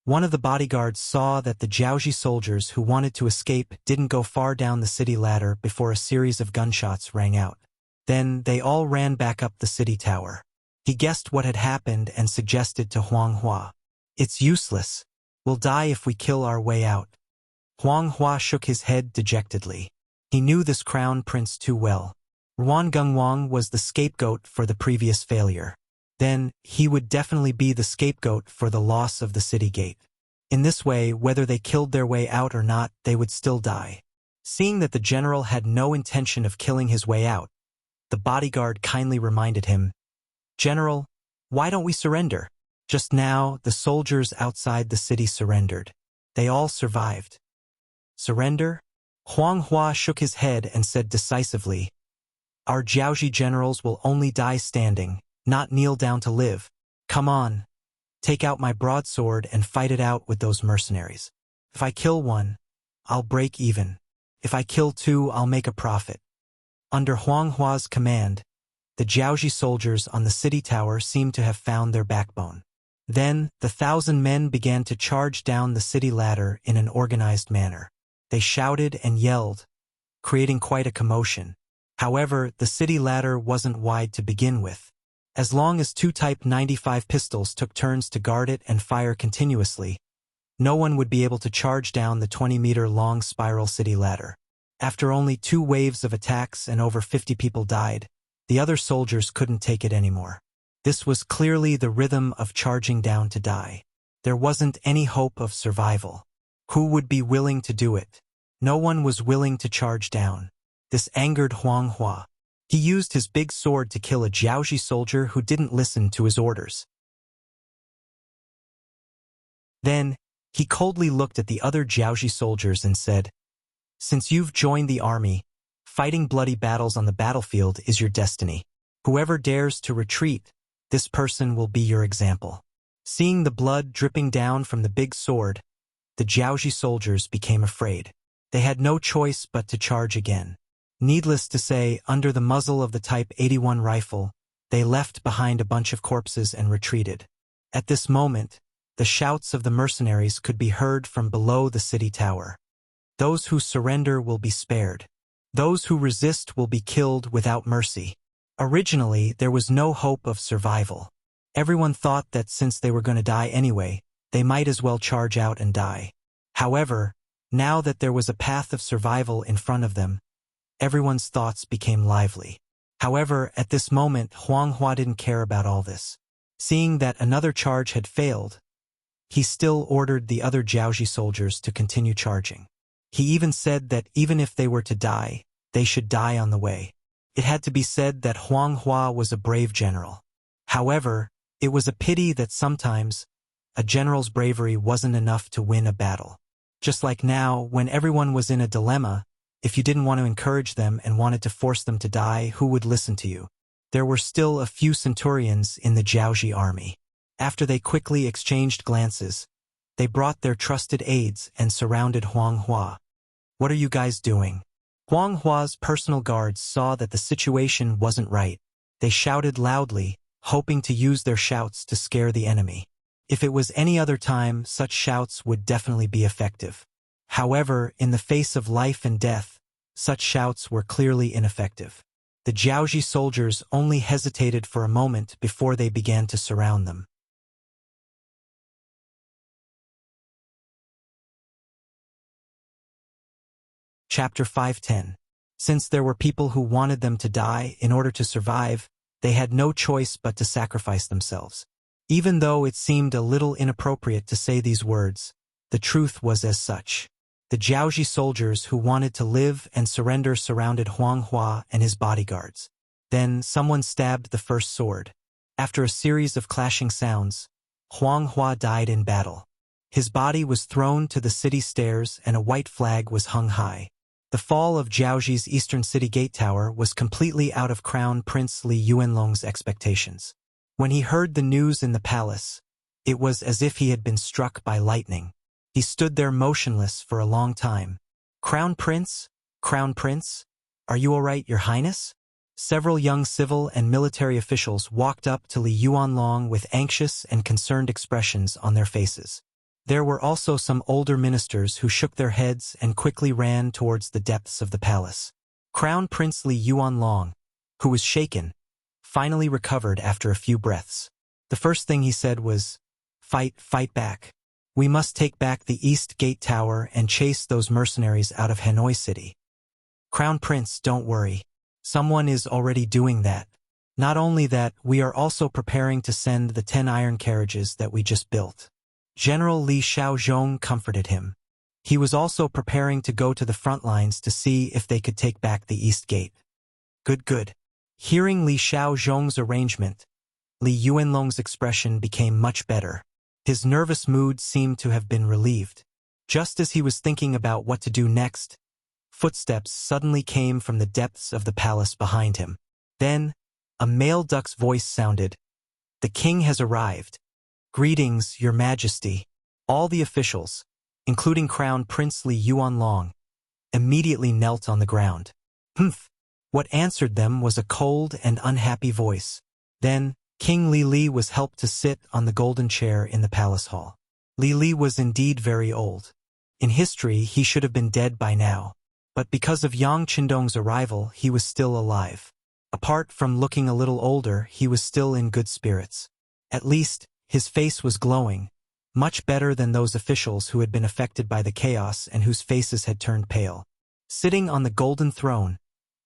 One of the bodyguards saw that the Jiaoji soldiers who wanted to escape didn't go far down the city ladder before a series of gunshots rang out. Then they all ran back up the city tower. He guessed what had happened and suggested to Huang Hua. It's useless. We'll die if we kill our way out. Huang Hua shook his head dejectedly. He knew this crown prince too well. Ruan Gengwang was the scapegoat for the previous failure. Then, he would definitely be the scapegoat for the loss of the city gate. In this way, whether they killed their way out or not, they would still die. Seeing that the general had no intention of killing his way out, the bodyguard kindly reminded him, "General, why don't we surrender?" Just now, the soldiers outside the city surrendered. They all survived. Surrender? Huang Hua shook his head and said decisively, "Our Jiaoji generals will only die standing, not kneel down to live. Come on, take out my broadsword and fight it out with those mercenaries. If I kill one, I'll break even. If I kill two, I'll make a profit. Under Huang Hua's command, the Jiaoji soldiers on the city tower seemed to have found their backbone. Then, the 1,000 men began to charge down the city ladder in an organized manner. They shouted and yelled, creating quite a commotion. However, the city ladder wasn't wide to begin with. As long as two Type 95 pistols took turns to guard it and fire continuously, no one would be able to charge down the 20-meter-long spiral city ladder. After only 2 waves of attacks and over 50 people died, the other soldiers couldn't take it anymore. This was clearly the rhythm of charging down to die. There wasn't any hope of survival. Who would be willing to do it? No one was willing to charge down. This angered Huang Hua. He used his big sword to kill a Jiaoji soldier who didn't listen to his orders. Then, he coldly looked at the other Jiaoji soldiers and said, "Since you've joined the army, fighting bloody battles on the battlefield is your destiny. Whoever dares to retreat, this person will be your example." Seeing the blood dripping down from the big sword, the Jiaoji soldiers became afraid. They had no choice but to charge again. Needless to say, under the muzzle of the Type 81 rifle, they left behind a bunch of corpses and retreated. At this moment, the shouts of the mercenaries could be heard from below the city tower. Those who surrender will be spared. Those who resist will be killed without mercy. Originally, there was no hope of survival. Everyone thought that since they were going to die anyway, they might as well charge out and die. However, now that there was a path of survival in front of them, everyone's thoughts became lively. However, at this moment, Huang Hua didn't care about all this. Seeing that another charge had failed, he still ordered the other Jiaoji soldiers to continue charging. He even said that even if they were to die, they should die on the way. It had to be said that Huang Hua was a brave general. However, it was a pity that sometimes a general's bravery wasn't enough to win a battle. Just like now, when everyone was in a dilemma, if you didn't want to encourage them and wanted to force them to die, who would listen to you? There were still a few centurions in the Jiaoji army. After they quickly exchanged glances, they brought their trusted aides and surrounded Huang Hua. "What are you guys doing?" Huang Hua's personal guards saw that the situation wasn't right. They shouted loudly, hoping to use their shouts to scare the enemy. If it was any other time, such shouts would definitely be effective. However, in the face of life and death, such shouts were clearly ineffective. The Jiaoji soldiers only hesitated for a moment before they began to surround them. Chapter 510. Since there were people who wanted them to die in order to survive, they had no choice but to sacrifice themselves. Even though it seemed a little inappropriate to say these words, the truth was as such. The Jiaoji soldiers who wanted to live and surrender surrounded Huang Hua and his bodyguards. Then someone stabbed the first sword. After a series of clashing sounds, Huang Hua died in battle. His body was thrown to the city stairs and a white flag was hung high. The fall of Jiaoji's eastern city gate tower was completely out of Crown Prince Li Yuanlong's expectations. When he heard the news in the palace, it was as if he had been struck by lightning. He stood there motionless for a long time. Crown Prince? Crown Prince? Are you all right, Your Highness?" Several young civil and military officials walked up to Li Yuanlong with anxious and concerned expressions on their faces. There were also some older ministers who shook their heads and quickly ran towards the depths of the palace. Crown Prince Li Yuanlong, who was shaken, finally recovered after a few breaths. The first thing he said was, fight back. We must take back the East Gate Tower and chase those mercenaries out of Hanoi City." "Crown Prince, don't worry. Someone is already doing that. Not only that, we are also preparing to send the 10 iron carriages that we just built." General Li Shaozhong comforted him. He was also preparing to go to the front lines to see if they could take back the East Gate. Good. Hearing Li Shaozhong's arrangement, Li Yuanlong's expression became much better. His nervous mood seemed to have been relieved. Just as he was thinking about what to do next, footsteps suddenly came from the depths of the palace behind him. Then, A male duck's voice sounded. "The king has arrived. Greetings, your majesty." All the officials, including Crown Prince Li Yuanlong, immediately knelt on the ground. Humph! What answered them was a cold and unhappy voice. Then, King Li was helped to sit on the golden chair in the palace hall. Li was indeed very old. In history, he should have been dead by now. But because of Yang Qindong's arrival, he was still alive. Apart from looking a little older, he was still in good spirits. At least, his face was glowing, much better than those officials who had been affected by the chaos and whose faces had turned pale. Sitting on the golden throne,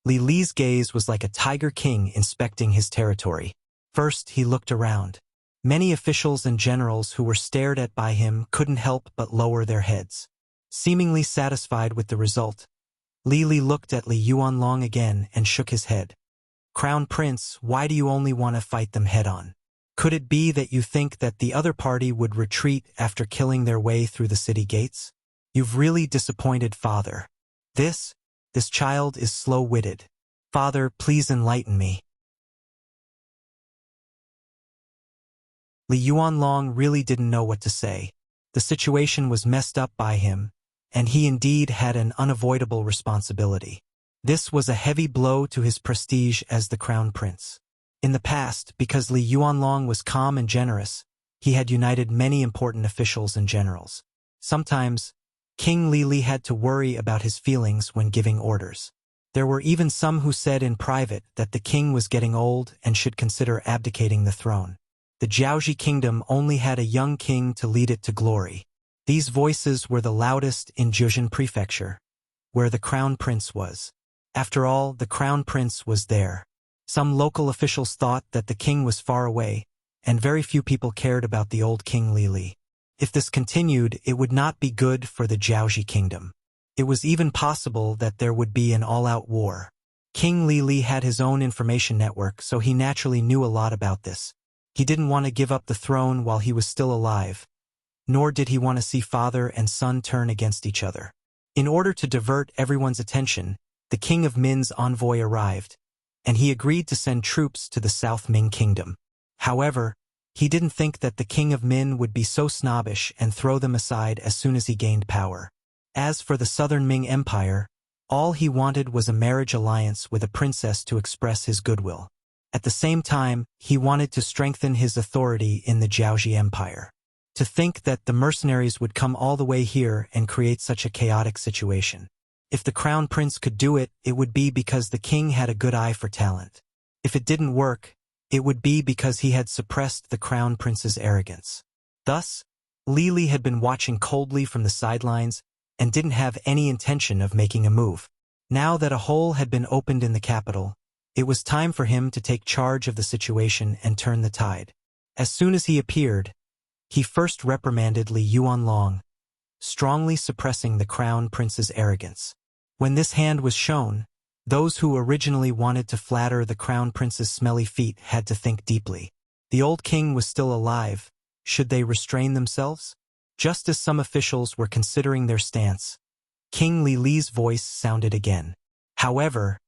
Li's gaze was like a tiger king inspecting his territory. First, he looked around. Many officials and generals who were stared at by him couldn't help but lower their heads. Seemingly satisfied with the result, Li looked at Li Yuanlong again and shook his head. "Crown Prince, why do you only want to fight them head-on? Could it be that you think that the other party would retreat after killing their way through the city gates? You've really disappointed Father. This child is slow-witted. Father, please enlighten me." Li Yuanlong really didn't know what to say. The situation was messed up by him, and he indeed had an unavoidable responsibility. This was a heavy blow to his prestige as the crown prince. In the past, because Li Yuanlong was calm and generous, he had united many important officials and generals. Sometimes, King Li had to worry about his feelings when giving orders. There were even some who said in private that the king was getting old and should consider abdicating the throne. The Jiaoxi kingdom only had a young king to lead it to glory. These voices were the loudest in Zhejiang Prefecture, where the crown prince was. After all, the crown prince was there. Some local officials thought that the king was far away, and very few people cared about the old King Li. If this continued, it would not be good for the Jiaoxi kingdom. It was even possible that there would be an all-out war. King Li had his own information network, so he naturally knew a lot about this. He didn't want to give up the throne while he was still alive, nor did he want to see father and son turn against each other. In order to divert everyone's attention, the King of Min's envoy arrived, and he agreed to send troops to the South Ming Kingdom. However, he didn't think that the King of Min would be so snobbish and throw them aside as soon as he gained power. As for the Southern Ming Empire, all he wanted was a marriage alliance with a princess to express his goodwill. At the same time, he wanted to strengthen his authority in the Jiaoxi Empire. To think that the mercenaries would come all the way here and create such a chaotic situation. If the crown prince could do it, it would be because the king had a good eye for talent. If it didn't work, it would be because he had suppressed the crown prince's arrogance. Thus, Li had been watching coldly from the sidelines and didn't have any intention of making a move. Now that a hole had been opened in the capital, it was time for him to take charge of the situation and turn the tide. As soon as he appeared, he first reprimanded Li Yuanlong, strongly suppressing the crown prince's arrogance. When this hand was shown, those who originally wanted to flatter the crown prince's smelly feet had to think deeply. The old king was still alive. Should they restrain themselves? Just as some officials were considering their stance, King Li's voice sounded again. However,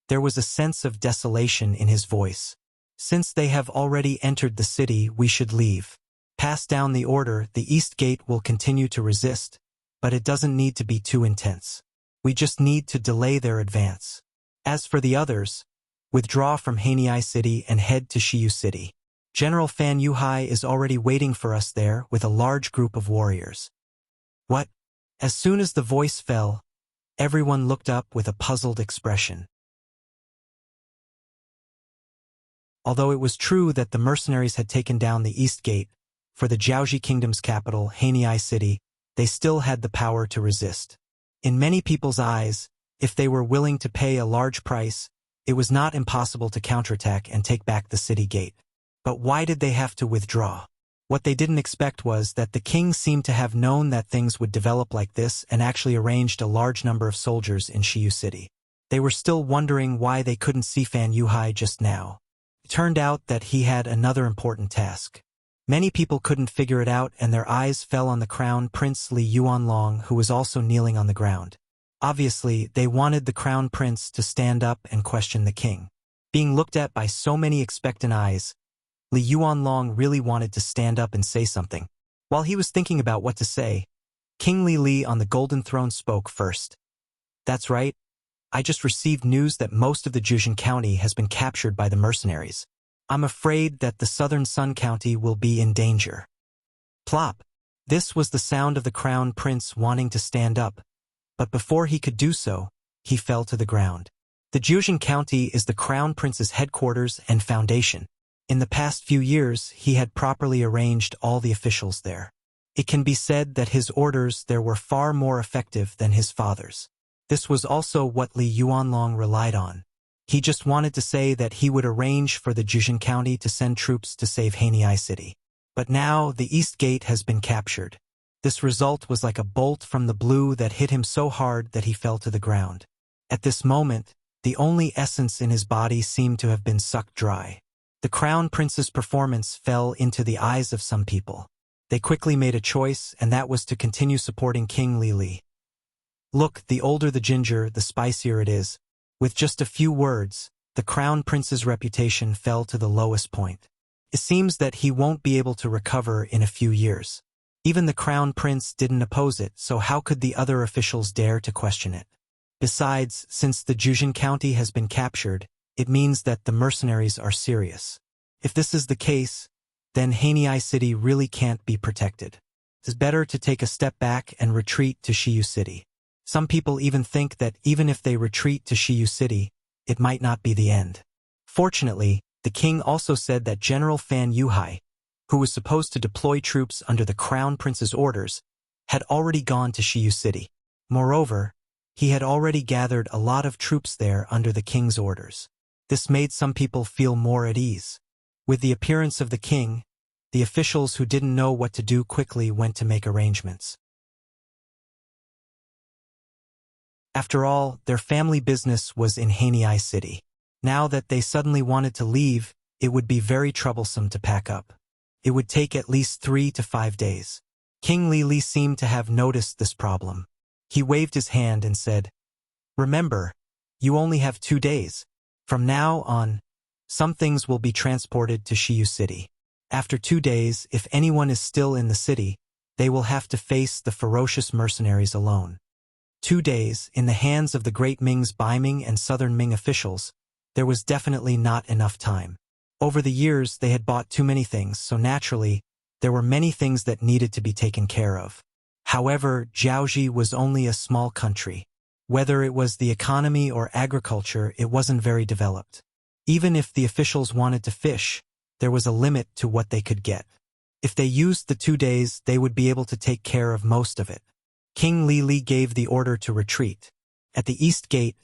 there was a sense of desolation in his voice. "Since they have already entered the city, we should leave. Pass down the order. The East Gate will continue to resist, but it doesn't need to be too intense. We just need to delay their advance. As for the others, withdraw from Haniai City and head to Shiyu City. General Fan Yuhai is already waiting for us there with a large group of warriors." What? As soon as the voice fell, everyone looked up with a puzzled expression. Although it was true that the mercenaries had taken down the East Gate, for the Jiaoxi Kingdom's capital, Haniai City, they still had the power to resist. In many people's eyes, if they were willing to pay a large price, it was not impossible to counterattack and take back the city gate. But why did they have to withdraw? What they didn't expect was that the king seemed to have known that things would develop like this and actually arranged a large number of soldiers in Shiyu City. They were still wondering why they couldn't see Fan Yuhai just now. It turned out that he had another important task. Many people couldn't figure it out, and their eyes fell on the crown prince Li Yuanlong, who was also kneeling on the ground. Obviously, they wanted the crown prince to stand up and question the king. Being looked at by so many expectant eyes, Li Yuanlong really wanted to stand up and say something. While he was thinking about what to say, King Li on the golden throne spoke first. That's right. I just received news that most of the Juzhen County has been captured by the mercenaries. I'm afraid that the southern Sun County will be in danger. Plop. This was the sound of the crown prince wanting to stand up, but before he could do so, he fell to the ground. The Juzhen County is the crown prince's headquarters and foundation. In the past few years, he had properly arranged all the officials there. It can be said that his orders there were far more effective than his father's. This was also what Li Yuanlong relied on. He just wanted to say that he would arrange for the Juzhen County to send troops to save Haniai City. But now the East Gate has been captured. This result was like a bolt from the blue that hit him so hard that he fell to the ground. At this moment, the only essence in his body seemed to have been sucked dry. The crown prince's performance fell into the eyes of some people. They quickly made a choice, and that was to continue supporting King Li. Look, the older the ginger, the spicier it is. With just a few words, the crown prince's reputation fell to the lowest point. It seems that he won't be able to recover in a few years. Even the crown prince didn't oppose it, so how could the other officials dare to question it? Besides, since the Juzhen County has been captured, it means that the mercenaries are serious. If this is the case, then Haniai City really can't be protected. It's better to take a step back and retreat to Shiyu City. Some people even think that even if they retreat to Shiyu City, it might not be the end. Fortunately, the king also said that General Fan Yuhai, who was supposed to deploy troops under the crown prince's orders, had already gone to Shiyu City. Moreover, he had already gathered a lot of troops there under the king's orders. This made some people feel more at ease. With the appearance of the king, the officials who didn't know what to do quickly went to make arrangements. After all, their family business was in Haniai City. Now that they suddenly wanted to leave, it would be very troublesome to pack up. It would take at least 3 to 5 days. King Li seemed to have noticed this problem. He waved his hand and said, "Remember, you only have 2 days. From now on, some things will be transported to Shiyu City. After 2 days, if anyone is still in the city, they will have to face the ferocious mercenaries alone." 2 days, in the hands of the Great Ming's Baiming and Southern Ming officials, there was definitely not enough time. Over the years, they had bought too many things, so naturally, there were many things that needed to be taken care of. However, Jiaoji was only a small country. Whether it was the economy or agriculture, it wasn't very developed. Even if the officials wanted to fish, there was a limit to what they could get. If they used the 2 days, they would be able to take care of most of it. King Li gave the order to retreat. At the East Gate,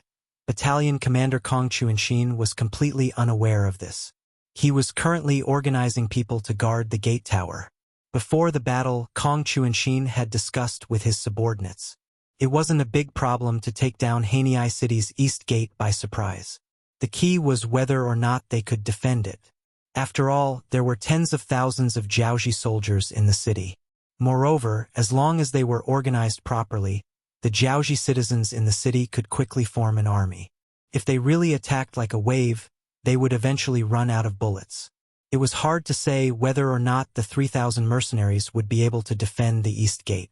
Battalion Commander Kong Chuanshin was completely unaware of this. He was currently organizing people to guard the gate tower. Before the battle, Kong Chuanshin had discussed with his subordinates. It wasn't a big problem to take down Haniai City's East Gate by surprise. The key was whether or not they could defend it. After all, there were tens of thousands of Jiaoji soldiers in the city. Moreover, as long as they were organized properly, the Jiaoji citizens in the city could quickly form an army. If they really attacked like a wave, they would eventually run out of bullets. It was hard to say whether or not the 3,000 mercenaries would be able to defend the East Gate.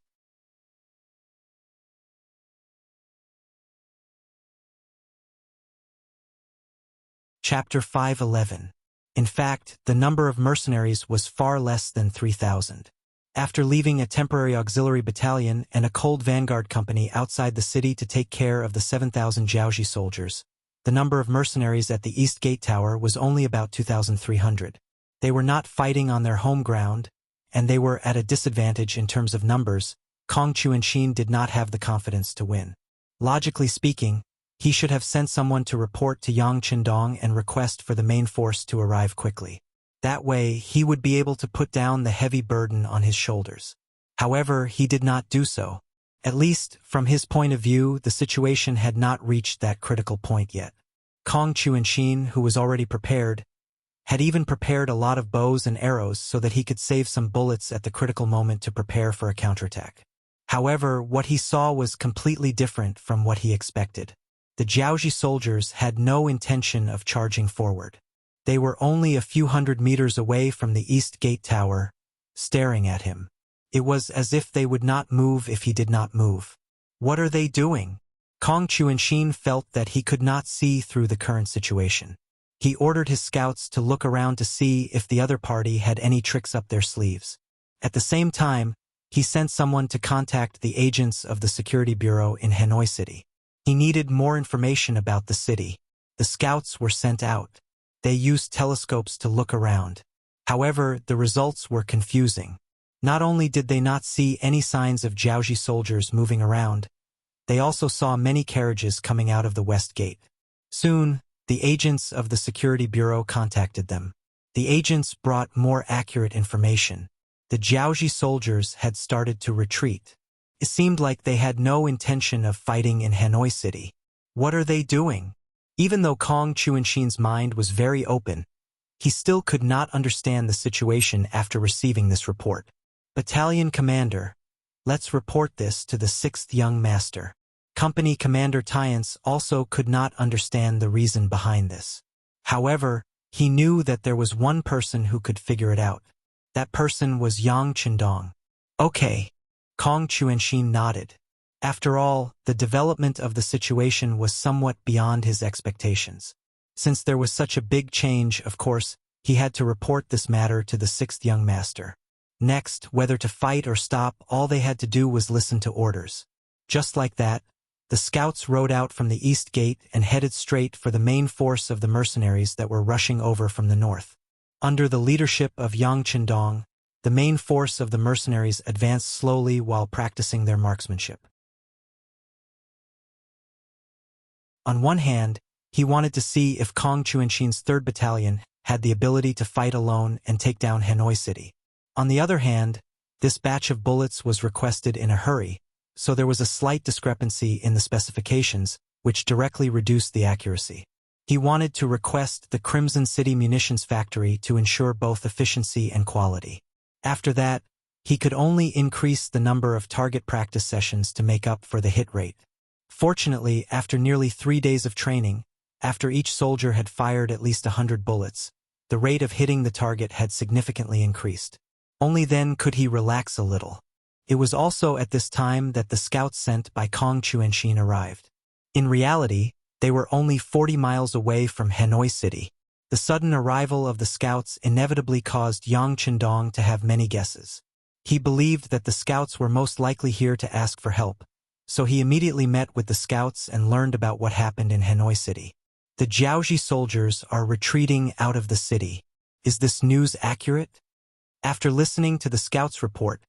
Chapter 511. In fact, the number of mercenaries was far less than 3,000. After leaving a temporary auxiliary battalion and a cold vanguard company outside the city to take care of the 7,000 Jiaoji soldiers, the number of mercenaries at the East Gate Tower was only about 2,300. They were not fighting on their home ground, and they were at a disadvantage in terms of numbers. Kong Chuanshin did not have the confidence to win. Logically speaking, he should have sent someone to report to Yang Qindong and request for the main force to arrive quickly. That way, he would be able to put down the heavy burden on his shoulders. However, he did not do so. At least, from his point of view, the situation had not reached that critical point yet. Kong Chuanshin, who was already prepared, had even prepared a lot of bows and arrows so that he could save some bullets at the critical moment to prepare for a counterattack. However, what he saw was completely different from what he expected. The Jiaoji soldiers had no intention of charging forward. They were only a few hundred meters away from the East Gate Tower, staring at him. It was as if they would not move if he did not move. What are they doing? Kong Chuanxin felt that he could not see through the current situation. He ordered his scouts to look around to see if the other party had any tricks up their sleeves. At the same time, he sent someone to contact the agents of the Security Bureau in Hanoi City. He needed more information about the city. The scouts were sent out. They used telescopes to look around. However, the results were confusing. Not only did they not see any signs of Jiaoji soldiers moving around, they also saw many carriages coming out of the West Gate. Soon, the agents of the Security Bureau contacted them. The agents brought more accurate information. The Jiaoji soldiers had started to retreat. It seemed like they had no intention of fighting in Hanoi City. What are they doing? Even though Kong Chuanxin's mind was very open, he still could not understand the situation after receiving this report. Battalion Commander, let's report this to the 6th Young Master. Company Commander Tyance also could not understand the reason behind this. However, he knew that there was one person who could figure it out. That person was Yang Chendong. Okay. Kong Chuanxin nodded. After all, the development of the situation was somewhat beyond his expectations. Since there was such a big change, of course, he had to report this matter to the 6th Young Master. Next, whether to fight or stop, all they had to do was listen to orders. Just like that, the scouts rode out from the East Gate and headed straight for the main force of the mercenaries that were rushing over from the north. Under the leadership of Yang Chendong, the main force of the mercenaries advanced slowly while practicing their marksmanship. On one hand, he wanted to see if Kong Chuanxin's 3rd Battalion had the ability to fight alone and take down Hanoi City. On the other hand, this batch of bullets was requested in a hurry, so there was a slight discrepancy in the specifications, which directly reduced the accuracy. He wanted to request the Crimson City Munitions Factory to ensure both efficiency and quality. After that, he could only increase the number of target practice sessions to make up for the hit rate. Fortunately, after nearly 3 days of training, after each soldier had fired at least 100 bullets, the rate of hitting the target had significantly increased. Only then could he relax a little. It was also at this time that the scouts sent by Kong Chuanxin arrived. In reality, they were only 40 miles away from Hanoi City. The sudden arrival of the scouts inevitably caused Yang Chendong to have many guesses. He believed that the scouts were most likely here to ask for help, so he immediately met with the scouts and learned about what happened in Hanoi City. The Jiaoji soldiers are retreating out of the city. Is this news accurate? After listening to the scouts' report,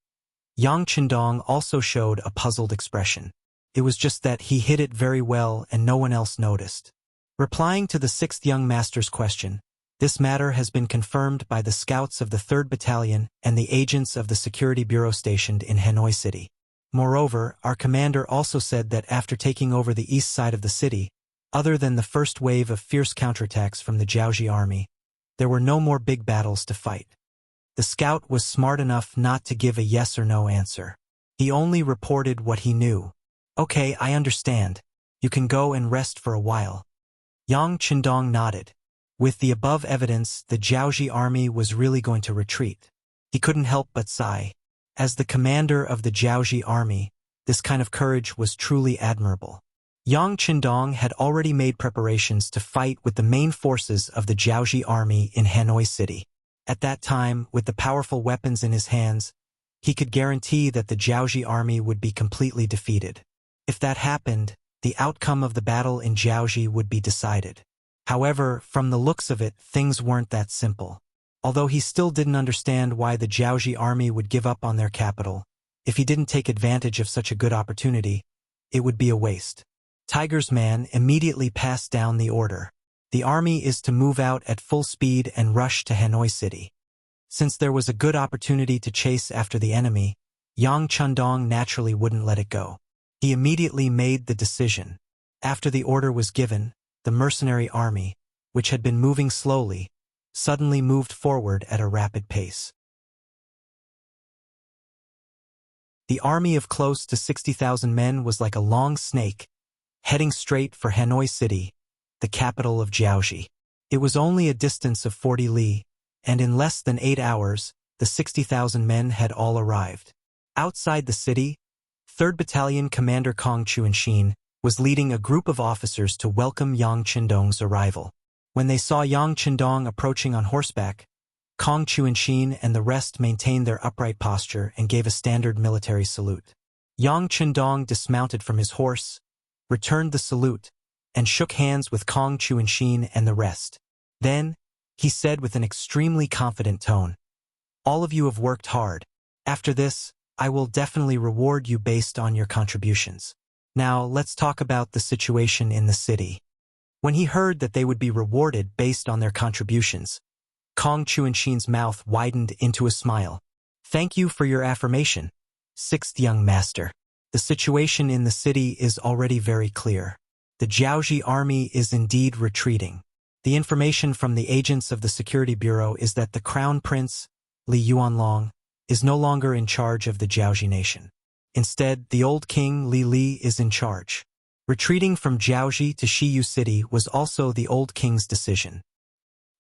Yang Chendong also showed a puzzled expression. It was just that he hid it very well and no one else noticed. Replying to the 6th Young Master's question, this matter has been confirmed by the scouts of the 3rd Battalion and the agents of the Security Bureau stationed in Hanoi City. Moreover, our commander also said that after taking over the east side of the city, other than the first wave of fierce counterattacks from the Jiaoji army, there were no more big battles to fight. The scout was smart enough not to give a yes or no answer. He only reported what he knew. Okay, I understand. You can go and rest for a while. Yang Chendong nodded. With the above evidence, the Jiaoji army was really going to retreat. He couldn't help but sigh. As the commander of the Jiaoji army, this kind of courage was truly admirable. Yang Chendong had already made preparations to fight with the main forces of the Jiaoji army in Hanoi City. At that time, with the powerful weapons in his hands, he could guarantee that the Jiaoji army would be completely defeated. If that happened, the outcome of the battle in Jiaoji would be decided. However, from the looks of it, things weren't that simple. Although he still didn't understand why the Jiaoji army would give up on their capital, if he didn't take advantage of such a good opportunity, it would be a waste. Tiger's man immediately passed down the order. The army is to move out at full speed and rush to Hanoi City. Since there was a good opportunity to chase after the enemy, Yang Chendong naturally wouldn't let it go. He immediately made the decision. After the order was given, the mercenary army, which had been moving slowly, suddenly moved forward at a rapid pace. The army of close to 60,000 men was like a long snake, heading straight for Hanoi City, the capital of Jiaoxi. It was only a distance of 40 li, and in less than 8 hours, the 60,000 men had all arrived. Outside the city, 3rd Battalion Commander Kong Chuanxin was leading a group of officers to welcome Yang Qindong's arrival. When they saw Yang Qindong approaching on horseback, Kong Chuanxin and the rest maintained their upright posture and gave a standard military salute. Yang Qindong dismounted from his horse, returned the salute, and shook hands with Kong Chuanxin and the rest. Then, he said with an extremely confident tone, "All of you have worked hard. After this, I will definitely reward you based on your contributions. Now, let's talk about the situation in the city." When he heard that they would be rewarded based on their contributions, Kong Chuanxin's mouth widened into a smile. "Thank you for your affirmation, 6th young master. The situation in the city is already very clear. The Jiaoxi army is indeed retreating. The information from the agents of the Security Bureau is that the Crown Prince, Li Yuanlong, is no longer in charge of the Jiaoxi nation. Instead, the old king Li Li is in charge. Retreating from Jiaoxi to Shiyu City was also the old king's decision."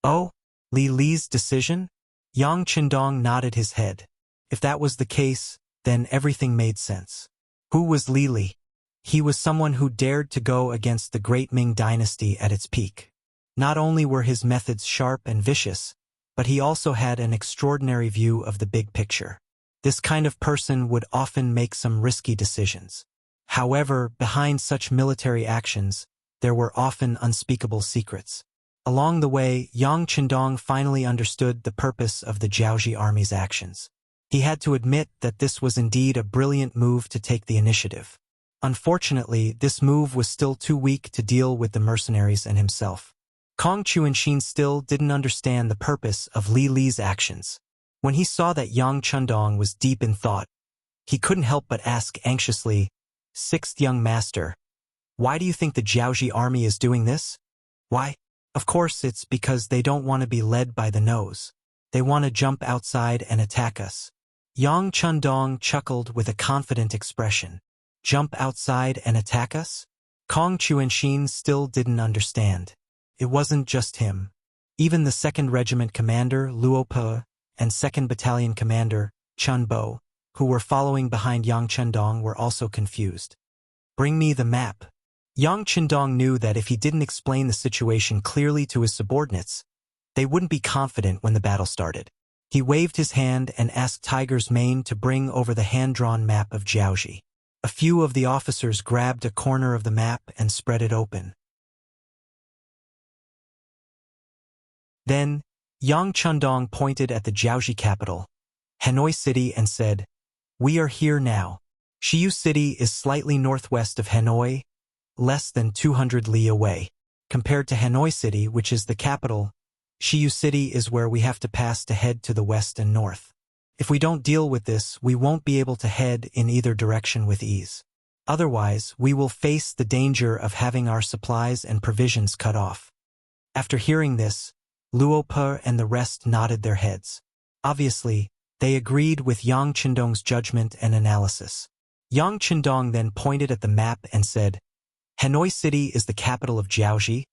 "Oh, Li Li's decision?" Yang Qindong nodded his head. If that was the case, then everything made sense. Who was Li Li? He was someone who dared to go against the great Ming dynasty at its peak. Not only were his methods sharp and vicious, but he also had an extraordinary view of the big picture. This kind of person would often make some risky decisions. However, behind such military actions, there were often unspeakable secrets. Along the way, Yang Qindong finally understood the purpose of the Jiaoxi army's actions. He had to admit that this was indeed a brilliant move to take the initiative. Unfortunately, this move was still too weak to deal with the mercenaries and himself. Kong Chuanxin still didn't understand the purpose of Li Li's actions. When he saw that Yang Qindong was deep in thought, he couldn't help but ask anxiously, "6th young master, why do you think the Jiaoxi army is doing this?" "Why? Of course it's because they don't want to be led by the nose. They want to jump outside and attack us." Yang Qindong chuckled with a confident expression. "Jump outside and attack us?" Kong Chuanxin still didn't understand. It wasn't just him. Even the 2nd Regiment Commander, Luo Pe, and 2nd Battalion Commander, Chun Bo, who were following behind Yang Qindong, were also confused. "Bring me the map." Yang Qindong knew that if he didn't explain the situation clearly to his subordinates, they wouldn't be confident when the battle started. He waved his hand and asked Tiger's Mane to bring over the hand-drawn map of Jiaoxi. A few of the officers grabbed a corner of the map and spread it open. Then, Yang Qindong pointed at the Jiaoxi capital, Hanoi City, and said, "We are here now. Shiyu City is slightly northwest of Hanoi, less than 200 li away. Compared to Hanoi City, which is the capital, Shiyu City is where we have to pass to head to the west and north. If we don't deal with this, we won't be able to head in either direction with ease. Otherwise, we will face the danger of having our supplies and provisions cut off." After hearing this, Luo Pe and the rest nodded their heads. Obviously, they agreed with Yang Qindong's judgment and analysis. Yang Qindong then pointed at the map and said, "Hanoi City is the capital of Jiaoxi,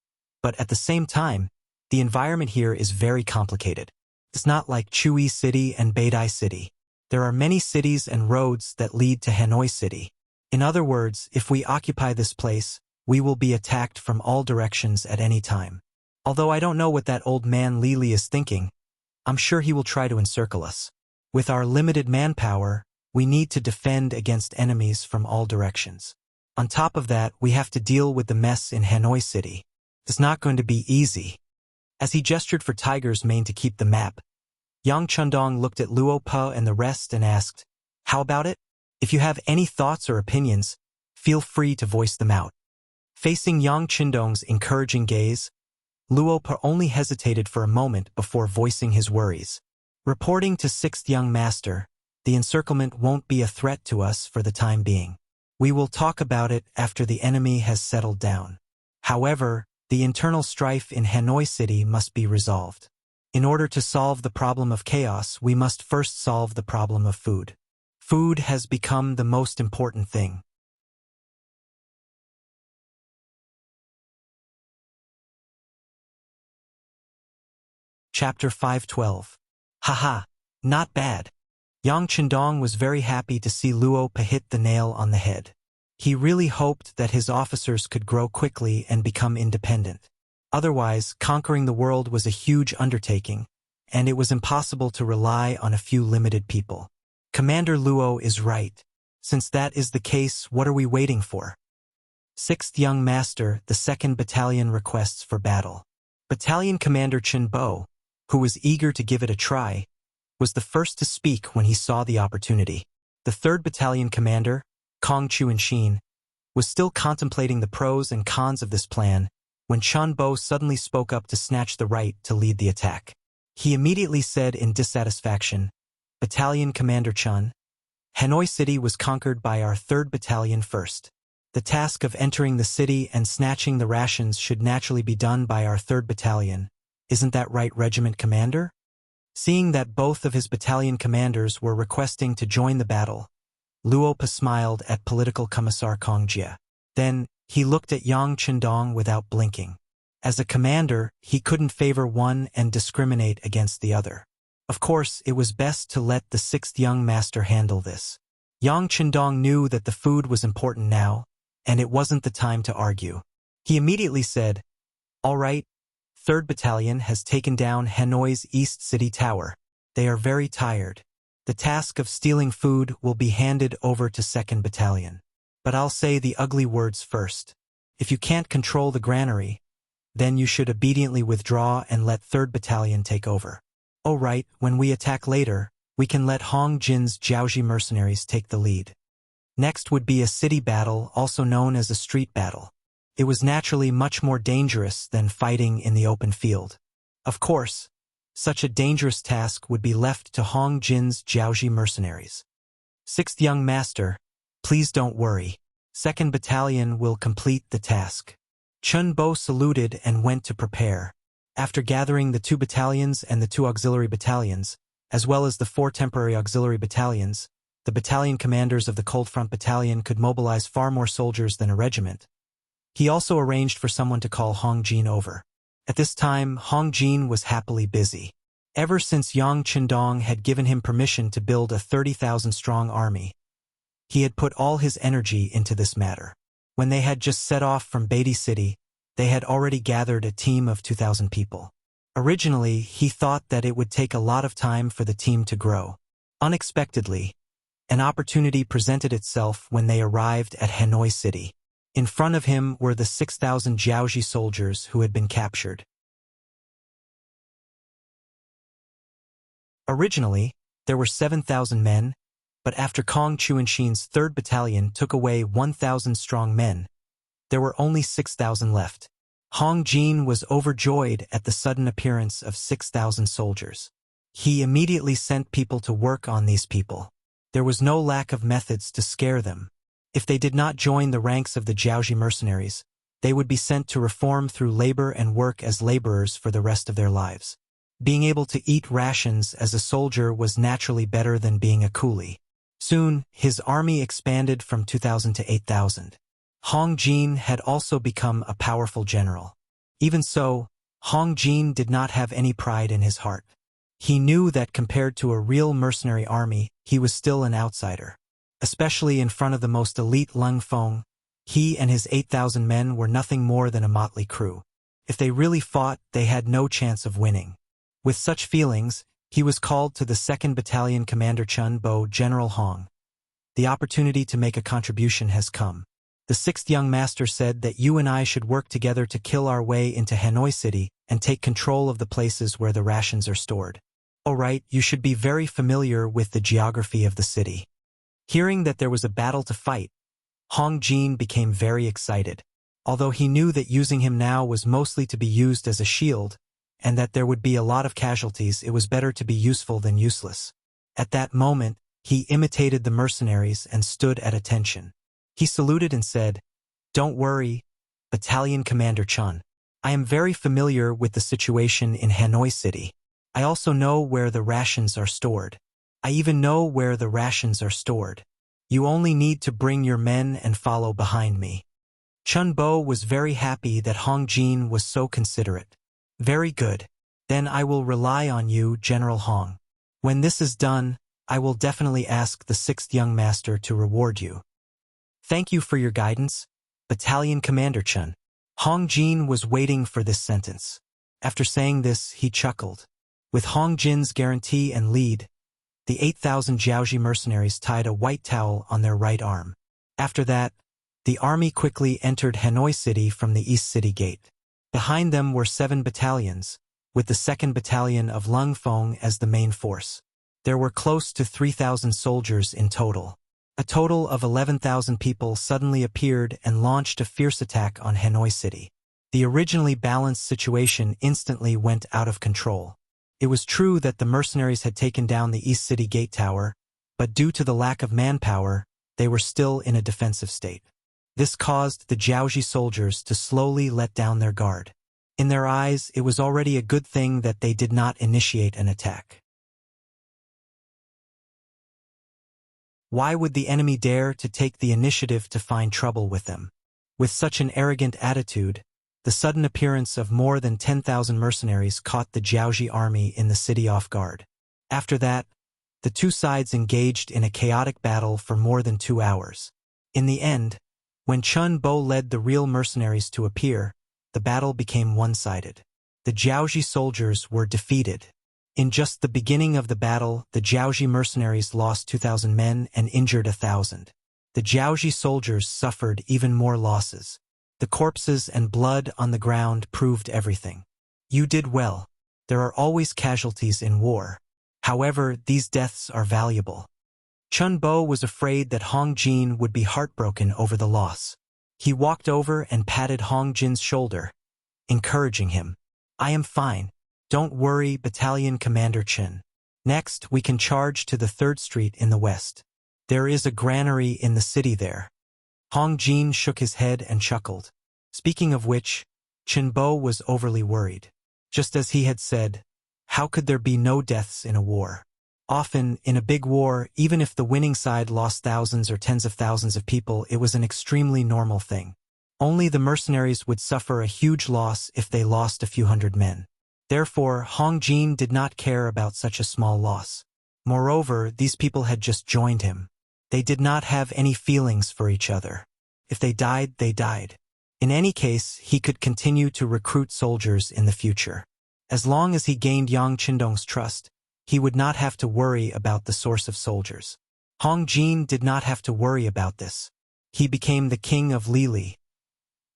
but at the same time, the environment here is very complicated. It's not like Chui City and Beidai City. There are many cities and roads that lead to Hanoi City. In other words, if we occupy this place, we will be attacked from all directions at any time. Although I don't know what that old man Li Li is thinking, I'm sure he will try to encircle us. With our limited manpower, we need to defend against enemies from all directions. On top of that, we have to deal with the mess in Hanoi City. It's not going to be easy." As he gestured for Tiger's Mane to keep the map, Yang Qindong looked at Luo Pe and the rest and asked, "How about it? If you have any thoughts or opinions, feel free to voice them out." Facing Yang Qindong's encouraging gaze, Luo Pe only hesitated for a moment before voicing his worries. "Reporting to 6th young master, the encirclement won't be a threat to us for the time being. We will talk about it after the enemy has settled down. However, the internal strife in Hanoi City must be resolved. In order to solve the problem of chaos, we must first solve the problem of food. Food has become the most important thing. Chapter 512. Haha, not bad. Yang Chendong was very happy to see Luo Pa hit the nail on the head. He really hoped that his officers could grow quickly and become independent. Otherwise, conquering the world was a huge undertaking, and it was impossible to rely on a few limited people. Commander Luo is right. Since that is the case, what are we waiting for? 6th Young Master, the 2nd Battalion requests for battle. Battalion Commander Chen Bo, who was eager to give it a try, was the first to speak when he saw the opportunity. The 3rd Battalion Commander, Kong Chuanxin, was still contemplating the pros and cons of this plan when Chen Bo suddenly spoke up to snatch the right to lead the attack. He immediately said in dissatisfaction, "Battalion Commander Chen, Hanoi City was conquered by our 3rd Battalion first. The task of entering the city and snatching the rations should naturally be done by our 3rd Battalion. Isn't that right, Regiment Commander?" Seeing that both of his battalion commanders were requesting to join the battle, Luo Pa smiled at Political Commissar Kong Jia. Then, he looked at Yang Chendong without blinking. As a commander, he couldn't favor one and discriminate against the other. Of course, it was best to let the 6th Young Master handle this. Yang Chendong knew that the food was important now, and it wasn't the time to argue. He immediately said, "All right, 3rd Battalion has taken down Hanoi's East City Tower. They are very tired. The task of stealing food will be handed over to 2nd Battalion. But I'll say the ugly words first. If you can't control the granary, then you should obediently withdraw and let 3rd Battalion take over. Oh right, when we attack later, we can let Hong Jin's Jiaoji mercenaries take the lead." Next would be a city battle, also known as a street battle. It was naturally much more dangerous than fighting in the open field. Of course, such a dangerous task would be left to Hong Jin's Jiaoji mercenaries. 6th Young Master, please don't worry. 2nd Battalion will complete the task. Chen Bo saluted and went to prepare. After gathering the 2 battalions and the 2 auxiliary battalions, as well as the 4 temporary auxiliary battalions, the battalion commanders of the Cold Front Battalion could mobilize far more soldiers than a regiment. He also arranged for someone to call Hong Jin over. At this time, Hong Jin was happily busy. Ever since Yang Chendong had given him permission to build a 30,000-strong army, he had put all his energy into this matter. When they had just set off from Beatty City, they had already gathered a team of 2,000 people. Originally, he thought that it would take a lot of time for the team to grow. Unexpectedly, an opportunity presented itself when they arrived at Hanoi City. In front of him were the 6,000 Jiaoji soldiers who had been captured. Originally, there were 7,000 men, but after Kong Chuanxin's 3rd Battalion took away 1,000 strong men, there were only 6,000 left. Hong Jin was overjoyed at the sudden appearance of 6,000 soldiers. He immediately sent people to work on these people. There was no lack of methods to scare them. If they did not join the ranks of the Jiaoji mercenaries, they would be sent to reform through labor and work as laborers for the rest of their lives. Being able to eat rations as a soldier was naturally better than being a coolie. Soon, his army expanded from 2,000 to 8,000. Hong Jin had also become a powerful general. Even so, Hong Jin did not have any pride in his heart. He knew that compared to a real mercenary army, he was still an outsider. Especially in front of the most elite Lung Feng, he and his 8,000 men were nothing more than a motley crew. If they really fought, they had no chance of winning. With such feelings, he was called to the 2nd Battalion Commander Chen Bo, "General Hong. The opportunity to make a contribution has come. The 6th Young Master said that you and I should work together to kill our way into Hanoi City and take control of the places where the rations are stored. All right, you should be very familiar with the geography of the city." Hearing that there was a battle to fight, Hong Jin became very excited. Although he knew that using him now was mostly to be used as a shield, and that there would be a lot of casualties, it was better to be useful than useless. At that moment, he imitated the mercenaries and stood at attention. He saluted and said, "Don't worry, Battalion Commander Chen. I am very familiar with the situation in Hanoi City. I also know where the rations are stored. I even know where the rations are stored. You only need to bring your men and follow behind me." Chen Bo was very happy that Hong Jin was so considerate. "Very good. Then I will rely on you, General Hong. When this is done, I will definitely ask the 6th young master to reward you. Thank you for your guidance, Battalion Commander Chun. Hong Jin was waiting for this sentence. After saying this, he chuckled. With Hong Jin's guarantee and lead, the 8,000 Jiaoji mercenaries tied a white towel on their right arm. After that, the army quickly entered Hanoi City from the East City Gate. Behind them were 7 battalions, with the 2nd Battalion of Lung Fong as the main force. There were close to 3,000 soldiers in total. A total of 11,000 people suddenly appeared and launched a fierce attack on Hanoi City. The originally balanced situation instantly went out of control. It was true that the mercenaries had taken down the East City Gate Tower, but due to the lack of manpower, they were still in a defensive state. This caused the Jiaoji soldiers to slowly let down their guard. In their eyes, it was already a good thing that they did not initiate an attack. Why would the enemy dare to take the initiative to find trouble with them? With such an arrogant attitude, the sudden appearance of more than 10,000 mercenaries caught the Jiaoji army in the city off guard. After that, the two sides engaged in a chaotic battle for more than 2 hours. In the end, when Chun Bo led the real mercenaries to appear, the battle became one-sided. The Jiaoji soldiers were defeated. In just the beginning of the battle, the Jiaoji mercenaries lost 2,000 men and injured 1,000. The Jiaoji soldiers suffered even more losses. The corpses and blood on the ground proved everything. You did well. There are always casualties in war. However, these deaths are valuable. Chun Bo was afraid that Hong Jin would be heartbroken over the loss. He walked over and patted Hong Jin's shoulder, encouraging him. I am fine. Don't worry, Battalion Commander Chin. Next, we can charge to the 3rd Street in the west. There is a granary in the city there. Hong Jin shook his head and chuckled. Speaking of which, Chin Bo was overly worried. Just as he had said, how could there be no deaths in a war? Often, in a big war, even if the winning side lost thousands or tens of thousands of people, it was an extremely normal thing. Only the mercenaries would suffer a huge loss if they lost a few hundred men. Therefore, Hong Jin did not care about such a small loss. Moreover, these people had just joined him. They did not have any feelings for each other. If they died, they died. In any case, he could continue to recruit soldiers in the future. As long as he gained Yang Qindong's trust, he would not have to worry about the source of soldiers. Hong Jin did not have to worry about this. He became the king of Lili.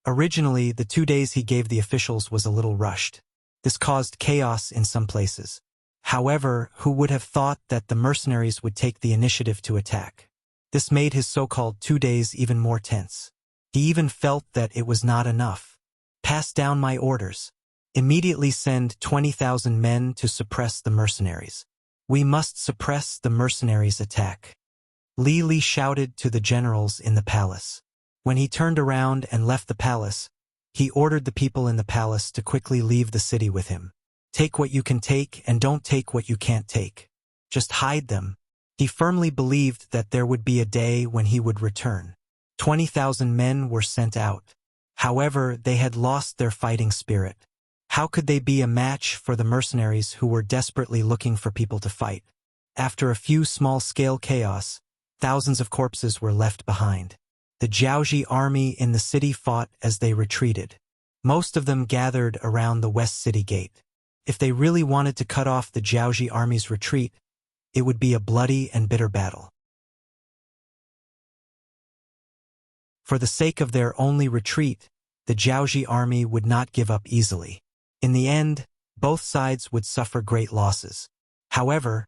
Originally, the 2 days he gave the officials was a little rushed. This caused chaos in some places. However, who would have thought that the mercenaries would take the initiative to attack? This made his so-called 2 days even more tense. He even felt that it was not enough. Pass down my orders. Immediately send 20,000 men to suppress the mercenaries. We must suppress the mercenaries' attack. Li Li shouted to the generals in the palace. When he turned around and left the palace, he ordered the people in the palace to quickly leave the city with him. Take what you can take and don't take what you can't take. Just hide them. He firmly believed that there would be a day when he would return. 20,000 men were sent out. However, they had lost their fighting spirit. How could they be a match for the mercenaries who were desperately looking for people to fight? After a few small-scale chaos, thousands of corpses were left behind. The Jiaoji army in the city fought as they retreated. Most of them gathered around the West City Gate. If they really wanted to cut off the Jiaoji army's retreat, it would be a bloody and bitter battle. For the sake of their only retreat, the Jiaoji army would not give up easily. In the end, both sides would suffer great losses. However,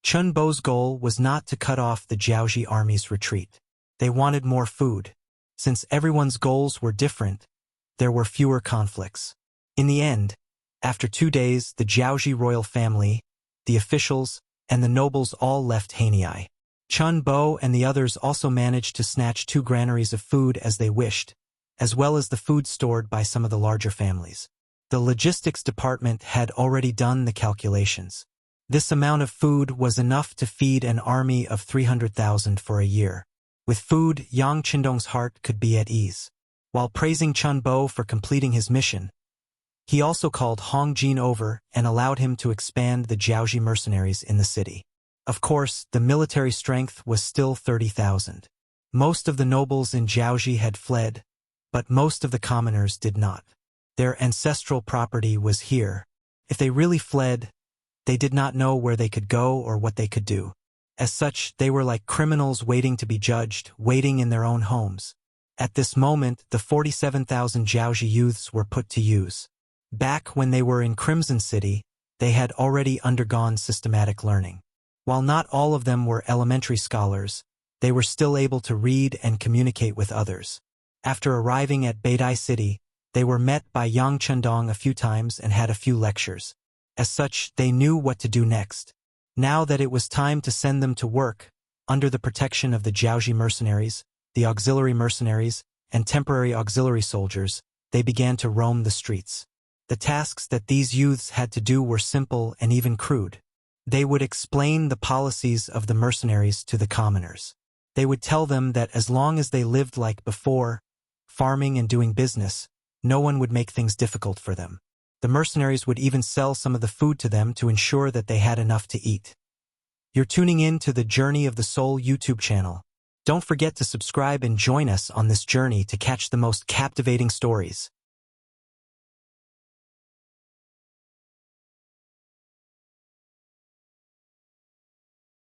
Chun Bo's goal was not to cut off the Jiaoji army's retreat. They wanted more food. Since everyone's goals were different, there were fewer conflicts. In the end, after 2 days, the Jiaoji royal family, the officials, and the nobles all left Hanoi. Chun Bo and the others also managed to snatch 2 granaries of food as they wished, as well as the food stored by some of the larger families. The logistics department had already done the calculations. This amount of food was enough to feed an army of 300,000 for a year. With food, Yang Qindong's heart could be at ease. While praising Chun Bo for completing his mission, He also called Hong Jin over and allowed him to expand the Jiaoji mercenaries in the city. Of course, the military strength was still 30,000. Most of the nobles in Jiaoji had fled, but most of the commoners did not. Their ancestral property was here. If they really fled, they did not know where they could go or what they could do. As such, they were like criminals waiting to be judged, waiting in their own homes. At this moment, the 47,000 Jiaoji youths were put to use. Back when they were in Crimson City, they had already undergone systematic learning. While not all of them were elementary scholars, they were still able to read and communicate with others. After arriving at Beidai City, they were met by Yang Chendong a few times and had a few lectures. As such, they knew what to do next. Now that it was time to send them to work, under the protection of the Jiaoji mercenaries, the auxiliary mercenaries, and temporary auxiliary soldiers, they began to roam the streets. The tasks that these youths had to do were simple and even crude. They would explain the policies of the mercenaries to the commoners. They would tell them that as long as they lived like before, farming and doing business, no one would make things difficult for them. The mercenaries would even sell some of the food to them to ensure that they had enough to eat. You're tuning in to the Journey of the Soul YouTube channel. Don't forget to subscribe and join us on this journey to catch the most captivating stories.